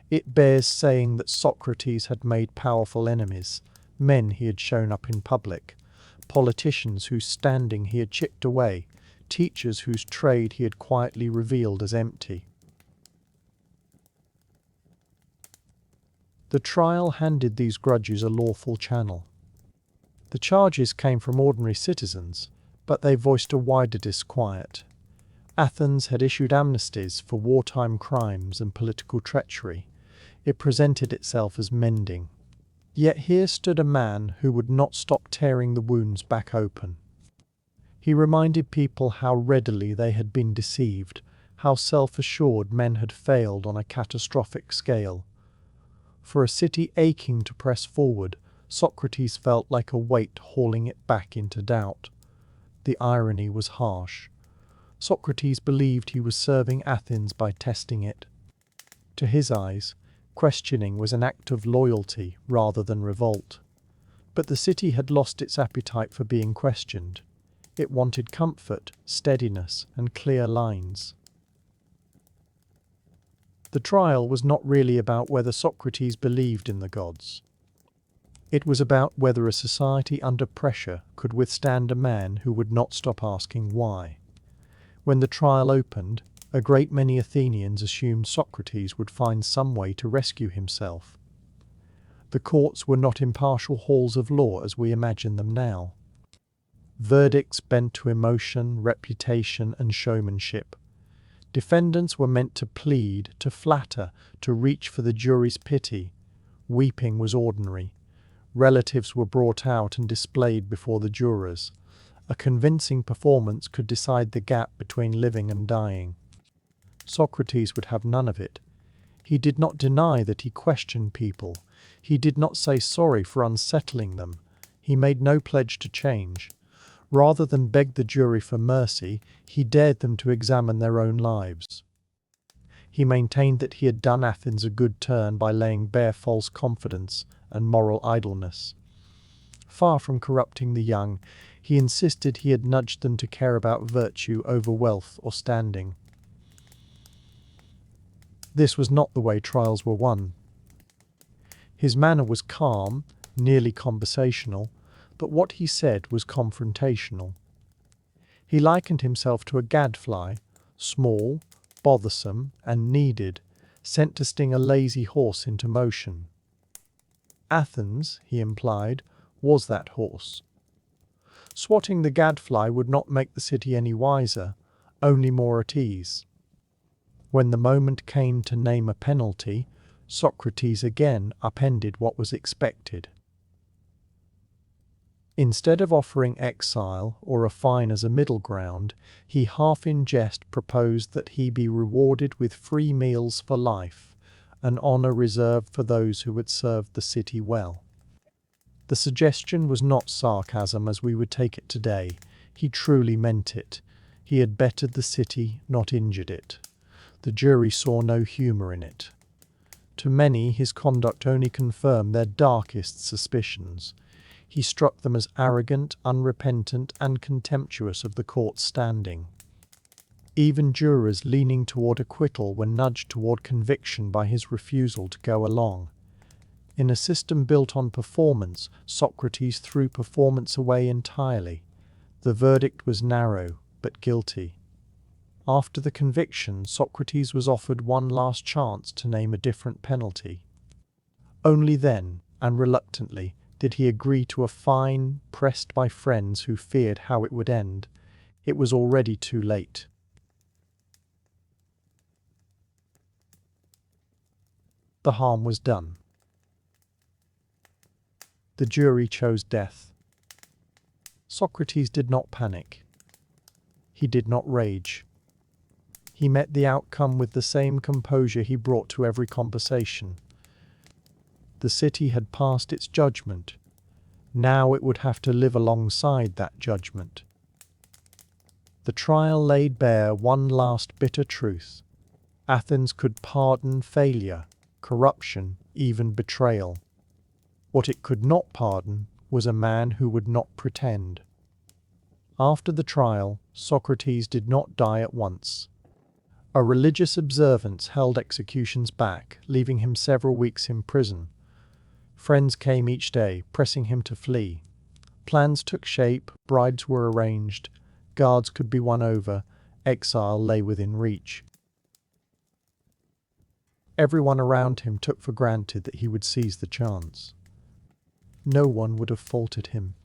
It bears saying that Socrates had made powerful enemies, men he had shown up in public, politicians whose standing he had chipped away, teachers whose trade he had quietly revealed as empty. The trial handed these grudges a lawful channel. The charges came from ordinary citizens, but they voiced a wider disquiet. Athens had issued amnesties for wartime crimes and political treachery. It presented itself as mending. Yet here stood a man who would not stop tearing the wounds back open. He reminded people how readily they had been deceived, how self-assured men had failed on a catastrophic scale. For a city aching to press forward, Socrates felt like a weight hauling it back into doubt. The irony was harsh. Socrates believed he was serving Athens by testing it. To his eyes, questioning was an act of loyalty rather than revolt. But the city had lost its appetite for being questioned. It wanted comfort, steadiness, and clear lines. The trial was not really about whether Socrates believed in the gods. It was about whether a society under pressure could withstand a man who would not stop asking why. When the trial opened, a great many Athenians assumed Socrates would find some way to rescue himself. The courts were not impartial halls of law as we imagine them now. Verdicts bent to emotion, reputation, and showmanship. Defendants were meant to plead, to flatter, to reach for the jury's pity. Weeping was ordinary. Relatives were brought out and displayed before the jurors. A convincing performance could decide the gap between living and dying. Socrates would have none of it. He did not deny that he questioned people. He did not say sorry for unsettling them. He made no pledge to change. Rather than beg the jury for mercy, he dared them to examine their own lives. He maintained that he had done Athens a good turn by laying bare false confidence and moral idleness. Far from corrupting the young, he insisted he had nudged them to care about virtue over wealth or standing. This was not the way trials were won. His manner was calm, nearly conversational, but what he said was confrontational. He likened himself to a gadfly, small, bothersome, and needed, sent to sting a lazy horse into motion. Athens, he implied, was that horse. Swatting the gadfly would not make the city any wiser, only more at ease. When the moment came to name a penalty, Socrates again upended what was expected. Instead of offering exile or a fine as a middle ground, he half in jest proposed that he be rewarded with free meals for life, an honour reserved for those who had served the city well. The suggestion was not sarcasm as we would take it today. He truly meant it. He had bettered the city, not injured it. The jury saw no humour in it. To many, his conduct only confirmed their darkest suspicions. He struck them as arrogant, unrepentant, and contemptuous of the court's standing. Even jurors leaning toward acquittal were nudged toward conviction by his refusal to go along. In a system built on performance, Socrates threw performance away entirely. The verdict was narrow, but guilty. After the conviction, Socrates was offered one last chance to name a different penalty. Only then, and reluctantly, did he agree to a fine, pressed by friends who feared how it would end. It was already too late. The harm was done. The jury chose death. Socrates did not panic. He did not rage. He met the outcome with the same composure he brought to every conversation. The city had passed its judgment. Now it would have to live alongside that judgment. The trial laid bare one last bitter truth. Athens could pardon failure, corruption, even betrayal. What it could not pardon was a man who would not pretend. After the trial, Socrates did not die at once. A religious observance held executions back, leaving him several weeks in prison. Friends came each day, pressing him to flee. Plans took shape, bribes were arranged, guards could be won over, exile lay within reach. Everyone around him took for granted that he would seize the chance. No one would have faulted him.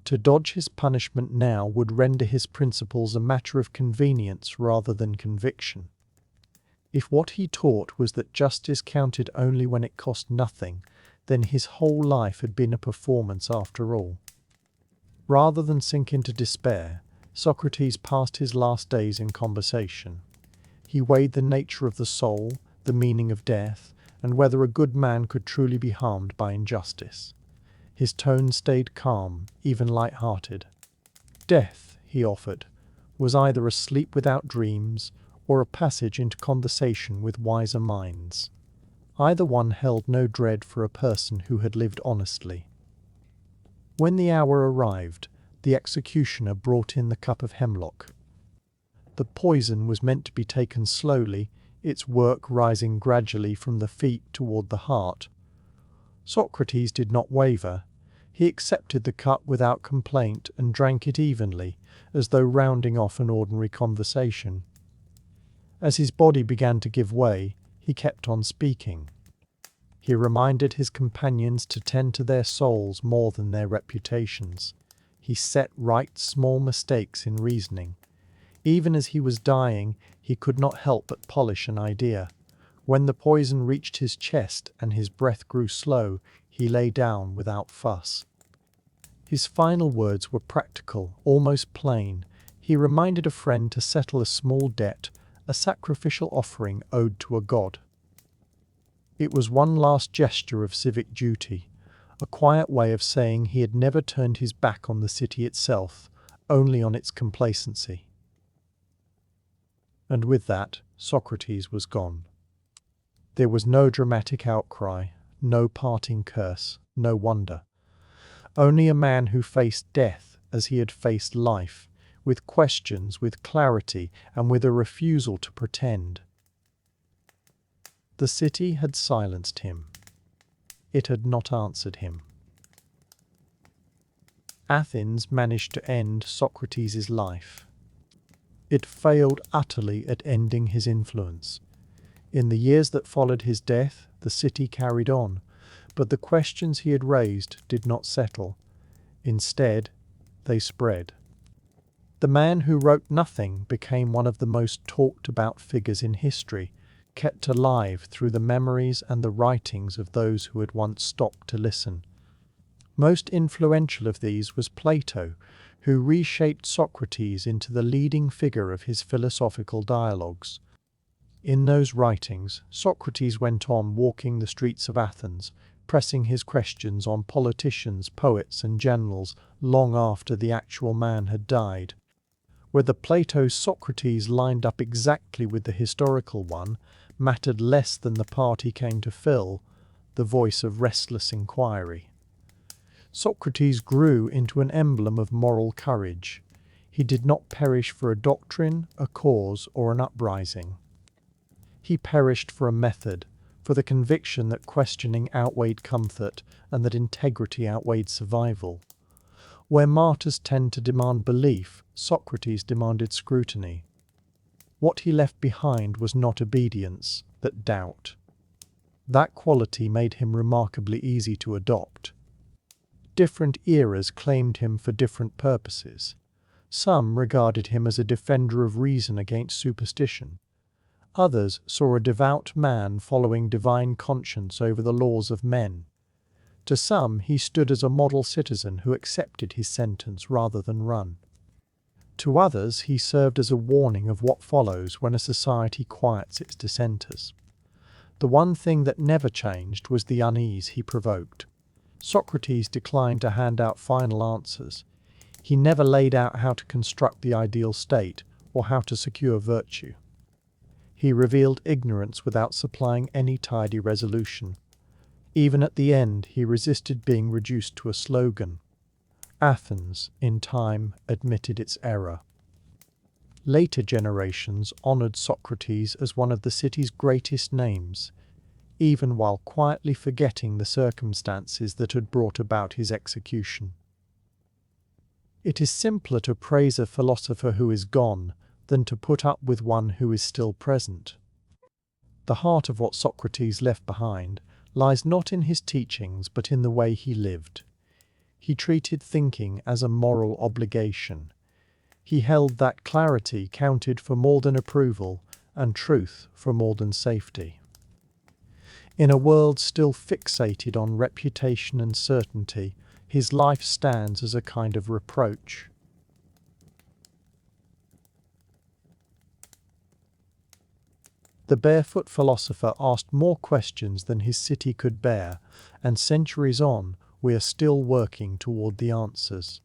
To dodge his punishment now would render his principles a matter of convenience rather than conviction. If what he taught was that justice counted only when it cost nothing, then his whole life had been a performance after all. Rather than sink into despair, Socrates passed his last days in conversation. He weighed the nature of the soul, the meaning of death, and whether a good man could truly be harmed by injustice. His tone stayed calm, even light-hearted. Death, he offered, was either a sleep without dreams or a passage into conversation with wiser minds. Either one held no dread for a person who had lived honestly. When the hour arrived, the executioner brought in the cup of hemlock. The poison was meant to be taken slowly, its work rising gradually from the feet toward the heart. Socrates did not waver. He accepted the cup without complaint and drank it evenly, as though rounding off an ordinary conversation. As his body began to give way, he kept on speaking. He reminded his companions to tend to their souls more than their reputations. He set right small mistakes in reasoning. Even as he was dying, he could not help but polish an idea. When the poison reached his chest and his breath grew slow, he lay down without fuss. His final words were practical, almost plain. He reminded a friend to settle a small debt, a sacrificial offering owed to a god. It was one last gesture of civic duty, a quiet way of saying he had never turned his back on the city itself, only on its complacency. And with that, Socrates was gone. There was no dramatic outcry, no parting curse, no wonder. Only a man who faced death as he had faced life, with questions, with clarity, and with a refusal to pretend. The city had silenced him. It had not answered him. Athens managed to end Socrates' life. It failed utterly at ending his influence. In the years that followed his death, the city carried on, but the questions he had raised did not settle. Instead, they spread. The man who wrote nothing became one of the most talked about figures in history, kept alive through the memories and the writings of those who had once stopped to listen. Most influential of these was Plato, who reshaped Socrates into the leading figure of his philosophical dialogues. In those writings, Socrates went on walking the streets of Athens, pressing his questions on politicians, poets, and generals long after the actual man had died. Whether Plato's Socrates lined up exactly with the historical one mattered less than the part he came to fill, the voice of restless inquiry. Socrates grew into an emblem of moral courage. He did not perish for a doctrine, a cause, or an uprising. He perished for a method, for the conviction that questioning outweighed comfort and that integrity outweighed survival. Where martyrs tend to demand belief, Socrates demanded scrutiny. What he left behind was not obedience, but doubt. That quality made him remarkably easy to adopt. Different eras claimed him for different purposes. Some regarded him as a defender of reason against superstition. Others saw a devout man following divine conscience over the laws of men. To some, he stood as a model citizen who accepted his sentence rather than run. To others, he served as a warning of what follows when a society quiets its dissenters. The one thing that never changed was the unease he provoked. Socrates declined to hand out final answers. He never laid out how to construct the ideal state or how to secure virtue. He revealed ignorance without supplying any tidy resolution. Even at the end, he resisted being reduced to a slogan. Athens, in time, admitted its error. Later generations honored Socrates as one of the city's greatest names, even while quietly forgetting the circumstances that had brought about his execution. It is simpler to praise a philosopher who is gone than to put up with one who is still present. The heart of what Socrates left behind lies not in his teachings but in the way he lived. He treated thinking as a moral obligation. He held that clarity counted for more than approval and truth for more than safety. In a world still fixated on reputation and certainty, his life stands as a kind of reproach. The barefoot philosopher asked more questions than his city could bear, and centuries on, we are still working toward the answers.